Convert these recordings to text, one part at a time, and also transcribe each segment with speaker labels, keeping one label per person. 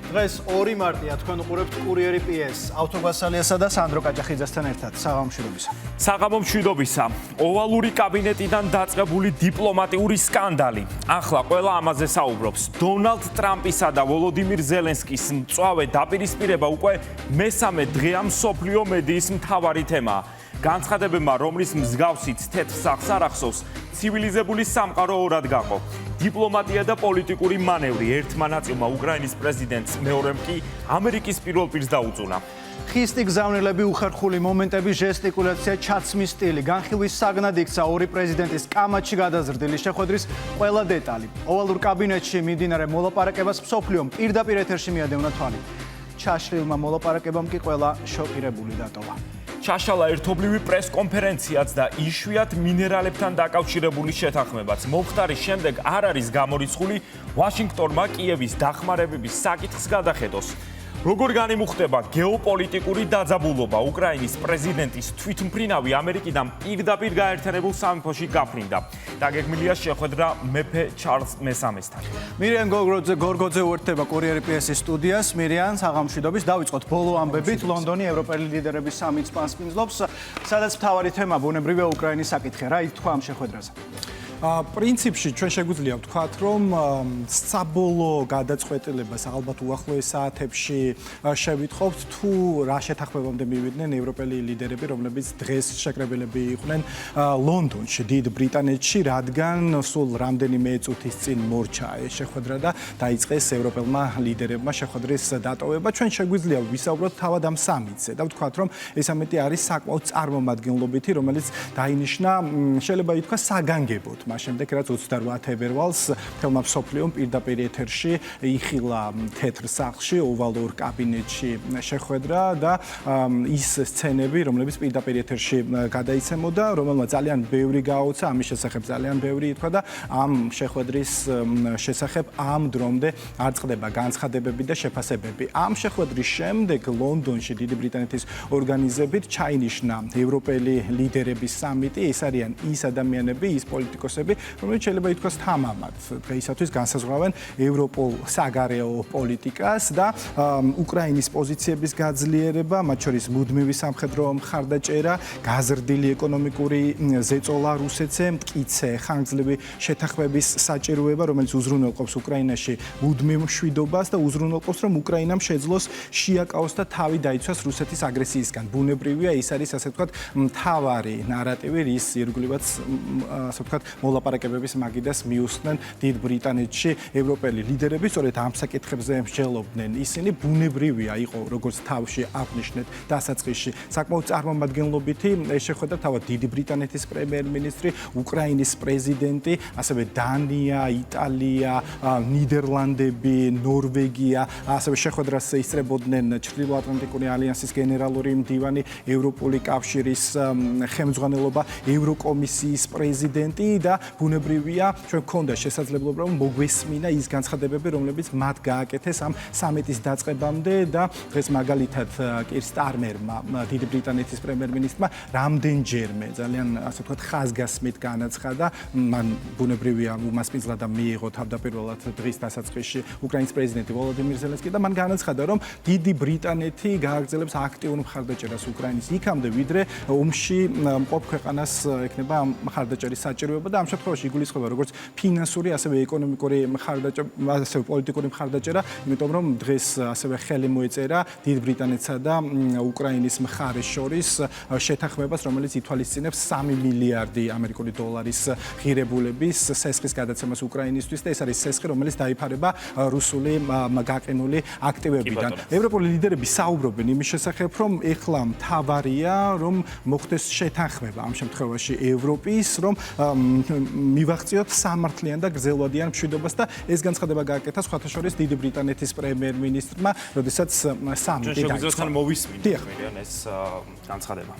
Speaker 1: დღეს 2 მარტია თქვენ უყურებთ კურიერი PS ავთო-გვასალიასა და სანდრო კაჭახიძესთან ერთად. საღამომშვიდობისა.
Speaker 2: საღამომშვიდობისა. ოვალური კაბინეტიდან დაწყებული დიპლომატიური სკანდალი. ახლა ყველა ამაზე საუბრობს. დონალდ ტრამპისა და ვოლოდიმირ ზელენსკის მწვავე დაპირისპირება უკვე მესამე დღეა მსოფლიო მედიის მთავარი თემაა. განცხადებებმა, რომლის მსგავსით თეთრ სახლს არ ახსოვს, ცივილიზებული სამყარო ორად გაყო. დიპლომატია და პოლიტიკური მანევრი ერთმა ნაწილმა უკრაინის პრეზიდენტს, მეორემ კი ამერიკის პირველ პირს დაუწუნა.
Speaker 1: ხისტი გზავნილები, უხერხული მომენტები, ჟესტიკულაცია, ჩაცმის სტილი, განხილვის საგნად იქცა ორი პრეზიდენტის კამათში გადაზრდილი შეხვედრის ყველა დეტალი. ოვალურ კაბინეტში მიმდინარე მოლაპარაკებას მსოფლიომ პირდაპირ ეთერში მიადევნა თვალი. ჩაშლილმა მოლაპარაკებამ კი ყველა შოკირებული დატოვა.
Speaker 2: ჩაშალა ერთობლივი პრესკონფერენციაც და იშვიათ მინერალებთან დაკავშირებული შეთანხმებაც. მომხდარის შემდეგ არ არის გამორიცხული ვაშინგტონმა კიევის დახმარებების საკითხს გადახედოს. როგორ განიმუხტება გეოპოლიტიკური დაძაბულობა, უკრაინის პრეზიდენტის თვითმფრინავი ამერიკიდან პირდაპირ გაერთიანებულ სამეფოში გაფრინდა. დაგეგმილია შეხვედრა მეფე ჩარლზ მესამესთან.
Speaker 1: მირიან გორგოძე უერთდება კურიერი PS-ის სტუდიას. მირიან, საღამომშვიდობის. დავიწყოთ ბოლო ამბებით. ლონდონი ევროპელი ლიდერების სამიტს პასპინძლობს, სადაც მთავარი თემა ბუნებრივია უკრაინის საკითხი. რა ითქვა ამ შეხვედრაზე?
Speaker 3: პრინციპში ჩვენ შეგვიძლია ვთქვათ, რომ საბოლოო გადაწყვეტილებას ალბათ უახლოეს საათებში შევითხოვთ, თუ რა შეთანხმებამდე მივიდნენ ევროპელი ლიდერები, რომლებიც დღეს შეკრებილები იყვნენ ლონდონში, დიდ ბრიტანეთში, რადგან სულ რამდენიმე წუთის წინ მორჩა ეს შეხვედრა და დაიწყეს ევროპელმა ლიდერებმა შეხვედრის დატოვება. ჩვენ შეგვიძლია ვისაუბროთ თავად ამ სამიტზე და ვთქვათ, რომ ეს სამიტი არის საკმაოდ წარმომადგენლობითი, რომელიც დაინიშნა, შეიძლება ითქვას, საგანგებოდ. მას შემდეგ, რაც 28 თებერვალს თელმა მსოფლიომ პირდაპირ ეთერში იხილა თეთრ სახლში, ოვალურ კაბინეტში შეხვედრა და ის სცენები, რომლებიც პირდაპირ ეთერში გადაიცემოდა, რომელმაც ძალიან ბევრი გააოცა, ამის შესახებ ძალიან ბევრი ითქვა და ამ შეხვედრის შესახებ ამ დრომდე არ წყდება განცხადებები და შეფასებები. ამ შეხვედრის შემდეგ ლონდონში დიდი ბრიტანეთის ორგანიზებით ჩაინიშნა ევროპელი ლიდერების სამიტი. ეს არიან ის ადამიანები, ის პოლიტიკოსები, რომელიც შეიძლება ითქვას თამამად დღეისათვის განსაზღვრავენ ევროპულ საგარეო პოლიტიკას და უკრაინის პოზიციების გაძლიერება, მათ შორის მუდმივი სამხედრო მხარდაჭერა, გაზრდილი ეკონომიკური ზეწოლა რუსეთზე, მტკიცე ხანგრძლივი შეთანხმების საჭიროება, რომელიც უზრუნველყოფს უკრაინაში მუდმივ მშვიდობას და უზრუნველყოფს, რომ უკრაინამ შეძლოს შეაკავოს და თავი დაიცვას რუსეთის აგრესიისგან. ბუნებრივია, ის არის ასე ვთქვათ მთავარი ნარატივი, რის ირგვლივაც ასე ვთქვათ მოლაპარაკებების მაგიდას მიუსწნენ დიდ ბრიტანეთში ევროპელი ლიდერები, სწორედ ამ საკითხებზე მსჯელობდნენ. ისინი ბუნებრივია იყო, როგორც თავში აღნიშნეთ დასაწყისში, საკმაოდ წარმომადგენლობითი ეს შეხვედრა თავად დიდი ბრიტანეთის პრემიერ-მინისტრი, უკრაინის პრეზიდენტი, ასევე დანია, იტალია, ნიდერლანდები, ნორვეგია, ასევე შეხვედრას ისწრებოდნენ ჩრდილოატლანტიკური ალიანსის გენერალური მდივანი, ევროპული კავშირის ხელმძღვანელობა, ევროკომისიის პრეზიდენტი და ბუნებრივია, ჩვენ გქონდა შესაძლებლობა, რომ მოგვესმინა ის განცხადებები, რომლებიც მათ გააკეთეს ამ სამიტის დაწყებამდე და დღეს მაგალითად კირ სტარმერმა, დიდი ბრიტანეთის პრემიერ-მინისტრმა, რამდენჯერმე ძალიან ასე ვთქვათ ხაზგასმით განაცხადა, მან ბუნებრივია უმასპინძლა და მიიღო თავდაპირველად დღის დასაწყისში უკრაინის პრეზიდენტი ვოლოდიმირ ზელენსკი და მან განაცხადა, რომ დიდი ბრიტანეთი გააგრძელებს აქტიურ მხარდაჭერას უკრაინის იქამდე, ვიდრე ომში მყოფ ქვეყანას ექნება მხარდაჭერის საჭიროება და ამ შემთხვევაში იგულისხმება როგორც ფინანსური, ასევე ეკონომიკური მხარდაჭერა, ასევე პოლიტიკური მხარდაჭერა, იმიტომ რომ დღეს ასევე ხელი მოეწერა დიდ ბრიტანეთსა და უკრაინის მხარეს შორის შეთანხმებას, რომელიც ითვალისწინებს 3 მილიარდი ამერიკული დოლარის ღირებულების სესხის გადაცემას უკრაინისთვის და ეს არის სესხი, რომელიც დაიფარება რუსული გაყინული აქტივებიდან. ევროპული ლიდერები საუბრობენ იმის შესახებ, რომ ეხლა მთავარია, რომ მოხდეს შეთანხმება ამ შემთხვევაში ევროპის, რომ მივაღწიოთ სამართლიან და გრძელვადიან მშვიდობას და ეს განცხადება გააკეთა სხვათა შორის დიდი ბრიტანეთის პრემიერ-მინისტრმა, როდესაც სამიტი დაიწყო.
Speaker 2: მოვისმინოთ ეს განცხადება.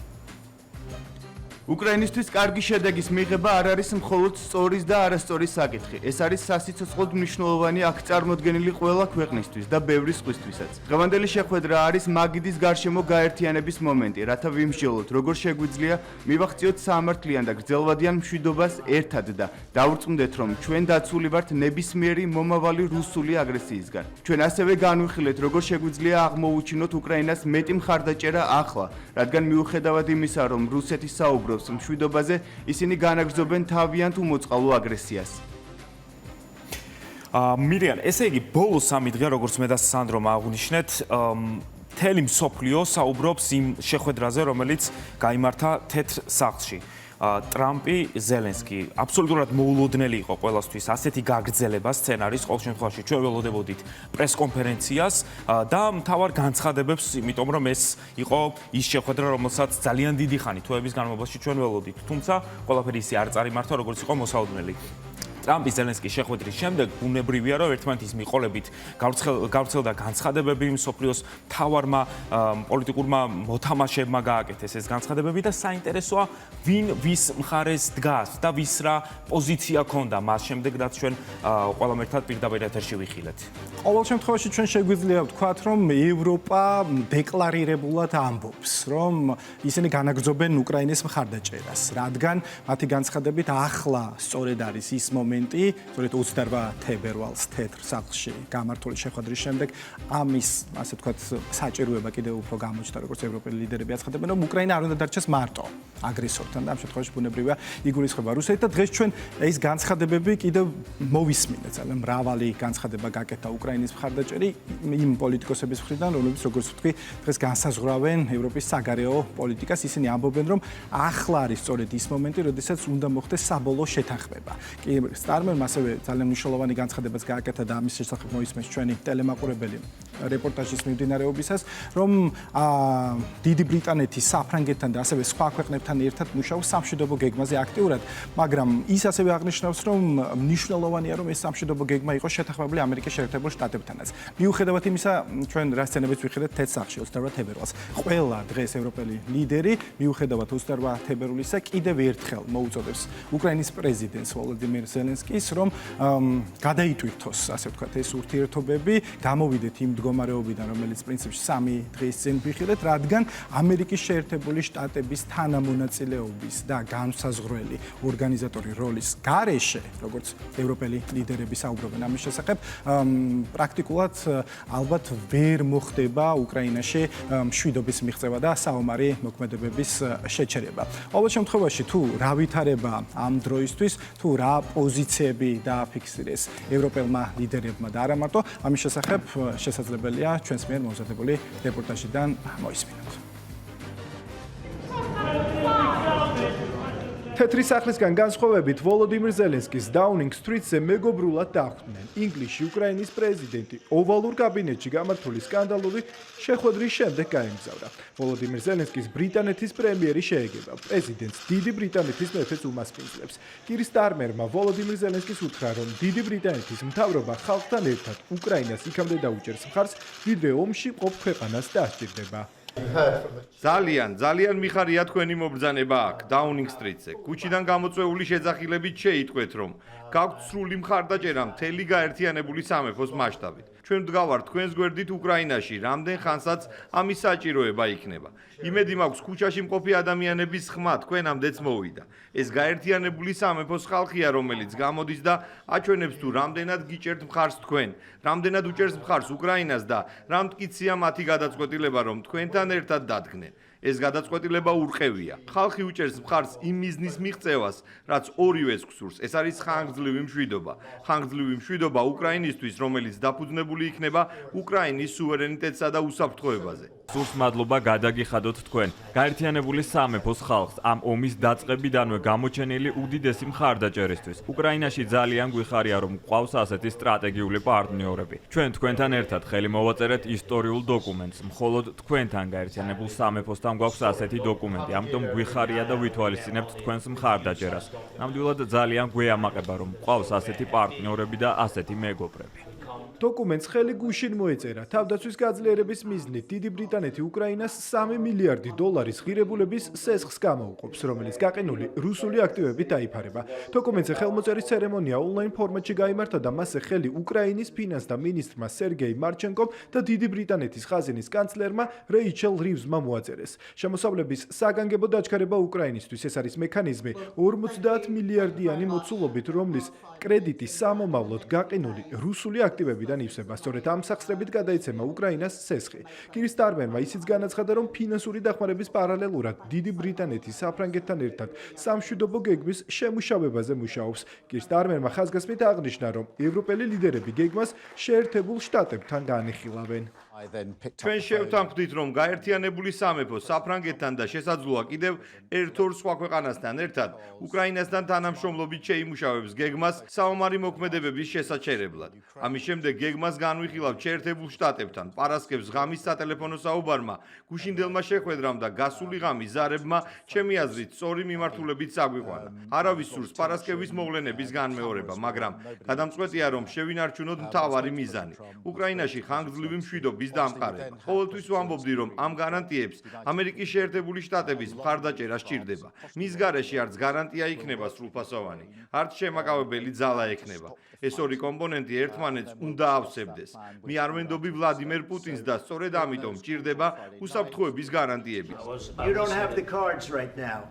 Speaker 4: უკრაინისთვის კარგი შედეგის მიღება არ არის მხოლოდ სწორის და არასწორის საკითხი. ეს არის სასიცოცხლოდ მნიშვნელოვანი აქ წარმოდგენილი ყველა ქვეყნისთვის და ბევრი სხვისთვისაც. დღევანდელი შეხვედრა არის მაგიდის გარშემო გაერთიანების მომენტი, რათა ვიმსჯელოთ, როგორ შეგვიძლია მივახციოთ სამართლიან და გრძელვადიან მშვიდობას ერთად და დავრწმუნდეთ, რომ ჩვენ დაცული ვართ ნებისმიერი მომავალი რუსული აგრესიისგან. ჩვენ ასევე განვიხილეთ, როგორ შეგვიძლია აღმოუჩინოთ უკრაინას მეტი მხარდაჭერა ახლა, რადგან მიუხედავად იმისა, რომ რუსეთი საუბრობს მშვიდობაზე, ისინი განაგრძობენ თავიანთ უმოწყალო აგრესიას.
Speaker 2: მირიან, ესე იგი, ბოლო 3 დღე, როგორც მე და სანდრომ აღვნიშნეთ, მთელი მსოფლიო საუბრობს იმ შეხვედრაზე, რომელიც გაიმართა თეთრ სახლში. ტრამპი, ზელენსკი, აბსოლუტურად მოულოდნელი იყო ყველასთვის ასეთი გაგრძელება სცენარის, ყოველ შემთხვევაში ჩვენ ველოდებოდით პრესკონფერენციას და მთავარ განცხადებებს, იმიტომ რომ ეს იყო ის შეხვედრა, რომელსაც ძალიან დიდი ხანი თვეების განმავლობაში ჩვენ ველოდით. თუმცა ყველაფერი ისე არ წარიმართა, როგორც იყო მოსალოდნელი. ტრამპის ზელენსკის შეხვედრის შემდეგ ბუნებრივია, რომ ერთმანეთის მიყოლებით გავრცელდა განცხადებები მსოფლიოს მთავარმა პოლიტიკურმა მოთამაშეებმა გააკეთეს ეს განცხადებები და საინტერესოა ვინ ვის მხარეს დგას და ვის რა პოზიცია ქონდა მას შემდეგ რაც ჩვენ ყველამ ერთად პირდაპირ ეთერში ვიხილეთ.
Speaker 3: ყოველ შემთხვევაში ჩვენ შეგვიძლია ვთქვათ, რომ ევროპა დეკლარირებულად ამბობს, რომ ისინი განაგრძობენ უკრაინის მხარდაჭერას, რადგან მათი განცხადებით ახლა სწორედ არის ის მომენტი, სწორედ 28 თებერვალს თეთრ სახლში გამართული შეხვედრის შემდეგ ამის, ასე ვთქვათ, საჭიროება კიდევ უფრო გამოჩნდა, როგორც ევროპელი ლიდერები აცხადებენ, რომ უკრაინა არ უნდა დარჩეს მარტო აგრესორთან და ამ შემთხვევაში ბუნებრივია იგულისხმება რუსეთი და დღეს ჩვენ ეს განცხადებები კიდევ მოვისმინეთ, ძალიან მრავალი განცხადება გაკეთა უკრაინის მხარდაჭერი იმ პოლიტიკოსების მხრიდან, რომლებიც როგორც ვთქვი, დღეს განსაზღვრავენ ევროპის საგარეო პოლიტიკას, ისინი ამბობენ, რომ ახლა არის სწორედ ის მომენტი, როდესაც უნდა მოხდეს საბოლოო შეთანხმება. კი, სტარმერმა ასევე ძალიან მნიშვნელოვანი განცხადებაც გააკეთა და ამის შესახებ მოისმენს ჩვენი ტელემაყურებელი რეპორტაჟის მიმდინარეობისას, რომ დიდი ბრიტანეთის, საფრანგეთთან და ასევე სხვა ქვეყნებთან ერთად მუშაობს სამშვიდობო გეგმაზე აქტიურად, მაგრამ ის ასევე აღნიშნავს, რომ მნიშვნელოვანია, რომ ეს სამშვიდობო გეგმა იყოს შეთანხმებული ამერიკის შეერთებულ შტატებთანაც. მიუხედავად იმისა, ჩვენ რა სცენებიც ვიხილეთ თეთრ სახლში 28 თებერვალს. ყველა დღეს ევროპელი ლიდერი, მიუხედავად 28 თებერვლისა, კიდევ ერთხელ მოუწოდებს უკრაინის პრეზიდენტს ვოლოდიმირ ზელენსკის, რომ გადაიტვირთოს, ასე ვთქვათ, ეს ურთიერთობები, გამოვიდეთ იმ მდგომარეობიდან, რომელიც პრინციპში 3 დღის წინ ვიხილეთ, რადგან ამერიკის შეერთებული შტატების თანამონაწილეობის და განსაზღვრელი ორგანიზატორი როლის გარეშე, როგორც ევროპელი ლიდერები საუბრობენ ამის შესახებ, პრაქტიკულად ალბათ ვერ მოხდება უკრაინაში მშვიდობის მიღწევა და საომარი მოქმედებების შეჩერება. ყოველ შემთხვევაში, თუ რა ვითარება ამ დროისთვის, თუ რა პოზიციები დააფიქსირეს ევროპელმა ლიდერებმა და არა მარტო, ამის შესახებ შესაძლებელია ჩვენს მიერ მომზადებული რეპორტაჟიდან მოისმინოთ. თეთრი სახლისგან განსხვავებით ვოლოდიმირ ზელენსკის დაუნინგ სტრიტზე მეგობრულად დახვდნენ. ინგლისში უკრაინის პრეზიდენტი ოვალურ კაბინეტში გამართული სკანდალური შეხვედრის შემდეგ გაემგზავრა. ვოლოდიმირ ზელენსკის ბრიტანეთის პრემიერი შეეგება. პრეზიდენტს დიდი ბრიტანეთის მეფეც უმასპინძლებს. კիր სტარმერმა ვოლოდიმირ ზელენსკის უთხრა, რომ დიდი ბრიტანეთის მთავრობა ხალხთან ერთად უკრაინას იქამდე დაუჭერს მხარს, ვიდრე ომში მყოფ ქვეყანას დაასჭირდება.
Speaker 5: ძალიან მიხარია თქვენი მობრძანება აქ დაუნინგ სტრიტზე. ქუჩიდან გამოწვეული შეძახილებით შეიტყვეთ, რომ გაქვთ სრული მხარდაჭერა მთელი გაერთიანებული სამეფოს მასშტაბით. ჩვენ ვდგავართ თქვენს გვერდით უკრაინაში, რამდენ ხანსაც ამის საჭიროება იქნება. იმედი მაქვს ქუჩაში მყოფი ადამიანების ხმა თქვენამდეც მოვიდა. ეს გაერთიანებული სამეფოს ხალხია, რომელიც გამოდის და აჩვენებს თუ რამდენად გიჭერთ მხარს თქვენ, რამდენად უჭერს მხარს უკრაინას და რა მტკიცია მათი გადაწყვეტილება, რომ თქვენთან ერთად დადგნენ. ეს გადაწყვეტილება ურყევია. ხალხი უჭერს მხარს იმ მიზნის მიღწევას, რაც ორივეს გსურს. ეს არის ხანგრძლივი მშვიდობა. ხანგრძლივი მშვიდობა უკრაინისთვის, რომელიც დაფუძნებული იქნება უკრაინის სუვერენიტეტსა და უსაფრთხოებაზე.
Speaker 6: სულს მადლობა გადაგიხადოთ თქვენ. გაერთიანებული სამეფოს ხალხს ამ ომის დაწყებიდანვე გამოჩენილი უდიდესი მხარდაჭერისთვის. უკრაინაში ძალიან გვიხარია, რომ გვყავს ასეთი სტრატეგიული პარტნიორები. ჩვენ თქვენთან ერთად ხელი მოვაწერეთ ისტორიულ დოკუმენტს. მხოლოდ თქვენთან გაერთიანებულ სამეფოსთან ამ გვაქვს ასეთი დოკუმენტი, ამიტომ გვიხარია და ვითვალისწინებთ თქვენს მხარდაჭერას. ნამდვილად ძალიან გვეამაყება, რომ გვყავს ასეთი პარტნიორები და ასეთი მეგობრები.
Speaker 3: დოკუმენტს ხელი გუშინ მოეწერა. თავდაცვის გაძლიერების მიზნით დიდი ბრიტანეთი უკრაინას 3 მილიარდი დოლარის ღირებულების სესხს გამოუყოფს, რომელიც გაყინული რუსული აქტივებით დაიფარება. დოკუმენტზე ხელმოწერის ცერემონია ონლაინ ფორმატში გაიმართა და მასზე ხელი უკრაინის ფინანსთა მინისტრმა სერგეი მარჩენკომ და დიდი ბრიტანეთის ხაზინის კანცლერმა რეიჩელ რივზმა მოაწერეს. შემოსავლების საგანგებო დაჩქარება უკრაინისთვის ეს არის მექანიზმი 50 მილიარდიანი მოცულობით, რომლის კრედიტი სამომავლოდ გაყინული რუსული აქტივებით ივსება. სწორედ ამ სახსრებით გადაიცემა უკრაინას სესხი. კირის სტარმერმა ისიც განაცხადა, რომ ფინანსური დახმარების პარალელურად დიდი ბრიტანეთი საფრანგეთთან ერთად სამშვიდობო გეგმის შემუშავებაზე მუშაობს. კირის სტარმერმა ხაზგასმით აღნიშნა, რომ ევროპელი ლიდერები გეგმას შეერთებულ შტატებთან განიხილავენ.
Speaker 5: ჩვენ შევთანხმდით, რომ გაერთიანებული სამეფო საფრანგეთთან და შესაძლოა კიდევ ერთ-ორ სხვა ქვეყანასთან ერთად უკრაინასთან თანამშრომლობით შეიმუშავებს გეგმას საომარი მოქმედებების შესაჩერებლად. ამის შემდეგ გეგმას განვიხილავთ შეერთებულ შტატებთან. პარასკევს ღამის სატელეფონო საუბარმა გუშინდელმა შეხვედრამ და გასული ღამის ზარებმა ჩემი აზრით სწორი მიმართულებით საგვიყვანა. არავის სურს პარასკევის მოვლენების განმეორება, მაგრამ გადამწყვეტია, რომ შევინარჩუნოთ მთავარი მიზანი. უკრაინაში ხანგრძლივი მშვიდობის დამყარება. ყოველთვის ვამბობდი, რომ ამ გარანტიებს ამერიკის შეერთებული შტატების მხარდაჭერა სჭირდება. მის გარეშე არც გარანტია იქნება სრულფასოვანი, არც შემაკავებელი ძალა ექნება. ეს ორი კომპონენტი ერთმანეთს უნდა ავსებდეს. მე არ ვენდობი ვლადიმერ პუტინს და სწორედ ამიტომ სჭირდება უსაფრთხოების გარანტიები.
Speaker 7: You don't have the cards right now.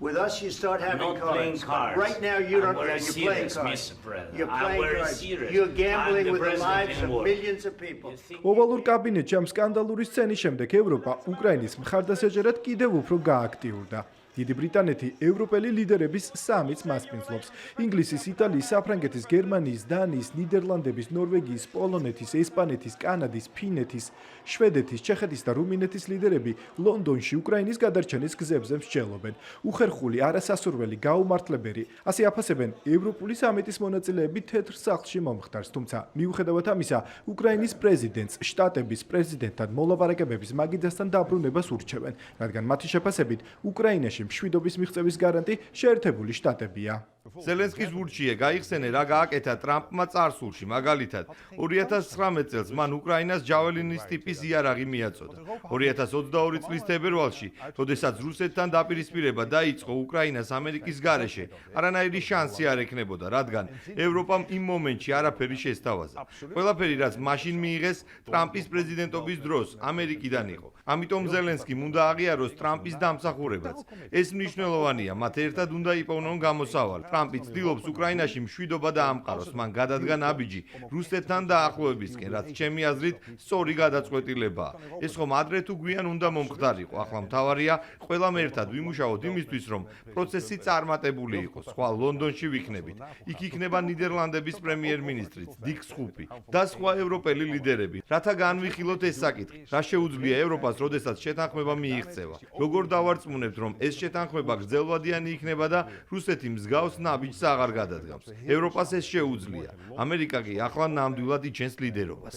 Speaker 7: With us, you start having cards. Right now, you don't. You're playing cards. You're playing cards. You're gambling with the lives of millions of people.
Speaker 3: ოვალურ კაბინეტში ამ სკანდალური სცენის შემდეგ ევროპა უკრაინის მხარდასაჭერად კიდევ უფრო გააქტიურდა. დიდი ბრიტანეთი ევროპელი ლიდერების სამიც მასპინძლობს. ინგლისის, იტალიის, საფრანგეთის, გერმანიის, დანიის, ნიდერლანდების, ნორვეგიის, პოლონეთის, ესპანეთის, კანადის, ფინეთის, შვედეთის, ჩეხეთის და რუმინეთის ლიდერები ლონდონში უკრაინის გადარჩენის გზებზე მსჯელობენ. უხერხული, არასასურველი, გაუმართლებელი, ასე აფასებენ ევროპული სამიტის მონაწილეები თეთრ სახლში მომხდარს. თუმცა, მიუხედავად ამისა, უკრაინის პრეზიდენტს შტატების პრეზიდენტთან მოლაპარაკებების მაგიდასთან დაბრუნებას ურჩევენ, რადგან მათი შეფასებით უკრაინაში მშვიდობის მიღწევის გარანტი შეერთებული შტატებია.
Speaker 5: ზელენსკის ურჩიე გაიხსენე რა გააკეთა ტრამპმა წარსულში, მაგალითად 2019 წელს მან უკრაინას ჯაველინის ტიპის იარაღი მიაწოდა. 2022 წლის თებერვალში, როდესაც რუსეთთან დაპირისპირება დაიწყო უკრაინას ამერიკის გარეშე, არანაირი შანსი არ ექნებოდა, რადგან ევროპამ იმ მომენტში არაფერი შესთავაზა. ყველაფერი რაც მაშინ მიიღეს ტრამპის პრეზიდენტობის დროს ამერიკიდან იყო. ამიტომ ზელენსკიმ უნდა აღიაროს ტრამპის დამსახურებაც. ეს მნიშვნელოვანია, მათ ერთად უნდა იპოვნონ გამოსავალი. ტრამპი ცდილობს უკრაინაში მშვიდობა დაამყაროს, მან გადადგა ნაბიჯი რუსეთთან დაახლოებისკენ, რაც ჩემი აზრით სწორი გადაწყვეტილებაა. ეს ხომ ადრე თუ გვიან უნდა მომხდარიყო. ახლა მთავარია ყველამ ერთად ვიმუშაოთ იმისთვის, რომ პროცესი წარმატებული იყოს. ხვალ ლონდონში ვიქნებით. იქ იქნება ნიდერლანდების პრემიერ-მინისტრიც დიკ სხუფი და სხვა ევროპელი ლიდერები, რათა განვიხილოთ ეს საკითხი. რა შეუძლია ევროპას, როდესაც შეთანხმება მიიღწევა. როგორ დავარწმუნებთ, რომ ეს შეთანხმება გრძელვადიანი იქნება და რუსეთი მსგავს ნაბიჯს აღარ გადადგამს. ევროპას ეს შეუძლია. ამერიკა კი ახლა ნამდვილად იჩენს ლიდერობას.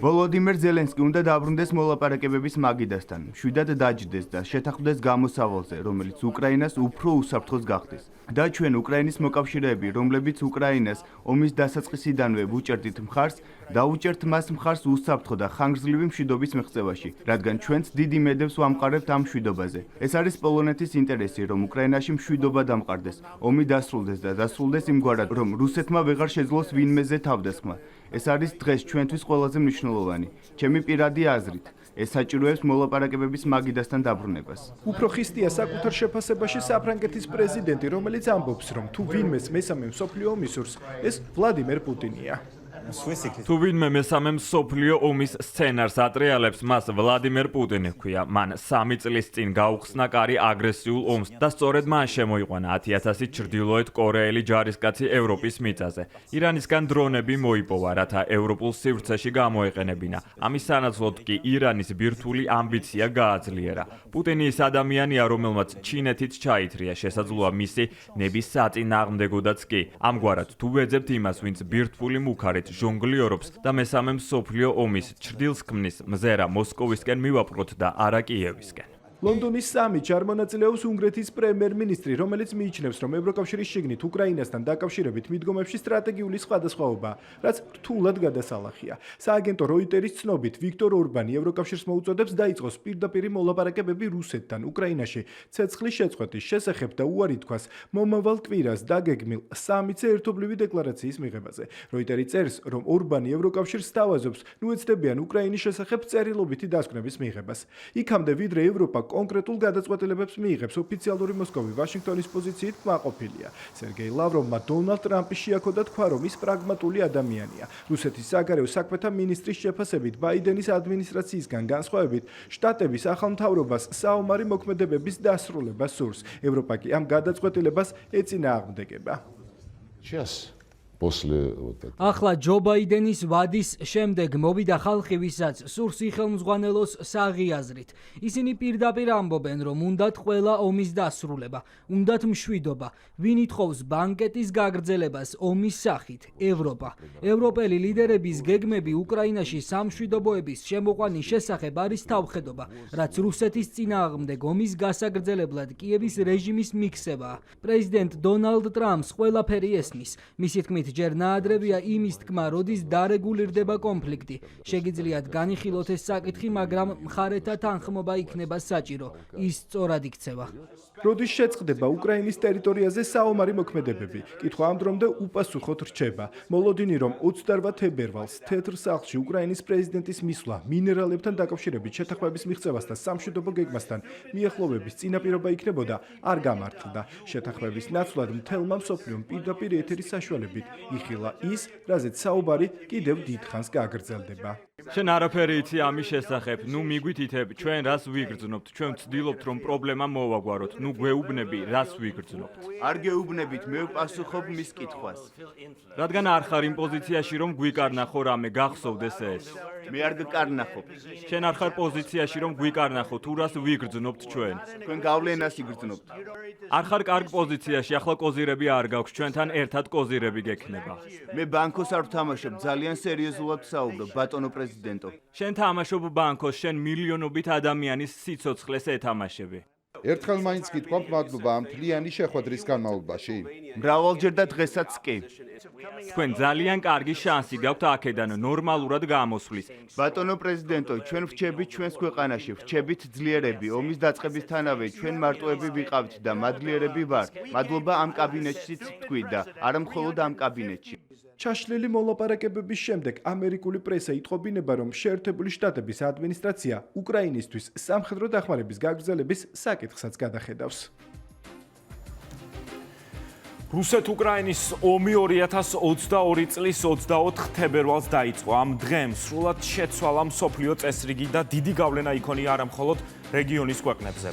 Speaker 4: ვოლოდიმირ ზელენსკი უნდა დაბრუნდეს მოლაპარაკებების მაგიდასთან, მშვიდად დაჯდეს და შეთანხმდეს გამოსავალზე, რომელიც უკრაინას უფრო უსაფრთხოს გახდეს. და ჩვენ უკრაინის მოკავშირეები, რომლებიც უკრაინას ომის დასაწყისიდანვე ვუჭერდით მხარს, დაუჭერთ მას მხარს უსაფრთხო და ხანგრძლივი მშვიდობის მიღწევაში, რადგან ჩვენც დიდი მედებს ვამყარებთ ამ მშვიდობაზე. ეს არის პოლონეთის ინტერესი, რომ უკრაინაში მშვიდობა დამყარდეს, ომი დასრულდეს და დასრულდეს იმგვარად, რომ რუსეთმა ვეღარ შეძლოს ვინმეზე თავდასხმა. ეს არის დღეს ჩვენთვის ყველაზე მნიშვნელოვანი. ჩემი პირადი აზრით, ეს საჭიროებს მოლაპარაკებების მაგიდასთან დაბრუნებას.
Speaker 3: უფრო ხისტია საკუთარ შეფასებაში საფრანგეთის პრეზიდენტი, რომელიც ამბობს, რომ თუ ვინმეს მესამე მსოფლიო ომი სურს, ეს ვლადიმერ პუტინია.
Speaker 6: თუ ვინმე მესამე მსოფლიო ომის სცენარს ატრიალებს, მას ვლადიმერ პუტინი ჰქვია. მან 3 წლის წინ გაუხსნა კარი აგრესიულ ომს და სწორედ მან შემოიყვანა 10,000 ჩრდილოეთ კორეელი ჯარისკაცი ევროპის მიწაზე. ირანისგან დრონები მოიპოვა, რათა ევროპულ სივრცეში გამოეყენებინა. ამის სანაცვლოდ კი ირანის ბირთვული ამბიცია გააძლიერა. პუტინი ის ადამიანია, რომელმაც ჩინეთიც ჩაითრია, შესაძლოა მისი ნების საწინააღმდეგოდაც კი. ამგვარად, თუ ვეძებთ იმას, ვინც ბირთვული მუქარით ჟონგლიორობს და მესამე მსოფლიო ომის ჭრდილს ქმნის მზერა მოსკოვისკენ მივაპყროთ და არა კიევისკენ.
Speaker 3: ლონდონის სამიტში არ მონაწილეობს უნგრეთის პრემიერ-მინისტრი, რომელიც მიიჩნევს, რომ ევროკავშირის შიგნით უკრაინასთან დაკავშირებით მიდგომებში სტრატეგიული სხვადასხვაობა, რაც რთულად გადასალახია. სააგენტო როიტერის ცნობით, ვიქტორ ორბანი ევროკავშირს მოუწოდებს დაიწყოს პირდაპირი მოლაპარაკებები რუსეთთან უკრაინაში ცეცხლის შეწყვეტის შესახებ და უარი თქვას მომავალ კვირას დაგეგმილ სამიტზე ერთობლივი დეკლარაციის მიღებაზე. როიტერი წერს, რომ ორბანი ევროკავშირს სთავაზობს ნუეცდებიან უკრაინის შესახებ წერილობითი დასკვნების მიღებას. იქამდე ვიდრე ევროპა კონკრეტულ გადაწყვეტილებებს მიიღებს ოფიციალური მოსკოვი ვაშინგტონის პოზიციით კმაყოფილია. სერგეი ლავროვმა დონალდ ტრამპის შეაქოდა თქვა, რომ ის პრაგმატული ადამიანია. რუსეთის საგარეო საქმეთა მინისტრის შეფასებით ბაიდენის ადმინისტრაციისგან განსხვავებით, შტატების ახალ მთავრობას საომარი მოქმედებების დასრულება სურს. ევროპა კი ამ გადაწყვეტილებას ეწინააღმდეგება.
Speaker 8: ახლა ჯო ბაიდენის ვადის შემდეგ მოვიდა ხალხი, ვისაც სურს იხელმძღვანელოს საღი აზრით. ისინი პირდაპირ ამბობენ, რომ უნდათ ყველა ომის დასრულება, უნდათ მშვიდობა. ვინ ითხოვს ბანკეტის გაგრძელებას ომის სახით? ევროპა. ევროპელი ლიდერების გეგმები უკრაინაში სამშვიდობოების შემოყვანის შესახებ არის თავხედობა, რაც რუსეთის წინააღმდეგ ომის გასაგრძელებლად კიევის რეჟიმის მიქსებაა. პრეზიდენტ დონალდ ტრამპს ყველაფერი ესმის. მისი თქმით, ჯერ ნაადრევია იმის თქმა, როდის დარეგულირდება კონფლიქტი. შეგიძლიათ განიხილოთ ეს საკითხი, მაგრამ მხარეთა თანხმობა იქნება საჭირო. ის სწორად იქცევა.
Speaker 3: როდის შეწყდება უკრაინის ტერიტორიაზე საომარი მოქმედებები? კითხვა ამ დრომდე უპასუხოდ რჩება. მოლოდინი, რომ 28 თებერვალს თეთრ სახლში უკრაინის პრეზიდენტის მისვლა მინერალებთან დაკავშირებით შეთანხმების მიღწევასთან სამშვიდობო გეგმასთან მიახლოვების წინაპირობა იქნებოდა, არ გამართლდა. შეთანხმების ნაცვლად მთელმა მსოფლიომ პირდაპირ ეთერის საშუალებით იხილა ის, რაზეც საუბარი კიდევ დიდხანს გაგრძელდება.
Speaker 6: შენ არაფერი იცი ამის შესახებ. ნუ მიგვითითებ, ჩვენ რას ვიგრძნობთ? ჩვენ ვცდილობთ, რომ პრობლემა მოვაგვაროთ. ნუ გვეუბნები, რას ვიგრძნობთ?
Speaker 4: არ გეუბნებით, მე ვპასუხობ მის კითხვას.
Speaker 6: რადგან არ ხარ იმ პოზიციაში, რომ გვიკარნახო რამე, გახსოვდეს ეს.
Speaker 4: მე არ გკარნახობ.
Speaker 6: შენ არ ხარ პოზიციაში, რომ გვიკარნახო, თუ რას ვიგრძნობთ ჩვენ.
Speaker 4: თქვენ გავლენას იგრძნობთ.
Speaker 6: არ ხარ კარგ პოზიციაში, ახლა კოზირები არ გაქვს, ჩვენთან ერთად კოზირები გექნება.
Speaker 4: მე ბანკოს არ ვთამაშობ, ძალიან სერიოზულად ვსაუბრობ, ბატონო პრეზიდენტო.
Speaker 6: შენ თამაშობ ბანკოს, შენ მილიონობით ადამიანის სიცოცხლეს ეთამაშები.
Speaker 9: ერთხელ მაინც გითხოვთ მადლობა ამ მთლიანი შეხვედრის განმავლობაში.
Speaker 4: მრავალჯერ და დღესაც კი.
Speaker 6: თქვენ ძალიან კარგი შანსი გაქვთ აქედან ნორმალურად გამოსვლის.
Speaker 4: ბატონო პრეზიდენტო, ჩვენ ვრჩებით ჩვენს ქვეყანაში, ვრჩებით ძლიერები, ომის დაწყებისთანავე ჩვენ მარტოები ვიყავით და მადლიერები ვართ. მადლობა ამ კაბინეტშიც თქვი და არა მხოლოდ ამ კაბინეტში.
Speaker 3: ჩაშლილი მოლაპარაკებების შემდეგ ამერიკული პრესა იტყობინება, რომ შეერთებული შტატების ადმინისტრაცია უკრაინისთვის სამხედრო დახმარების გაგრძელების საკითხსაც გადახედავს.
Speaker 2: რუსეთ-უკრაინის ომი 2022 წლის 24 თებერვალს დაიწყო. ამ დღემ სრულად შეცვალა მსოფლიო წესრიგი და დიდი გავლენა იქონია არა მხოლოდ რეგიონის ქვეყნებზე.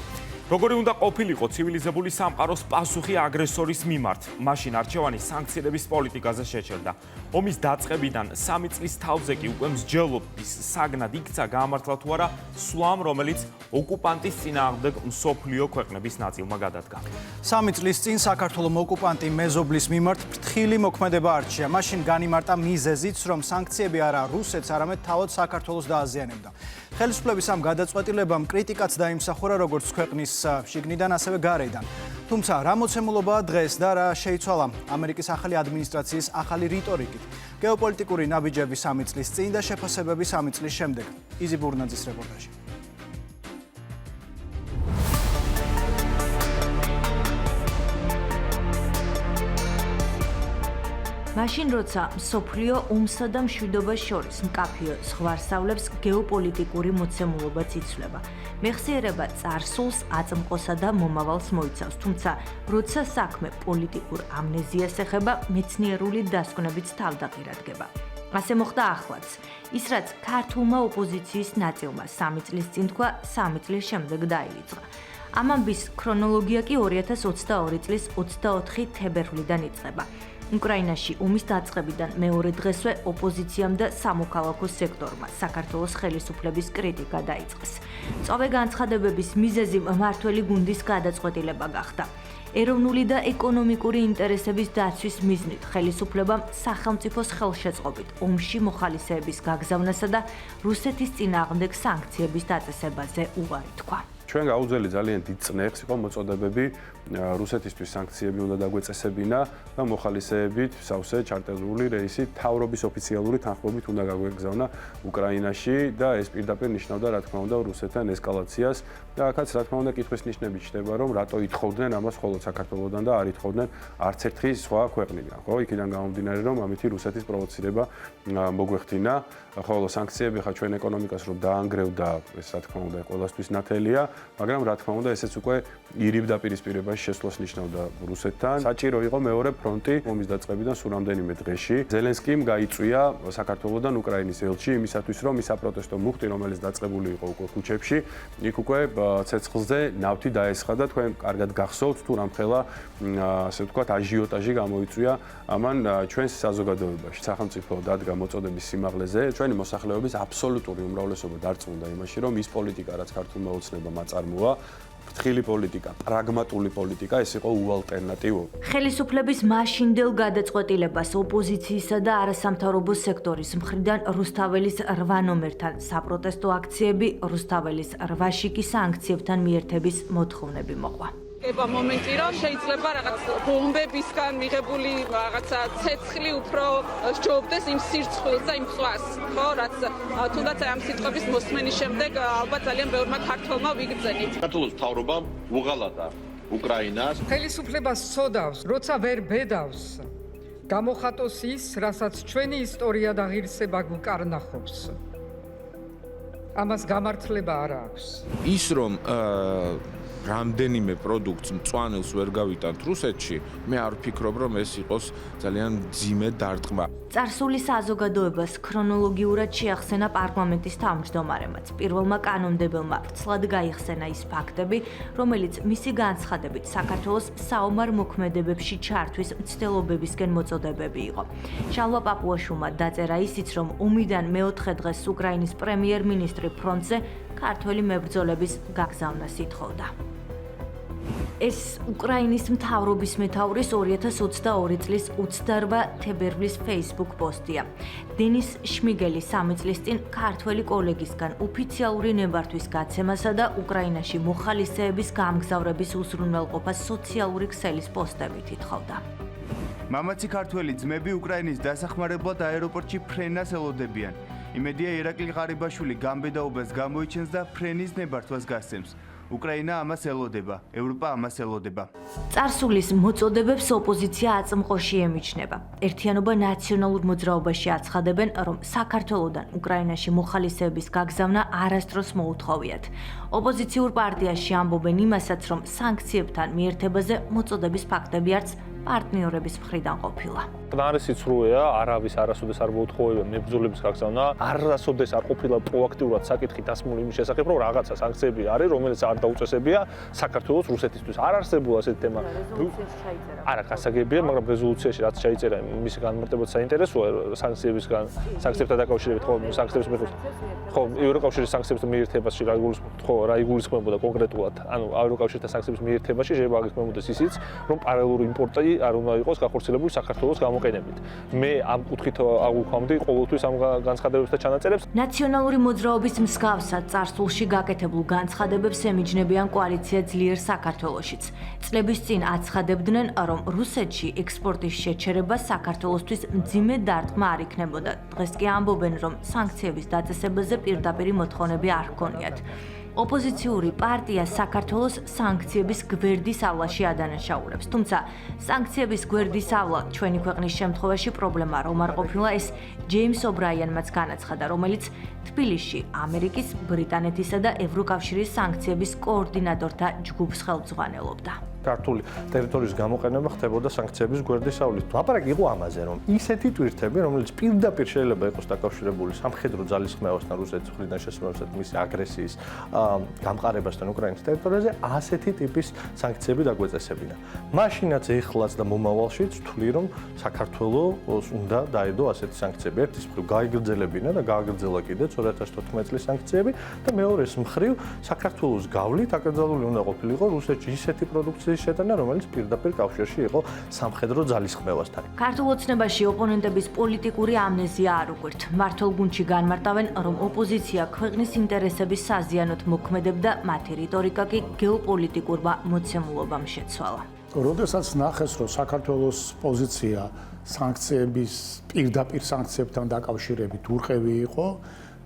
Speaker 2: როგორი უნდა ყოფილიყო ცივილიზებული სამყაროს პასუხი აგრესორის მიმართ? მაშინ არჩევანი სანქციების პოლიტიკაზე შეჩერდა. ომის დაწყებიდან 3 წლის თავზე კი უკვე მსჯელობის საგნად იქცა გაამართლა თუ არა სვლამ, რომელიც ოკუპანტის წინააღმდეგ მსოფლიო ქვეყნების ნაწილმა გადადგა.
Speaker 1: 3 წლის წინ საქართველოს ოკუპანტი მეზობლის მიმართ ფრთხილი მოქმედება არჩია. მაშინ განიმარტა მიზეზიც, რომ სანქციები არა რუსეთს, არამედ თავად საქართველოს დააზიანებდა. ხელისუფლების ამ გადაწყვეტილებამ კრიტიკაც დაიმსახურა როგორც ქვეყნის შიგნიდან, ასევე გარედან. თუმცა რა მოცემულობაა დღეს და რა შეიცვალა ამერიკის ახალი ადმინისტრაციის ახალი რიტორიკით? გეოპოლიტიკური ნაბიჯები 3 წლის წინ და შეფასებები 3 წლის შემდეგ. იზი ბურნაძის რეპორტაჟი.
Speaker 10: მაშინ როცა მსოფლიო ომსა და მშვიდობას შორის მკაფიო ზღვარსავლებს გეოპოლიტიკური მოცემულობაც იცვლება. მეხსიერება წარსულს, აწმყოსა და მომავალს მოიცავს, თუმცა როცა საქმე პოლიტიკურ ამნეზიას ეხება, მეცნიერული დასკვნებიც თავდაყირადგება. ასე მოხდა ახლაც. ის რაც ქართულმა ოპოზიციის ნაწილმა 3 წლის წინ თქვა, 3 წლის შემდეგ დაივიწყა. ამ ამბის ქრონოლოგია კი 2022 წლის 24 თებერვლიდან იწყება. უკრაინაში ომის დაწყებიდან მეორე დღესვე ოპოზიციამ და სამოქალაქო სექტორმა საქართველოს ხელისუფლების კრიტიკა დაიწყეს. წავე განცხადებების მიზეზი მმართველი გუნდის გადაწყვეტილება გახდა. ეროვნული და ეკონომიკური ინტერესების დაცვის მიზნით ხელისუფლებამ სახელმწიფოს ხელშეწყობით ომში მოხალისეების გაგზავნასა და რუსეთის წინააღმდეგ სანქციების დაწესებაზე უარი თქვა.
Speaker 11: ჩვენ გაუძელი ძალიან დიდ წნეხს იყო მოწოდებები რუსეთისთვის სანქციები უნდა დაგვეწესებინა და მოხალისეებით სავსე ჩარტერული რეისით თავრობის ოფიციალური თანხმობით უნდა გაგვეგზავნა უკრაინაში და ეს პირდაპირ ნიშნავდა რა თქმა უნდა რუსეთთან ესკალაციას და აქაც რა თქმა უნდა კითხვის ნიშნები ჩნდება რომ რატო ითხოვდნენ ამას მხოლოდ საქართველოსდან და არ ითხოვდნენ არც ერთი სხვა ქვეყნიდან ხო იქიდან გამომდინარე რომ ამითი რუსეთის პროვოცირება მოგვეხდინა ხოლო სანქციები ხა ჩვენ ეკონომიკას რომ დაანგრევდა ეს რა თქმა უნდა ყველასთვის ნათელია მაგრამ რა თქმა უნდა ესეც უკვე ირიბ დაპირისპირებაში შესვლას ნიშნავდა რუსეთთან. საჭირო იყო მეორე ფრონტი ომის დაწყებიდან სულ რამდენიმე დღეში. ზელენსკიმ გაიწვია საქართველოსდან უკრაინის ელჩი იმისათვის რომ ის აპროტესტო მუხტი რომელიც დაწყებული იყო უკვე ქუჩებში იქ უკვე ცეცხლზე ნავთი დაესხა და თქვენ კარგად გახსოვთ თუ რამხელა ასე ვთქვათ აჟიოტაჟი გამოიწვია ამან ჩვენს საზოგადოებაში. სახელმწიფო დადგა მოწოდების სიმაღლეზე ჩვენი მოსახლეობის აბსოლუტური უმრავლესობა დარწმუნდა იმაში რომ ის პოლიტიკა რაც ქართულმა ოცნებამ აწარმოა ფრთხილი პოლიტიკა, პრაგმატული პოლიტიკა ეს იყო უალტერნატივო.
Speaker 10: ხელისუფლების მაშინდელ გადაწყვეტილებას ოპოზიციისა და არასამთავრობო სექტორის მხრიდან რუსთაველის 8 ნომერთან საპროტესტო აქციები, რუსთაველის 8-ში კი სანქციებთან მიერთების მოთხოვნები მოყვა.
Speaker 12: ება მომენტი რომ შეიძლება რაღაც ბომბებისგან მიღებული რაღაცა ცეცხლი უფრო სჯობდეს იმ სირცხვილს და იმ წვას, ხო, რაც თუნდაც ამ სიტყვების მოსმენის შემდეგ ალბათ ძალიან ბევრმა ქართველმა ვიგრძენით.
Speaker 13: საქართველოს მთავრობამ უღალატა უკრაინას.
Speaker 14: ხელისუფლებას სოდავს, როცა ვერ ბედავს. გამოხატოს ის, რასაც ჩვენი ისტორია და ღირსება გვკარნახობს. ამას გამართლება არ აქვს.
Speaker 15: ის რომ რამდენიმე პროდუქტს მწვანელს ვერ გავიტანთ რუსეთში, მე არ ვფიქრობ, რომ ეს იყოს ძალიან ძიმე დარტყმა.
Speaker 10: წარსული საზოგადოებას ქრონოლოგიურად შეახსენა პარლამენტის თავმჯდომარემაც. პირველმა კანონმდებელმა ვრცლად გაიხსენა ის ფაქტები, რომელიც მისი განცხადებით საქართველოს საომარ მოქმედებებში ჩართვის მცდელობებისკენ მოწოდებები იყო. შალვა პაპუაშვილმა დაწერა ისიც, რომ ომიდან მეოთხე დღეს უკრაინის პრემიერ-მინისტრი ფრონტზე ქართველი მებრძოლების გაგზავნას ითხოვდა. ეს უკრაინის მთავრობის მეთაურის 2022 წლის 28 თებერვლის Facebook პოსტია. დენის შმიგელი 3 წლის წინ ქართველი კოლეგისგან ოფიციალური ნებართვის გაცემასა და უკრაინაში მოხალისეების გამგზავრების უზრუნველყოფას სოციალური ქსელის პოსტებით ითხოვდა.
Speaker 4: მამაცი ქართველი ძმები უკრაინის დასახმარებლად აეროპორტში ფრენას ელოდებიან. იმედია ირაკლი ღარიბაშვილი გამბედაობას გამოიჩენს და ფრენის ნებართვას გასცემს. უკრაინა ამას ელოდება, ევროპა ამას ელოდება.
Speaker 10: წარსულის მოწოდებებს ოპოზიცია აწმყოში ემიჩნევა. ერთიანობა ნაციონალურ მოძრაობაში აცხადებენ, რომ საქართველოსდან უკრაინაში მოხალისეების გაგზავნა არასდროს მოუთხოვიათ. ოპოზიციურ პარტიაში ამბობენ იმასაც, რომ სანქციებთან მიერთებაზე მოწოდების ფაქტები არც პარტნიორების მხრიდან ყოფილა.
Speaker 16: არის სიცრუეა, არავის არასოდეს არ მოუთხოვებია მებრძოლების გაგზავნა, არასოდეს არ ყოფილა პროაქტიულად საკითხი დასმული იმის შესახებ, რომ რაღაცა სანქციები არის, რომელიც არ დაუწესებია საქართველოს რუსეთისთვის. არ არსებულა ასეთი თემა. არა, გასაგებია, მაგრამ რეზოლუციაში რაც ჩაიწერა, მის განმარტებაც საინტერესოა სანქციებისგან, სანქციებთან დაკავშირებით, ხო, სანქციების მეხოს. ხო, ევროკავშირის სანქციებთან მიერთებაში რა იგულისხმებოდა კონკრეტულად, ანუ ევროკავშირთან სანქციების მიერთებაში შეიძლება გაგიქმებოდეს ისიც, რომ პარალელური იმპორტი არ უნდა იყოს გახორციელებული საქართველოს გამოყენებით. მე ამ კუთხით აღვქვამდი ყოველთვის ამ განცხადებებს და ჩანაწერებს.
Speaker 10: ნაციონალური მოძრაობის მსგავსად წარსულში გაკეთებულ განცხადებებს ემიჯნებიან კოალიცია ძლიერ საქართველოშიც. წლების წინ აცხადებდნენ, რომ რუსეთში ექსპორტის შეჩერება საქართველოსთვის მძიმე დარტყმა არ იქნებოდა. დღეს კი ამბობენ, რომ სანქციების დაწესებაზე პირდაპირი მოთხოვნები არ ჰქონიათ. ოპოზიციური პარტია საქართველოს სანქციების გვერდის ავლაში ადანაშაულებს. თუმცა სანქციების გვერდის ავლა ჩვენი ქვეყნის შემთხვევაში პრობლემა რომ არ ყოფილა, ეს ჯეიმს ობრაიანმაც განაცხადა, რომელიც თბილისში ამერიკის, ბრიტანეთისა და ევროკავშირის სანქციების კოორდინატორთა ჯგუფს ხელმძღვანელობდა.
Speaker 16: ქართული ტერიტორიის გამოყენება ხდებოდა სანქციების გვერდის ავლით. ლაპარაკი იყო ამაზე, რომ ისეთი ტვირთები, რომელიც პირდაპირ შეიძლება იყოს დაკავშირებული სამხედრო ძალისხმევასთან რუსეთის მხრიდან შესაბამისად მისი აგრესიის გამყარებასთან უკრაინის ტერიტორიაზე, ასეთი ტიპის სანქციები დაგვეწესებინა. მაშინაც ეხლაც და მომავალშიც ვთვლი, რომ საქართველოს უნდა დაედო ასეთი სანქციები. ერთის მხრივ გაიგრძელებინა და გააგრძელა კიდეც 2014 წლის სანქციები და მეორეს მხრივ საქართველოს გავლით აკრძალული უნდა ყოფილიყო რუსეთში ისეთი პროდუქციის მიწის შეტანა, რომელიც პირდაპირ კავშირში იყო სამხედრო ძალისხმევასთან.
Speaker 10: ქართულ ოცნებაში ოპონენტების პოლიტიკური ამნეზია არ უყვირთ. მართლ გუნდში განმარტავენ, რომ ოპოზიცია ქვეყნის ინტერესების საზიანოდ მოქმედებდა, მათი რიტორიკა კი გეოპოლიტიკურმა მოცემულობამ შეცვალა.
Speaker 17: როდესაც ნახეს, რომ საქართველოს პოზიცია სანქციების პირდაპირ სანქციებთან დაკავშირებით ურყევი იყო,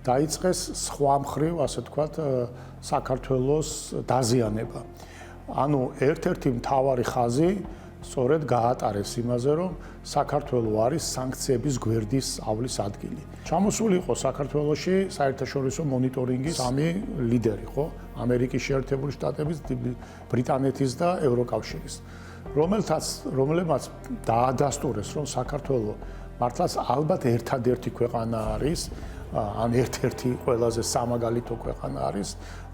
Speaker 17: დაიწყეს სხვა მხრივ, ასე ვთქვათ, საქართველოს დაზიანება. ანუ ერთ-ერთი მთავარი ხაზი სწორედ გაატარეს იმაზე, რომ საქართველოს არის სანქციების გვერდის ავლის ადგილი. ჩამოსული იყო საქართველოში საერთაშორისო მონიტორინგის 3 ლიდერი, ხო? ამერიკის შეერთებული შტატების, ბრიტანეთის და ევროკავშირის. რომლებმაც დაადასტურეს, რომ საქართველოს მართლაც ალბათ ერთადერთი ქვეყანა არის, ან ერთ-ერთი ყველაზე სამაგალითო ქვეყანა არის,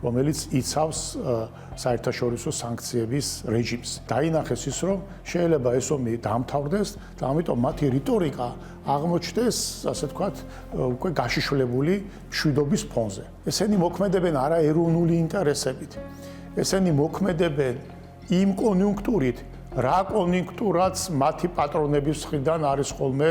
Speaker 17: რომელიც იცავს საერთაშორისო სანქციების რეჟიმს. დაინახეს ის, რომ შეიძლება ეს ომი დამთავრდეს და ამიტომ მათი რიტორიკა აღმოჩნდეს, ასე ვთქვათ, უკვე გაშიშვლებული მშვიდობის ფონზე. ესენი მოქმედებენ არა ეროვნული ინტერესებით. ესენი მოქმედებენ იმ კონიუნქტურით, რა კონიუნქტურაც მათი პატრონების მხრიდან არის ხოლმე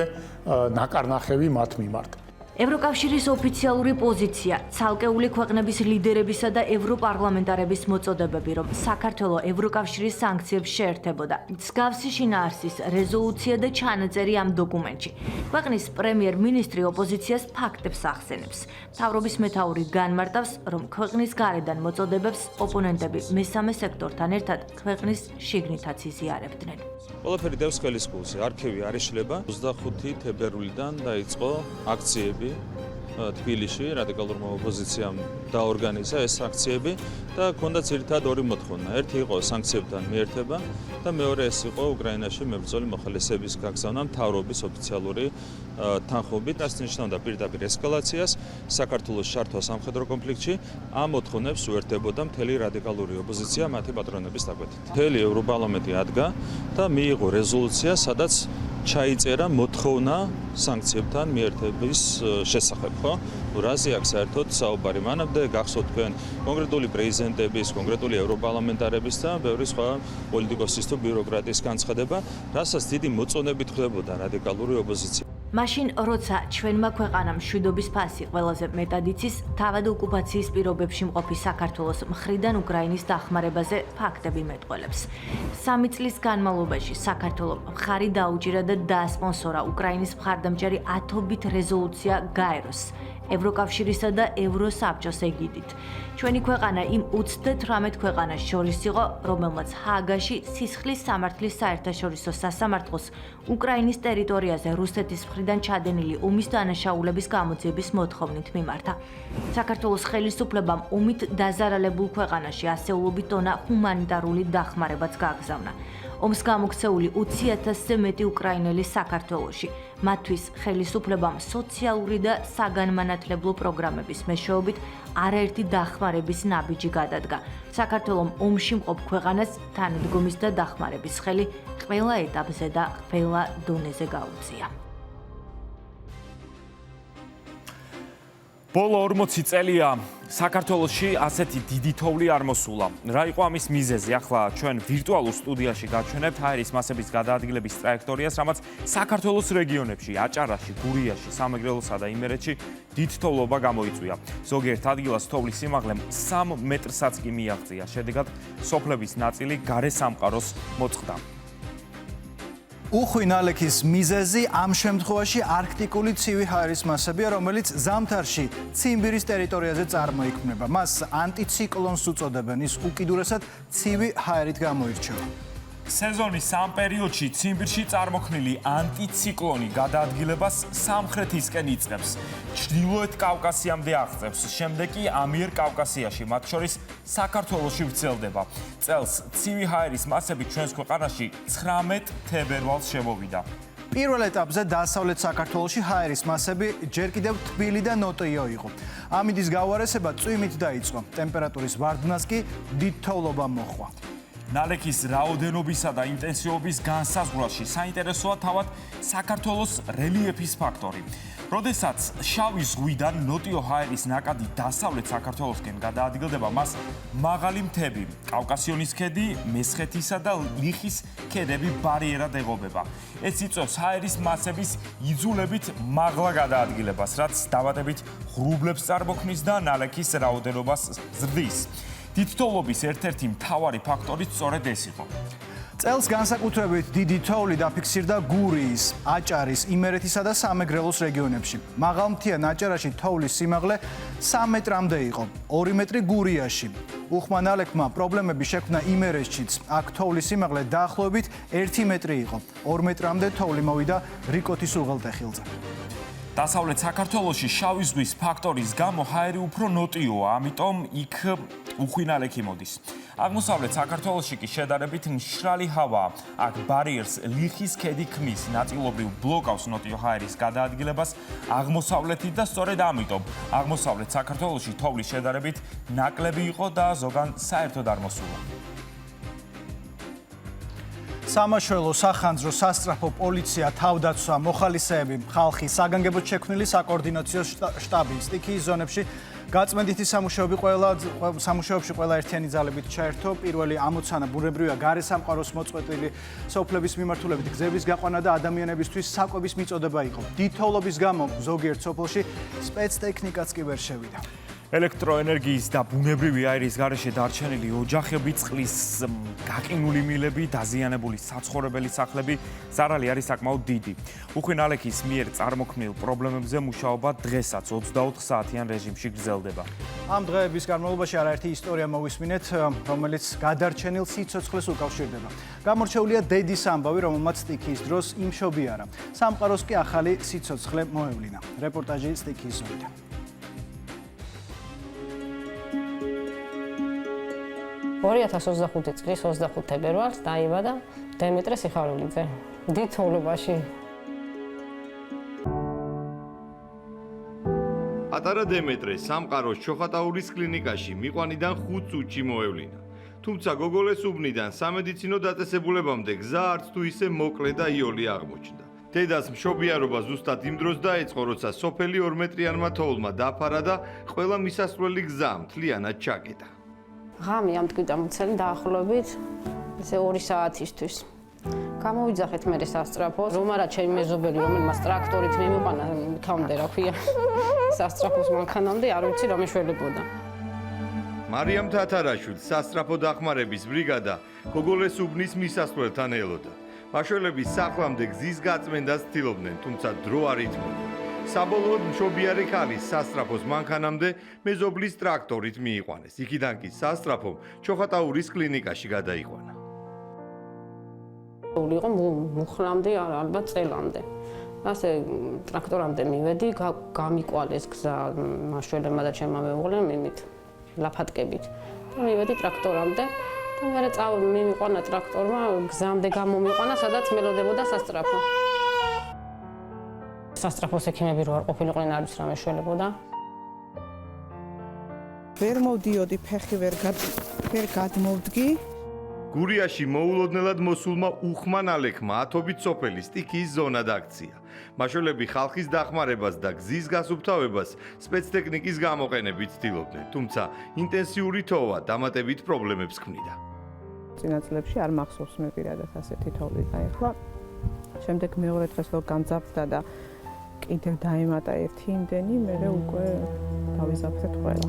Speaker 17: ნაკარნახევი მათ მიმართ.
Speaker 10: ევროკავშირის ოფიციალური პოზიცია, ცალკეული ქვეყნების ლიდერებისა და ევროპარლამენტარების მოწოდებები, რომ საქართველოს ევროკავშირის სანქციებს შეერთებოდა. მსგავსი შინაარსის რეზოლუცია და ჩანაწერი ამ დოკუმენტში. ქვეყნის პრემიერ-მინისტრი ოპოზიციას ფაქტებს ახსენებს. მთავრობის მეთაური განმარტავს, რომ ქვეყნის გარედან მოწოდებებს ოპონენტები მესამე სექტორთან ერთად ქვეყნის შიგნითაც იზიარებდნენ.
Speaker 18: ყველაფერი დევს ხელის გულზე. არქივი არ იშლება. 25 თებერვლიდან დაიწყო აქციები თბილისში, რადიკალურმა ოპოზიციამ დაორგანიზა ეს აქციები და ჰქონდა ძირითადად ორი მოთხოვნა. ერთი იყო სანქციებთან მიერთება და მეორე ეს იყო უკრაინაში მებრძოლი მოხალისეების გაგზავნა მთავრობის ოფიციალური თანხმობით, რაც ნიშნავდა პირდაპირ ესკალაციას საქართველოს შართვა სამხედრო კონფლიქტში. ამ მოთხოვნებს უერთდებოდა მთელი რადიკალური ოპოზიცია მათი პატრონების დაკვეთით. მთელი ევროპარლამენტი ადგა და მიიღო რეზოლუცია, სადაც ჩაიწერა მოთხოვნა სანქციებთან მიერთების შესახებ, ხო? რაზე აქ საერთოდ საუბარი? მანამდე გახსოვთ თქვენ კონკრეტული პრეზიდენტების, კონკრეტული ევროპარლამენტარების და ბევრი სხვა პოლიტიკოსის თუ ბიუროკრატის განცხადება, რასაც დიდი მოწონებით ხვდებოდა რადიკალური ოპოზიცია.
Speaker 10: მაშინ, როცა ჩვენმა ქვეყანამ მშვიდობის ფასი ყველაზე მეტად იცის, თავად ოკუპაციის პირობებში მყოფი საქართველოს მხრიდან უკრაინის დახმარებაზე ფაქტები მეტყველებს. 3 წლის განმავლობაში საქართველოს მხარი დაუჭირა და დაასპონსორა უკრაინის მხარდამჭერი ათობით რეზოლუცია გაეროს, ევროკავშირისა და ევროსაბჭოს ეგიდით. ჩვენი ქვეყანა იმ 38 ქვეყანას შორის იყო, რომელმაც ჰააგაში სისხლის სამართლის საერთაშორისო სასამართლოს უკრაინის ტერიტორიაზე რუსეთის მხრიდან ჩადენილი ომის დანაშაულების გამოძიების მოთხოვნით მიმართა. საქართველოს ხელისუფლებამ ომით დაზარალებულ ქვეყანაში ასეულობით ტონა ჰუმანიტარული დახმარებაც გააგზავნა. ომს გამოქცეული 20,000-ზე მეტი უკრაინელი საქართველოში. მათთვის ხელისუფლებამ სოციალური და საგანმანათლებლო პროგრამების მეშვეობით არაერთი დახმარების ნაბიჯი გადადგა. საქართველომ ომში მყოფ ქვეყანას თანადგომის და დახმარების ხელი ყველა ეტაპზე და ყველა დონეზე გაუწია.
Speaker 2: ბოლო 40 წელია საქართველოში ასეთი დიდი თოვლი არ მოსულა. რა იყო ამის მიზეზი? ახლა ჩვენ ვირტუალურ სტუდიაში გაჩვენებთ ჰაერის მასების გადაადგილების ტრაექტორიას, რამაც საქართველოს რეგიონებში, აჭარაში, გურიაში, სამეგრელოსა და იმერეთში დიდ თოვლობა გამოიწვია. ზოგიერთ ადგილას თოვლის სიმაღლე 3 მეტრსაც კი მიაღწია. შედეგად სოფლების ნაწილი გარე სამყაროს მოწყდა.
Speaker 1: უხვი ნალექის მიზეზი ამ შემთხვევაში არქტიკული ცივი ჰაერის მასებია, რომელიც ზამთარში ციმბირის ტერიტორიაზე წარმოიქმნება. მას ანტიციკლონს უწოდებენ, ის უკიდურესად ცივი ჰაერით გამოირჩევა.
Speaker 2: სეზონის ამ პერიოდში ციმბირში წარმოქმნილი ანტიციკლონი გადაადგილებას სამხრეთისკენ იწყებს. ჩრდილოეთ კავკასიამდე აღწევს, შემდეგ კი ამიერ კავკასიაში, მათ შორის საქართველოში ვრცელდება. წელს ცივი ჰაერის მასები ჩვენს ქვეყანაში 19 თებერვალს შემოვიდა.
Speaker 1: პირველ ეტაპზე დასავლეთ საქართველოში ჰაერის მასები ჯერ კიდევ თბილი და ნოტიო იყო. ამინდის გაუარესება წვიმით დაიწყო. ტემპერატურის ვარდნას კი დიდ თოვლობა მოჰყვა.
Speaker 2: ნალექის რაოდენობისა და ინტენსივობის განსაზღვრაში საინტერესოა თავად საქართველოს რელიეფის ფაქტორი. როდესაც შავი ზღვიდან ნოტიო ჰაერის ნაკადი დასავლეთ საქართველოსკენ გადაადგილდება, მას მაღალი მთები, კავკასიონის ქედი, მესხეთისა და ლიხის ქედები ბარიერად ეღობება. ეს იწვევს ჰაერის მასების იძულებით მაღლა გადაადგილებას, რაც დამატებით ღრუბლებს წარმოქმნის და ნალექის რაოდენობას ზრდის. დიდთოვლობის ერთ-ერთი მთავარი ფაქტორი სწორედ ეს იყო.
Speaker 1: წელს განსაკუთრებით დიდი თოვლი დაფიქსირდა გურიის, აჭარის, იმერეთისა და სამეგრელოს რეგიონებში. მაღალმთიან აჭარაში თოვლის სიმაღლე 3 მეტრამდე იყო, 2 მეტრი გურიაში. უხმა ნალექმა პრობლემები შექმნა იმერეთშიც. აქ თოვლის სიმაღლე დაახლოებით 1 მეტრი იყო. 2 მეტრამდე თოვლი მოვიდა რიკოთის უღელტეხილზე. დასავლეთ საქართველოში შავი ზღვის ფაქტორის გამო ჰაერი უფრო ნოტიოა, ამიტომ იქ უხვინალექი მოდის. აღმოსავლეთ საქართველოში კი შედარებით მშრალი ჰავაა. აქ ბარიერს ლიხის ქედი ქმნის, ნაწილობრივ ბლოკავს ნოტიო ჰაერის გადაადგილებას აღმოსავლეთით და სწორედ ამიტომ აღმოსავლეთ საქართველოში თოვლის შედარებით ნაკლები იყო და ზოგან საერთოდ არ მოსულა. სამაშველო, სახანძრო, სასტრაფო, პოლიცია, თავდაცვა, მოხალისეები, ხალხი, საგანგებოდ შექმნილი საკოორდინაციო შტაბი, სტიქიის ზონებში გაწმენდითი სამუშაოებში ყველა ერთიანი ძალებით ჩაერთო. პირველი ამოცანა ბუნებრივია გარესამყაროს მოწყვეტილი სოფლების მიმართულებით გზების გაყვანა და ადამიანებისთვის საკვების მიწოდება იყო. დიდ თოვლობის გამო ზოგიერთ სოფელში სპეცტექნიკაც კი ვერ შევიდა. ელექტროენერგიის და ბუნებრივი აირის გარეშე დარჩენილი ოჯახები, წყლის გაყინული მილები, დაზიანებული საცხოვრებელი სახლები, ზარალი არის საკმაოდ დიდი. უხვინალექის მიერ წარმოქმნილ პრობლემებზე მუშაობა დღესაც 24 საათიან რეჟიმში გრძელდება. ამ დღეების განმავლობაში არაერთი ისტორია მოვისმინეთ, რომელიც გადარჩენილ სიცოცხლეს უკავშირდება. გამორჩეულია დედის ამბავი, რომელმაც სტიქიის დროს იმშობიარა. სამყაროს კი ახალი სიცოცხლე მოევლინა. რეპორტაჟი სტიქიის ზონიდან.
Speaker 19: 2025 წლის 25 თებერვალს დაიბადა დემეტრე სიხარულიძე. დიდ თოვლობაში.
Speaker 5: პატარა დემეტრე სამყაროს ჩოხატაურის კლინიკაში მიყვანიდან 5 წუთში მოევლინა. თუმცა გოგოლეს უბნიდან სამედიცინო დაწესებულებამდე გზა არც თუ ისე მოკლე და იოლი აღმოჩნდა. დედას მშობიარობა ზუსტად იმ დროს დაიწყო, როცა სოფელი 2 მეტრიანმა თოვლმა დაფარა და ყველა მისასვლელი გზა მთლიანად ჩაკეტა.
Speaker 19: ღამე ამ თვითამცელი დაახლოებით ესე 2 საათისთვის. გამოვიძახეთ მე სასტრაფოს, რომ არა ჩემი მეზობელი, რომელმაც ტრაქტორით მიმიყვანა იქამდე, რა ქვია. სასტრაფოს მანქანამდე არ ვიცი რომ ეშველებოდა.
Speaker 5: მარიამ თათარაშვილს სასტრაფო დახმარების ბრიგადა გოგოლეს უბნის მისასვლელთან ელოდა. მაშველები სახლამდე გზის გაწმენდას ცდილობდნენ, თუმცა დრო არ ითმოდა. საბოლოოდ მშობიარე ქალის სასტრაფოს მანქანამდე მეზობლის ტრაქტორით მიიყვანეს. იქიდან კი სასტრაფომ ჩოხატაურის კლინიკაში გადაიყვანა.
Speaker 19: იყო მუხლამდე, ალბათ წელამდე. ასე ტრაქტორამდე მივედი, გამიკვალეს გზა მაშველებმა და ჩემმა მეუღლემ იმით ლაფატკებით. მივედი ტრაქტორამდე და მერე მიმიყვანა ტრაქტორმა გზამდე გამომიყვანა, სადაც მელოდებოდა სასტრაფო. სასტრაფოს ექიმები რო არ ყოფილიყვნენ, არ ვიცი რა მეშველებოდა.
Speaker 20: ვერ მოვდიოდი, ფეხი ვერ გადმოვდგი.
Speaker 5: გურიაში მოულოდნელად მოსულმა უხმა ნალექმა ათობით სოფელი სტიქიის ზონა დაქცია. მაშველები ხალხის დახმარებას და გზის გასუფთავებას სპეცტექნიკის გამოყენებით ცდილობდნენ, თუმცა ინტენსიური თოვა დამატებით პრობლემებს ქმნიდა.
Speaker 20: წინა წლებში არ მახსოვს მე პირადად ასეთი თოვლი დაეხლა. შემდეგ მეორე დღეს რო გამძაფრდა და კიდევ დაემატა ერთი იმდენი, მერე უკვე დავიზაფრეთ ყველა.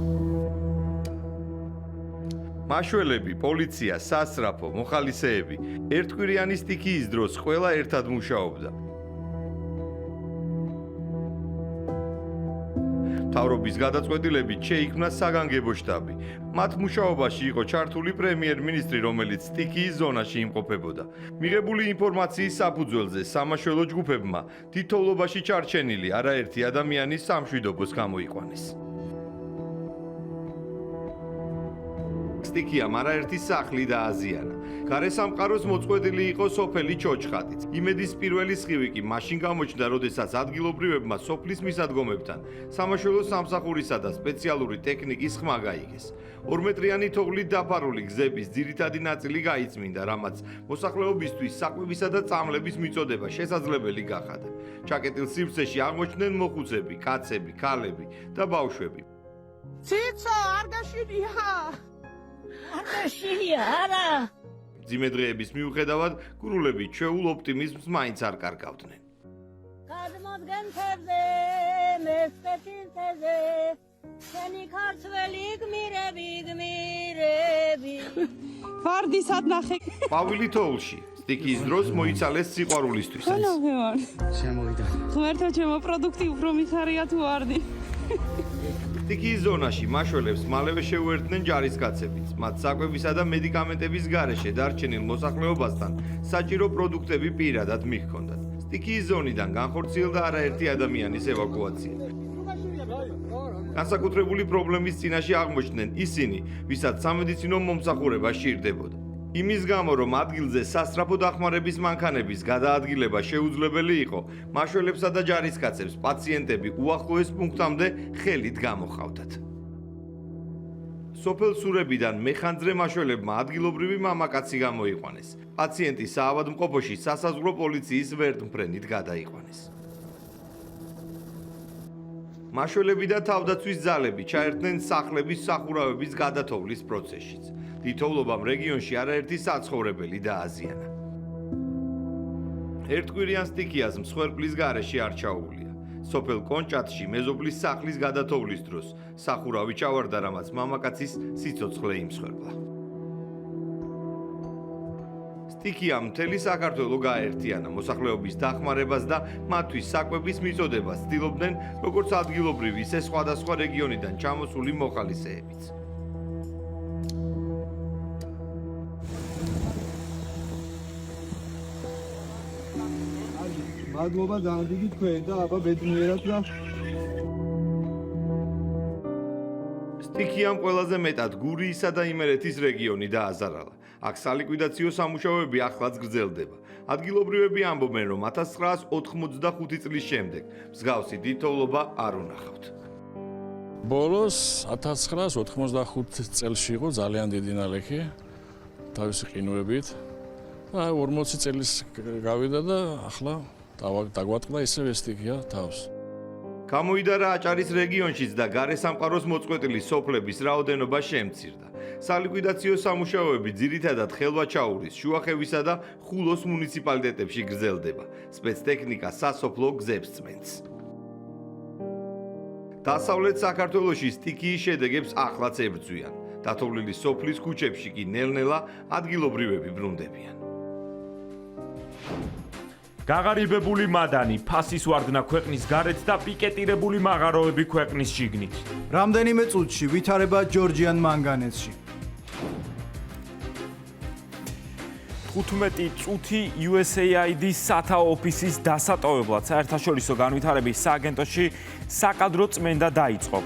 Speaker 5: მაშველები, პოლიცია, სასტრაფო, მოხალისეები ერთკვირიანი სტიქიის დროს ყველა ერთად მუშაობდა. მთავრობის გადაწყვეტილებით შეიქმნა საგანგებო შტაბი. მათ მუშაობაში იყო ჩართული პრემიერ-მინისტრი, რომელიც სტიქიის ზონაში იმყოფებოდა. მიღებული ინფორმაციის საფუძველზე სამაშველო ჯგუფებმა თითოეულობაში ჩარჩენილი არაერთი ადამიანის სამშვიდობოს გამოიყვანეს. სტიქიამ არაერთი სახლი დააზიანა. გარესამყაროს მოწყვეტილი იყო სოფელი ჩოჩხატიც. იმედის პირველი სხივი კი მაშინ გამოჩნდა, როდესაც ადგილობრივებმა სოფლის მისადგომებთან სამაშველო სამსახურისა და სპეციალური ტექნიკის ხმა გაიგეს. 2 მეტრიანი თოვლით დაფარული გზების ძირითადი ნაწილი გაიწმინდა, რამაც მოსახლეობისთვის საკვებისა და წამლების მიწოდება შესაძლებელი გახადა. ჩაკეტილ სივრცეში აღმოჩნდნენ მოხუცები, კაცები, ქალები და ბავშვები.
Speaker 21: ციცო, არ გაშინია! არ გაშინია, არა!
Speaker 5: მძიმე დღეების მიუხედავად, გურულები ჩვეულ ოპტიმიზმს მაინც არ კარგავდნენ.
Speaker 21: გადმოდგენ თევზე, მესპეცინცეზე, შენი ქართველი გმირები. ვარდისად ნახე.
Speaker 5: პავლი თოვლში, სტიქიის დროს მოიცალეს სიყვარულისთვისაც.
Speaker 21: შემოვიდა. ღმერთო ჩემო პროდუქტი უფრო მიხარია თუ ვარდი.
Speaker 5: სტიქიის ზონაში მაშველებს მალევე შეუერთდნენ ჯარისკაცებიც. მათ საკვებისა და მედიკამენტების გარეშე დარჩენილ მოსახლეობასთან საჭირო პროდუქტები პირადად მიჰქონდათ. სტიქიის ზონიდან განხორციელდა არაერთი ადამიანის ევაკუაცია. განსაკუთრებული პრობლემის წინაშე აღმოჩნდნენ ისინი, ვისაც სამედიცინო მომსახურება სჭირდებოდა. იმის გამო, რომ ადგილზე სასწრაფო დახმარების მანქანების გადაადგილება შეუძლებელი იყო, მაშველებსა და ჯარისკაცებს პაციენტები უახლოეს პუნქტამდე ხელით გამოჰყავდათ. სოფელ სურებიდან მეხანძრე მაშველებმა ადგილობრივი მამაკაცი გამოიყვანეს. პაციენტი საავადმყოფოში სასაზღვრო პოლიციის ვერტმფრენით გადაიყვანეს. მაშველები და თავდაცვის ძალები ჩაერთნენ სახლების სახურავების გადათოვლის პროცესშიც. თითოეულობამ რეგიონში არაერთი საცხოვრებელი დააზიანა. ერთკვირიან სტიქიას მსხვერპლის გარეშე არ ჩაუვლია. სოფელ კონჭატში მეზობლის სახლის გადათოვლის დროს სახურავი ჩავარდა, რამაც მამაკაცის სიცოცხლე იმსხვერპლა. სტიქიამ მთელი საქართველო გააერთიანა მოსახლეობის დახმარებას და მათთვის საკვების მიწოდებას ცდილობდნენ როგორც ადგილობრივი, ისე სხვადასხვა რეგიონიდან ჩამოსული მოხალისეებიც.
Speaker 22: მადლობა დამდეგი თქვენ და აბა ბედნიერად და
Speaker 5: სტიქიამ ყველაზე მეტად გურიისა და იმერეთის რეგიონი დააზარალა. აქ სალიკვიდაციო სამუშაოები ახლაც გრძელდება. ადგილობრივები ამბობენ, რომ 1985 წლის შემდეგ მსგავსი თითოეულობა არ უნახავთ.
Speaker 23: ბოლოს 1985 წელს იყო ძალიან დიდი ნალექი თავისი ყინუებით. და 40 წელს გავიდა და ახლა დაგვატყდა ისევ სტიქია თავს.
Speaker 5: გამოიდარა აჭარის რეგიონშიც და გარესამყაროს მოწყვეტილი სოფლების რაოდენობა შემცირდა. სალიკვიდაციო სამუშაოები ძირითადად ხელვაჩაურის, შუახევისა და ხულოს მუნიციპალიტეტებში გრძელდება. სპეცტექნიკა სასოფლო გზებს წმენს. დასავლეთ საქართველოში სტიქიის შედეგებს ახლაც ებრძვიან. დათოვლილი სოფლის ქუჩებში კი ნელ-ნელა ადგილობრივები ბრუნდებიან.
Speaker 2: გაღარიბებული მადანი, ფასის ვარდნა ქვეყნის გარეთ და პიკეტირებული მაღაროები ქვეყნის შიგნით.
Speaker 1: რამდენიმე წუთში ვითარება ჯორჯიან მანგანეზში.
Speaker 2: 15 წუთი USAID-ის SATA ოფისის დასატოვებლად საერთაშორისო განვითარების სააგენტოში საკადრო წმენდა დაიწყო.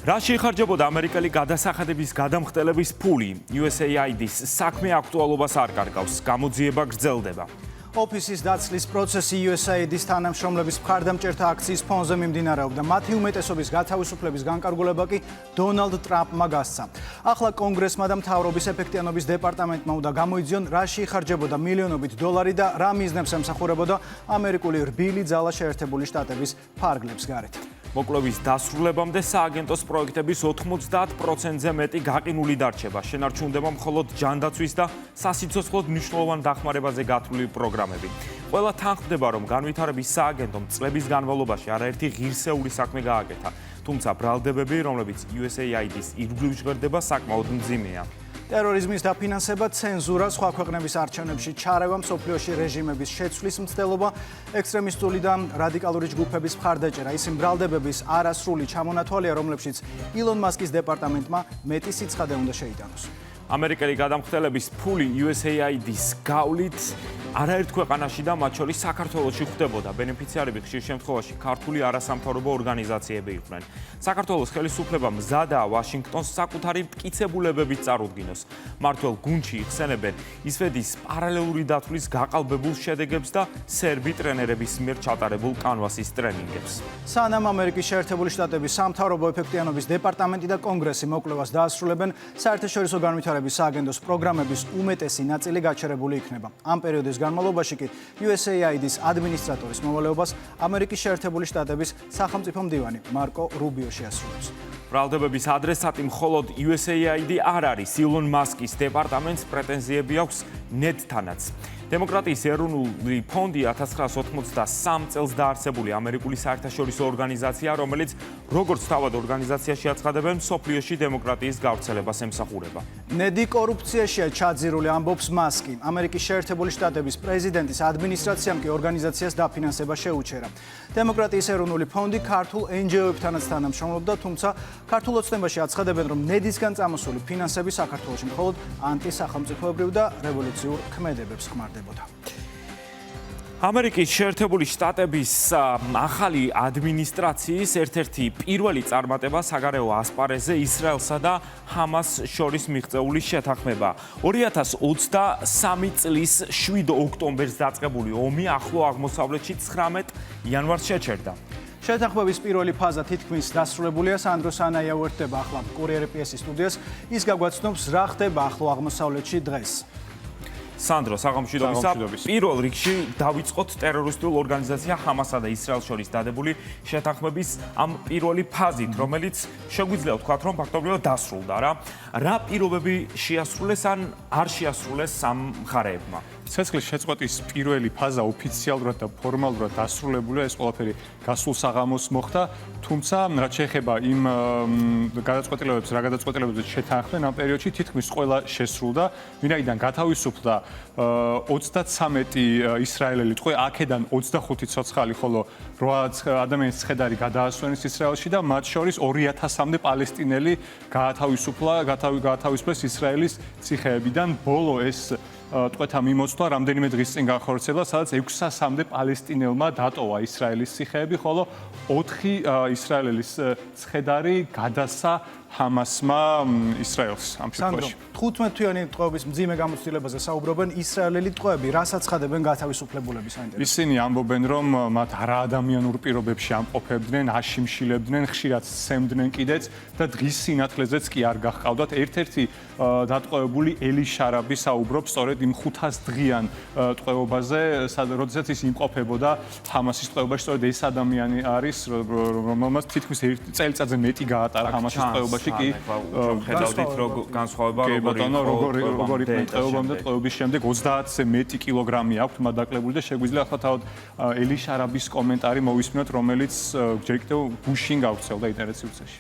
Speaker 2: რა შეიხარჯებოდა ამერიკელი გადასახადების გადამხდელების ფული? USAID-ის საქმე აქტუალობას არ კარგავს, გამოძიება გრძელდება.
Speaker 1: ოფისის დაცლის პროცესი USAID-ის თანამშრომლების მხარდამჭერთა აქციის ფონზე მიმდინარეობდა. მათი უმეტესობის გათავისუფლების განკარგულება კი დონალდ ტრამპმა გასცა. ახლა კონგრესმა და მთავრობის ეფექტიანობის დეპარტამენტმა უნდა გამოიძიონ, რა შეიხარჯებოდა მილიონობით დოლარი და რა მიზნებს ემსახურებოდა ამერიკული რბილი ძალა შეერთებული შტატების ფარგლებს გარეთ.
Speaker 2: მოკლევის დასრულებამდე სააგენტოს პროექტების 90%-ზე მეტი გაყინული დარჩება. შენარჩუნდება მხოლოდ ჯანდაცვის და სასიცოცხლოდ მნიშვნელოვან დახმარებაზე გათვლილი პროგრამები. ყველა თანხმდება, რომ განვითარების სააგენტომ წლების განმავლობაში არაერთი ღირსეული საქმე გააკეთა. თუმცა ბრალდებები, რომლებიც USAID-ის ირგვლივ ჟღერდება, საკმაოდ მძიმეა.
Speaker 1: ტერორიზმის დაფინანსება, ცენზურა, სხვა ქვეყნების არჩევნებში ჩარევა, მსოფლიოში რეჟიმების შეცვლის მცდელობა, ექსტრემისტული და რადიკალური ჯგუფების მხარდაჭერა, ისინი ბრალდებების არასრული ჩამონათვალია, რომლებშიც ილონ მასკის დეპარტამენტმა მეტი სიცხადე უნდა შეიტანოს.
Speaker 2: ამერიკელი გადამხდელების ფული USAID-ის გავლით არაერთ ქვეყანაში და მათ შორის საქართველოში ხდებოდა. ბენეფიციარები ხშირ შემთხვევაში ქართული არასამთავრობო ორგანიზაციები იყვნენ. საქართველოს ხელისუფლება მზადაა ვაშინგტონს საკუთარი მტკიცებულებებით წარუდგინოს. მართლ გუნდში იხსენებენ ისვედის პარალელური დათვლის გაყალბებულ შედეგებს და სერბი ტრენერების მიერ ჩატარებულ კანვასის ტრენინგებს.
Speaker 1: სანამ ამერიკის შეერთებული შტატების სამთავრობო ეფექტიანობის დეპარტამენტი და კონგრესი მოკვლევას დაასრულებენ, საერთაშორისო განვითარების სააგენტოს პროგრამების უმეტესი ნაწილი გაჩერებული იქნება. ამ პერიოდის განმავლობაში კი USAID-ის ადმინისტრატორის მოვალეობას ამერიკის შეერთებული შტატების სახელმწიფო მდივანი მარკო რუბიო შეასრულებს.
Speaker 2: ბრალდებების ადრესატი მხოლოდ USAID არ არის, ილონ მასკის დეპარტამენტს პრეტენზიები აქვს ნედთანაც. დემოკრატიის ეროვნული ფონდი 1983 წელს დაარსებული ამერიკული საერთაშორისო ორგანიზაცია, რომელიც როგორც თავად ორგანიზაციაში აცხადებენ, მსოფლიოში დემოკრატიის გავრცელებას ემსახურება.
Speaker 1: ნედი კორუფციაშია ჩაძირული, ამბობს მასკი. ამერიკის შეერთებული შტატების პრეზიდენტის ადმინისტრაციამ კი ორგანიზაციას დაფინანსება შეუჩერა. დემოკრატიის ეროვნული ფონდი ქართულ NGO-ებთანაც თანამშრომლობდა, თუმცა ქართულ ოცნებაში აცხადებენ, რომ ნედისგან წამოსული ფინანსები საქართველოში მხოლოდ ანტისახელმწიფოებრივ და რევოლუციურ ქმედებებს ხმარდებოდა.
Speaker 2: ამერიკის შეერთებული შტატების ახალი ადმინისტრაციის ერთ-ერთი პირველი წარმატება საგარეო ასპარეზზე ისრაელსა და ჰამას შორის მიღწეული შეთანხმება. 2023 წლის 7 ოქტომბერს დაწყებული ომი ახლო აღმოსავლეთში 19 იანვარს შეჩერდა.
Speaker 1: შეთანხმების პირველი ფაზა თითქმის დასრულებულია. სანდრო სანაია უერთდება ახლა კურიერ PS-ის სტუდიას. ის გაგვაცნობს, რა ხდება ახლო აღმოსავლეთში დღეს.
Speaker 2: სანდრო, საღამოშიდობისა, პირველ რიგში დავიწყოთ ტერორისტულ ორგანიზაცია ჰამასა და ისრაელს შორის დადებული შეთანხმების ამ პირველი ფაზით, რომელიც შეგვიძლია ვთქვათ, რომ ფაქტობრივად დასრულდა რა. რა პირობები შეასრულეს ან არ შეასრულეს ამ მხარეებმა?
Speaker 3: ცეცხლის შეწყვეტის პირველი ფაზა ოფიციალურად და ფორმალურად დასრულებულია, ეს ყველაფერი გასულ საღამოს მოხდა, თუმცა რაც შეეხება იმ გადაწყვეტილებებს, რა გადაწყვეტილებებს შეთანხმდნენ ამ პერიოდში, თითქმის ყველა შესრულდა, ვინაიდან გათავისუფლდა 33 ისრაელელი ტყვე, აქედან 25 ცოცხალი, ხოლო 8 ადამიანის ცხედარი გადაასვენეს ისრაელში და მათ შორის 2000-მდე პალესტინელი გაათავისუფლეს ისრაელის ციხეებიდან. ბოლო ეს ტყვეთა მიმოცვლა რამდენიმე დღის წინ განხორციელდა, სადაც 600-მდე პალესტინელმა დატოვა ისრაელის ციხეები, ხოლო 4 ისრაელის ცხედარი გადასცა ჰამასმა ისრაელს ამ შემთხვევაში.
Speaker 1: 15-თვიანი ტყვეობის მძიმე გამოცდილებაზე საუბრობენ ისრაელელი ტყვეები, რასაც ცხადებენ გათავისუფლებულების საინტერესო.
Speaker 3: ისინი ამბობენ, რომ მათ არაადამიანურ პირობებში ამყოფებდნენ, აშიმშილებდნენ, ხშირად სცემდნენ კიდეც და დღის სინათლეზეც კი არ გაჰყავდათ. ერთ-ერთი დატყვევებული ელი შარაბი საუბრობს სწორედ იმ 500 დღიან ტყვეობაზე, როდესაც ის იმყოფებოდა ჰამასის ტყვეობაში. სწორედ ეს ადამიანი არის, რომელმაც თითქმის 1 წელიწადზე მეტი გაატარა ჰამასის ტყვეობაში. კი
Speaker 2: ხედავდით რომ განსხვავება
Speaker 3: როგორი ტყვეობამდე ტყვეობის შემდეგ 30-ზე მეტი კილოგრამი აქვს მადაკლებული და შეგვიძლია ახლა თავად ელი შარაბის კომენტარი მოვისმინოთ, რომელიც ჯერ კიდევ გუშინ გავრცელდა ინტერნეტში.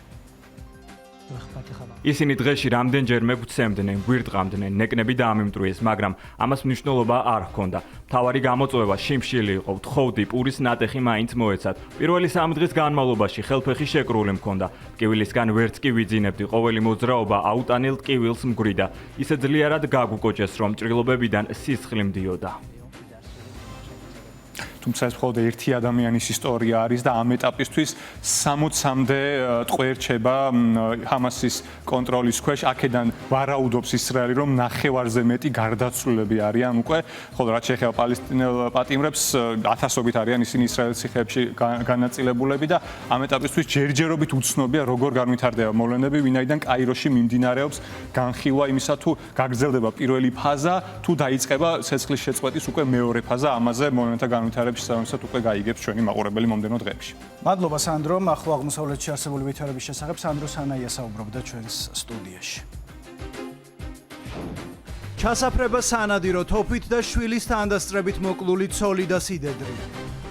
Speaker 6: ისინი დღეში რამდენჯერ მეგცემდნენ, გვირტყამდნენ, ნეკნები დაამიმტრუეს, მაგრამ ამას მნიშვნელობა არ ჰქონდა. მთავარი გამოწვევა შიმშილი იყო, თხოვდი პურის ნატეხი მაინც მოეცათ. პირველი 3 დღის განმავლობაში ხელფეხი შეკრული მქონდა. ტკივილისგან ვერც კი ვიძინებდი, ყოველი მოძრაობა აუტანილ ტკივილს მგვრიდა. ისე ძლიერად გაგუკოჭეს, რომ ჭრილობებიდან სისხლი მდიოდა.
Speaker 3: თუმცა ეს მხოლოდ ერთი ადამიანის ისტორია არის და ამ ეტაპისთვის 60-მდე ტყვე რჩება ჰამასის კონტროლის ქვეშ. აქედან ვარაუდობს ისრაელი, რომ ნახევარზე მეტი გარდაცვლილები არიან უკვე, ხოლო რაც შეეხება პალესტინელ პატიმრებს, ათასობით არიან ისინი ისრაელის ციხეებში განაწილებულები და ამ ეტაპისთვის ჯერჯერობით უცნობია, როგორ განვითარდება მოვლენები, ვინაიდან კაიროში მიმდინარეობს განხილვა იმისა, თუ გაგრძელდება პირველი ფაზა, თუ დაიწყება ცეცხლის შეწყვეტის უკვე მეორე ფაზა, ამაზე მოვლენათა განვითარება შესაბამისად უკვე გაიგებს ჩვენი მაყურებელი მომდენო დღეებში.
Speaker 1: მადლობა სანდრო, ახლო აღმოსავლეთში არსებული ვითარების შესახებ სანდრო სანაია საუბრობდა ჩვენს სტუდიაში. ჩასაფრება სანადირო თოფით და შვილის თანდასწრებით მოკლული ცოლი და სიდედრი.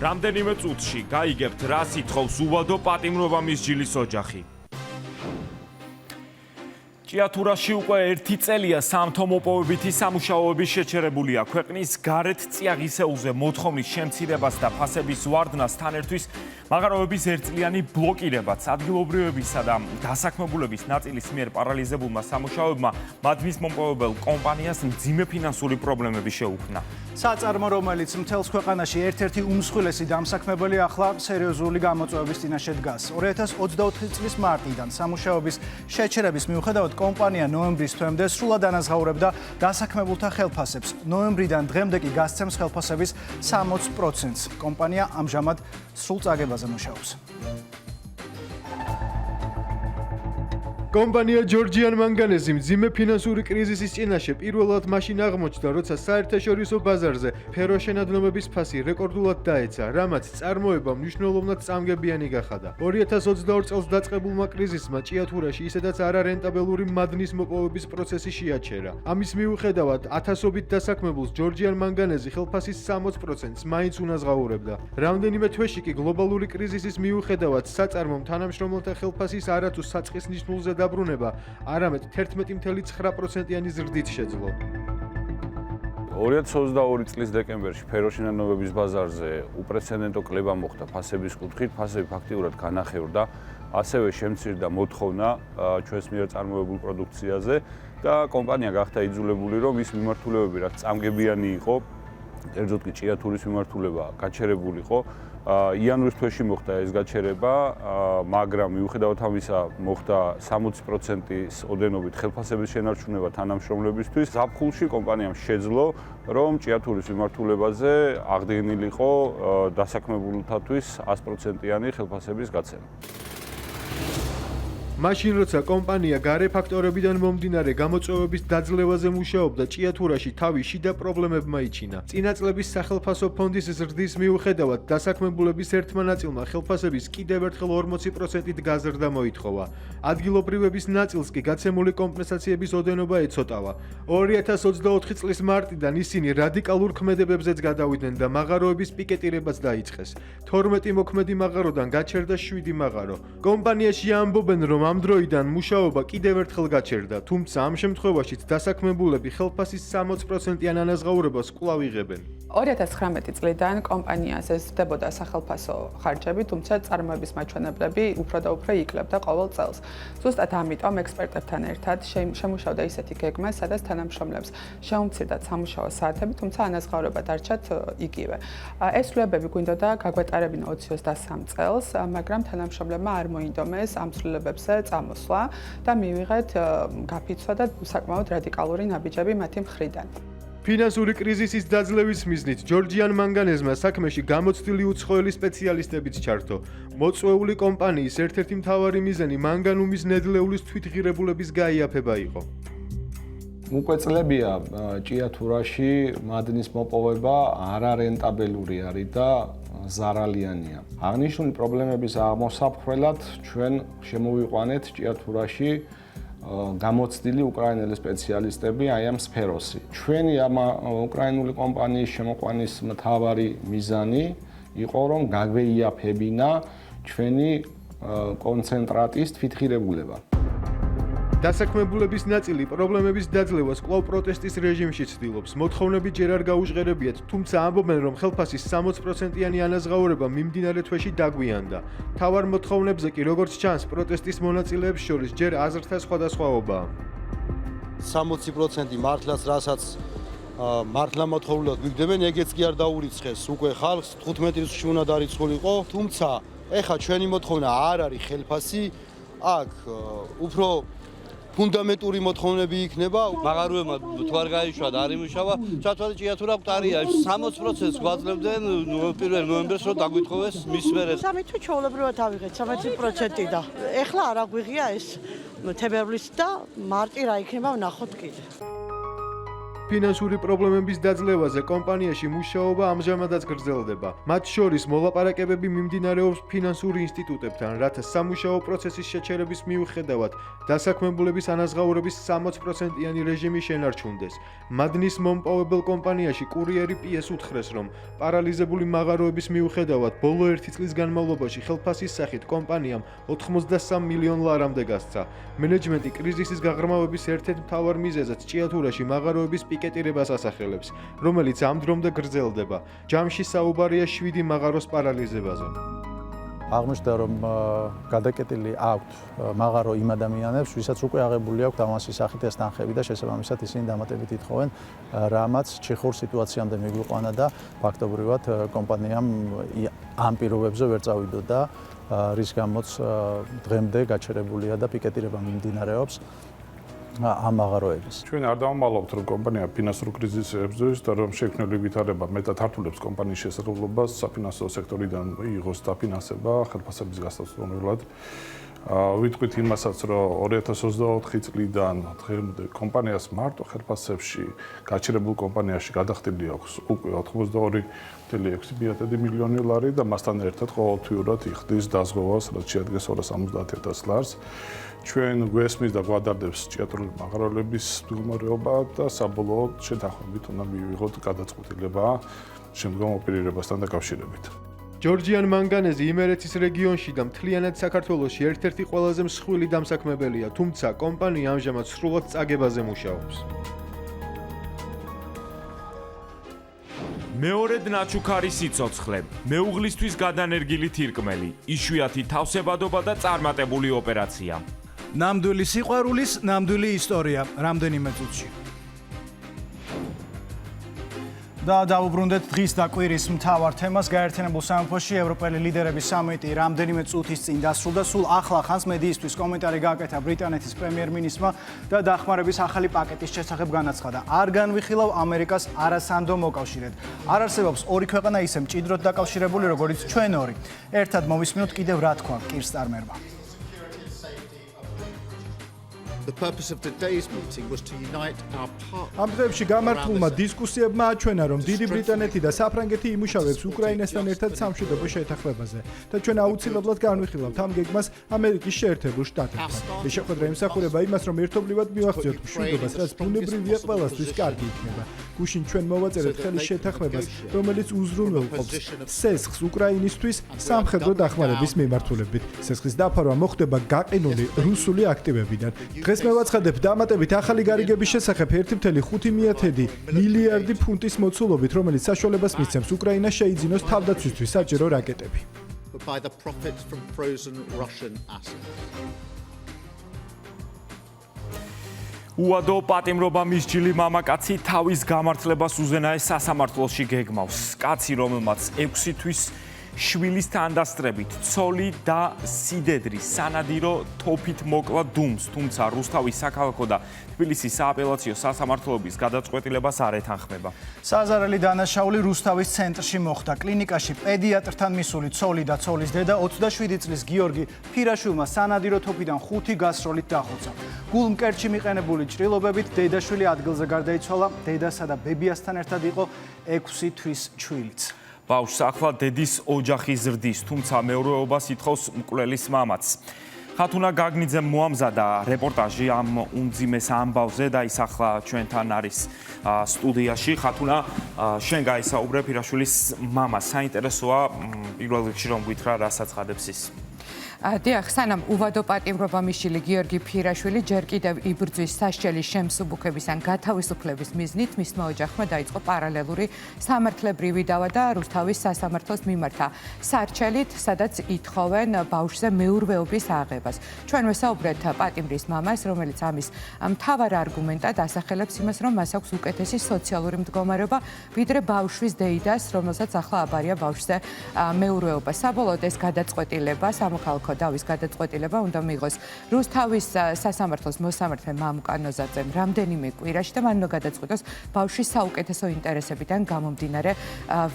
Speaker 2: რამდენიმე წუთში გაიგებთ, რა სიტყავს უვადო პატიმრობა მის ჯილის ოჯახი. ჭიათურაში უკვე 1 წელია სამთო-მოპოვებითი სამუშაოები შეჩერებულია. ქვეყნის გარეთ წიაღისეულზე მოთხოვნის შემცირებას და ფასების ვარდნას თან ერთვის მაღაროების ერთწლიანი ბლოკირებაც ადგილობრივებისა და დასაქმებულების ნაწილის მიერ პარალიზებულმა სამუშაოებმა მადნის მომპოვებელ კომპანიას მძიმე ფინანსური პრობლემები შეუქმნა.
Speaker 1: საწარმო, რომელიც მთელს ქვეყანაში ერთ-ერთი უმსხვილესი დამსაქმებელი ახლა სერიოზული გამოწვევების წინაშე დგას. 2024 წლის მარტიდან სამუშაოების შეჩერების მიუხედავად კომპანია ნოემბრის თვემდე სრულად ანაზღაურებდა დასაქმებულთა ხელფასებს. ნოემბრიდან დღემდე კი გასცემს ხელფასების 60%-ს. კომპანია ამჟამად სრულ წაგებაზე მუშაობს.
Speaker 7: კომპანია ჯორჯიან მანგანეზი მძიმე ფინანსური კრიზისის წინაშე პირველად მაშინ აღმოჩნდა, როცა საერთაშორისო ბაზარზე ფეროშენადნობების ფასი რეკორდულად დაეცა, რამაც წარმოება მნიშვნელოვნად წამგებიანი გახადა. 2022 წელს დაწყებულმა კრიზისმა ჭიათურაში ისედაც არარენტაბელური მადნის მოპოვების პროცესი შეაჩერა. ამის მიუხედავად, ათასობით დასაქმებულს ჯორჯიან მანგანეზი ხელფასის 60%-ს მაინც უნაზღაურებდა. რამდენიმე თვეში კი გლობალური კრიზისის მიუხედავად საწარმომ თანამშრომელთა ხელფასის არათუ საწყის ნიშნულზე დაბრუნება არამედ 11.9%-იანი ზრდით შეძლო.
Speaker 11: 2022 წლის დეკემბერში ფეროშენადნობების ბაზარზე უპრეცედენტო კლება მოხდა ფასების კუთხით, ფასები ფაქტიურად განახევრდა, ასევე შემცირდა მოთხოვნა ჩვენს მიერ წარმოებულ პროდუქციაზე და კომპანია გახდა იძულებული, რომ ის მიმართულებები, რაც წამგებიანი იყო, კერძოდ კი ჭიათურის მიმართულება გაჩერებულიყო. იანვრის თვეში მოხდა ეს გაჩერება, მაგრამ მიუხედავად ამისა მოხდა 60%-ის ოდენობით ხელფასების შენარჩუნება თანამშრომლებისთვის. ზაფხულში კომპანიამ შეძლო, რომ ჭიათურის მიმართულებაზე აღდგენილიყო დასაქმებულთათვის 100%-იანი ხელფასების გაცემა.
Speaker 7: მაშინ როცა კომპანია გარე ფაქტორებიდან მომდინარე გამოწვევების დაძლევაზე მუშაობდა, ჭიათურაში თავი შიდა პრობლემებმა იჩინა. წინა წლების სახელფასო ფონდის ზრდის მიუხედავად, დასაქმებულების ერთმა ნაწილმა ხელფასების კიდევ ერთხელ 40%-ით გაზრდა მოითხოვა. ადგილობრივების ნაწილს კი გაცემული კომპენსაციების ოდენობა ეცოტავა. 2024 წლის მარტიდან ისინი რადიკალურ ქმედებებზეც გადავიდნენ და მაღაროების პიკეტირებაც დაიწყეს. 12 მოქმედი მაღაროდან გაჩერდა 7 მაღარო. კომპანიაში ამბობენ, რომ ამ დროიდან მუშაობა კიდევ ერთხელ გაჩერდა, თუმცა ამ შემთხვევაშიც დასაქმებულები ხელფასის 60%-იან ანაზღაურებას კვლავ იღებენ.
Speaker 8: 2019 წლიდან კომპანიას ეზრდებოდა სახელფასო ხარჯები, თუმცა წარმოების მაჩვენებლები უფრო და უფრო იკლებდა ყოველ წელს. ზუსტად ამიტომ ექსპერტებთან ერთად შემუშავდა ისეთი გეგმა, სადაც თანამშრომლებს შეუმცირდათ სამუშაო საათები, თუმცა ანაზღაურება დარჩათ იგივე. ეს ცვლილებები გვინდოდა გაგვეტარებინა 2023 წელს, მაგრამ თანამშრომლებმა არ მოინდომეს ამ ცვლილებებზე წამოსვლა და მივიღეთ გაფიცვა და საკმაოდ რადიკალური ნაბიჯები მათი მხრიდან.
Speaker 7: ფინანსური კრიზისის დაძლევის მიზნით ჯორჯიან მანგანეზმა საქმეში გამოცდილი უცხოელი სპეციალისტებიც ჩართო. მოწვეული კომპანიის ერთ-ერთი მთავარი მიზანი მანგანუმის ნედლეულის თვითღირებულების გაიაფება იყო.
Speaker 9: უკვე წლებია ჭიათურაში მადნის მოპოვება არარენტაბელური არის და ზარალიანია. აღნიშნული პრობლემების აღმოსაფხვრელად ჩვენ შემოვიყვანეთ ჭიათურაში გამოცდილი უკრაინელი სპეციალისტები აი ამ სფეროში. ჩვენი ამ უკრაინული კომპანიის შემოყვანის მთავარი მიზანი იყო, რომ გაგვეიაფებინა ჩვენი კონცენტრატის თვითღირებულება.
Speaker 7: დასაქმებულების ნაწილი პრობლემების დაძლევას კვლავ პროტესტის რეჟიმში ცდილობს. მოთხოვნები ჯერ არ გაუჟღერებიათ, თუმცა ამბობენ, რომ ხელფასის 60%-იანი ანაზღაურება მიმდინარე თვეში დაგვიანდა. თავარ მოთხოვნებზე კი, როგორც ჩანს, პროტესტის მონაწილეებს შორის ჯერ აზრთა სხვადასხვაობაა.
Speaker 24: 60% მართლაც რასაც მართლა მოთხოვნილად გვიგდებენ, ეგეც კი არ დაურიცხეს უკვე ხალხს 15 წუთში უნდა დარიცხულიყო, თუმცა ეხა ჩვენი მოთხოვნა არ არის ხელფასი, აქ უფრო ფუნდამენტური მოთხოვნები იქნება.
Speaker 25: მაღაროებმა თუ არ გაიშვა და არ იმუშავა, ჩათვალე ჭიათურა მყარია. 60%-ს გვაძლევდნენ 1 ნოემბერს, რომ დაგვითხოვეს მის მერე.
Speaker 26: სამი თუ ჩაოლებრივად ავიღეთ 60% და ეხლა არ აგვიღია ეს თებერვლის და მარტი რა იქნება ვნახოთ კიდე.
Speaker 7: ფინანსური პრობლემების დაძლევაზე კომპანიაში მუშაობა ამჟამადაც გრძელდება. მათ შორის მოლაპარაკებები მიმდინარეობს ფინანსური ინსტიტუტებთან, რათა სამუშაო პროცესის შეჩერების მიუხედავად დასაქმებულების ანაზღაურების 60%-იანი რეჟიმი შენარჩუნდეს. მადნის მომპოვებელ კომპანიაში კურიერი PS უთხრეს, რომ პარალიზებული მაღაროების მიუხედავად ბოლო 1 წლის განმავლობაში ხელფასის სახით კომპანიამ 83 მილიონ ლარამდე გასცა. მენეჯმენტი კრიზისის გაღრმავების ერთ-ერთ მთავარ მიზეზად ჭიათურაში მაღაროების პიკეტირებას ასახელებს, რომელიც ამ დრომდე გრძელდება. ჯამში საუბარია 7 მაღაროს პარალიზებაზე.
Speaker 4: აღმოჩნდა რომ გადაკეტილი აქვთ მაღარო იმ ადამიანებს, ვისაც უკვე აღებული აქვთ ავანსის სახით ეს თანხები და შესაბამისად ისინი დამატებით ითხოვენ, რამაც ჩიხურ სიტუაციამდე მიგვიყვანა და ფაქტობრივად კომპანიამ ამ პირობებზე ვერ წავიდოდა, რის გამოც დღემდე გაჩერებულია და პიკეტირება მიმდინარეობს ამ მაღაროების.
Speaker 11: ჩვენ არ დავამალავთ რომ კომპანია ფინანსურ კრიზისს ებრძვის და რომ შექმნილი ვითარება მეტად ართულებს კომპანიის შესაძლებლობას საფინანსო სექტორიდან იღოს დაფინანსება ხელფასების გასაცდომებლად. ვიტყვით იმასაც, რომ 2024 წლიდან დღემდე კომპანიას მარტო ხელფასებში გაჩერებულ კომპანიაში გადახდილი აქვს უკვე 82.6 მილიონი ლარი და მასთან ერთად ყოველთვიურად იხდის დაზღვევას, რაც შეადგენს 270,000 ლარს. ჩვენ გვესმის და გვადარდებს ჭიათურული მაღაროების მდგომარეობა და საბოლოოდ შეთანხმებით უნდა მივიღოთ გადაწყვეტილება შემდგომ ოპერირებასთან დაკავშირებით.
Speaker 7: ჯორჯიან მანგანეზი იმერეთის რეგიონში და მთლიანად საქართველოში ერთ-ერთი ყველაზე მსხვილი დამსაქმებელია, თუმცა კომპანია ამჟამად სრულად წაგებაზე მუშაობს.
Speaker 2: მეორედ ნაჩუქარი სიცოცხლე, მეუღლისთვის გადანერგილი თირკმელი, იშვიათი თავსებადობა და წარმატებული ოპერაცია.
Speaker 1: ნამდვილი სიყვარულის, ნამდვილი ისტორია, რამდენიმე წუთში. და დავუბრუნდეთ დღის და კვირის მთავარ თემას. გაერთიანებულ სამეფოში ევროპელი ლიდერების სამიტი რამდენიმე წუთის წინ დასრულდა. სულ ახლა ხანს მედიისთვის კომენტარი გააკეთა ბრიტანეთის პრემიერ-მინისტრმა და დახმარების ახალი პაკეტის შესახებ განაცხადა. არ განვიხილავ ამერიკას არასანდო მოკავშირედ. არ არსებობს ორი ქვეყანა ისე მჭიდროდ დაკავშირებული, როგორც ჩვენ ორი. ერთად მოვისმინოთ კიდევ რა თქვა კირ სტარმერმა.
Speaker 12: The purpose of today's meeting was to unite our partners.
Speaker 3: ამ დღეებში გამართულმა დისკუსიებმა აჩვენა, რომ დიდი ბრიტანეთი და საფრანგეთი იმუშავებს უკრაინასთან ერთად სამშვიდობო შეთანხმებაზე და ჩვენ აუცილებლად განვიხილავთ ამ გეგმას ამერიკის შეერთებულ შტატებთან. ეს შეხვედრა იმსახურება იმას, რომ ერთობლივად მივახციოთ მშვიდობას, რაც ბუნებრივია ყველასთვის კარგი იქნება. გუშინ ჩვენ მოვაწერეთ ხელის შეთანხმებას, რომელიც უზრუნველყოფს სესხს უკრაინისთვის სამხედრო დახმარების მიმართულებით. სესხის დაფარვა მოხდება გაყინული რუსული აქტივებიდან. დღეს მევაცხადებ დამატებით ახალი გარიგების შესახებ 1.5 მილიარდი ფუნტის მოცულობით, რომელიც საშუალებას მისცემს უკრაინას შეიძინოს თავდაცვისთვის საჭირო რაკეტები.
Speaker 12: By the profits from frozen Russian assets.
Speaker 2: უადო პატიმრობა მისჯილი მამაკაცი თავის გამართლებას უზენაეს სასამართლოში გეგმავს. კაცი, რომელმაც 6 თვის შვილის თანდასწრებით ცოლი და სიდედრი სანადირო თოფით მოკლა დუმს, თუმცა რუსთავის საქალაქო და თბილისის სააპელაციო სასამართლოების გადაწყვეტილებას არ ეთანხმება.
Speaker 1: საზარელი დანაშაული რუსთავის ცენტრში მოხდა. კლინიკაში პედიატრთან მისული ცოლი და ცოლის დედა 27 წლის გიორგი ფირაშვილმა სანადირო თოფიდან 5 გასროლით დახოცა. გულმკერდში მიყენებული ჭრილობებით დედაშვილი ადგილზე გარდაიცვალა, დედასა და ბებიასთან ერთად იყო 6 თვის შვილიც.
Speaker 2: ბავშვს ახლა დედის ოჯახი ზრდის, თუმცა მეურვეობას ითხოვს მკვლელის მამაც. ხათუნა გაგნიძემ მოამზადა რეპორტაჟი ამ უმძიმეს ამბავზე და ის ახლა ჩვენთან არის სტუდიაში. ხათუნა, შენ გაისაუბრე ფირაშვილის მამას. საინტერესოა პირველ რიგში რომ გითხრა რა საცხადებს ის.
Speaker 13: დიახ, სანამ უვადო პატიმრობა მისჯილი გიორგი ფირაშვილი ჯერ კიდევ იბრძვის სასჯელის შემსუბუქების ან გათავისუფლების მიზნით, მისმა ოჯახმა დაიწყო პარალელური სამართლებრივი დავა და რუსთავის სასამართლოს მიმართა სარჩელით, სადაც ითხოვენ ბავშვზე მეურვეობის აღებას. ჩვენ ვესაუბრეთ პატიმრის მამას, რომელიც ამის მთავარ არგუმენტად ასახელებს იმას, რომ მას აქვს უკეთესი სოციალური მდგომარეობა, ვიდრე ბავშვის დეიდას, რომელსაც ახლა აბარია ბავშვზე მეურვეობა. საბოლოოდ ეს გადაწყვეტილება სამოქალაქო დავის გადაწყვეტილება უნდა მიიღოს რუსთავის სასამართლოს მოსამართლე მამუკა ნოზაძემ რამდენიმე კვირაში და მან უნდა გადაწყვიტოს ბავშვის საუკეთესო ინტერესებიდან გამომდინარე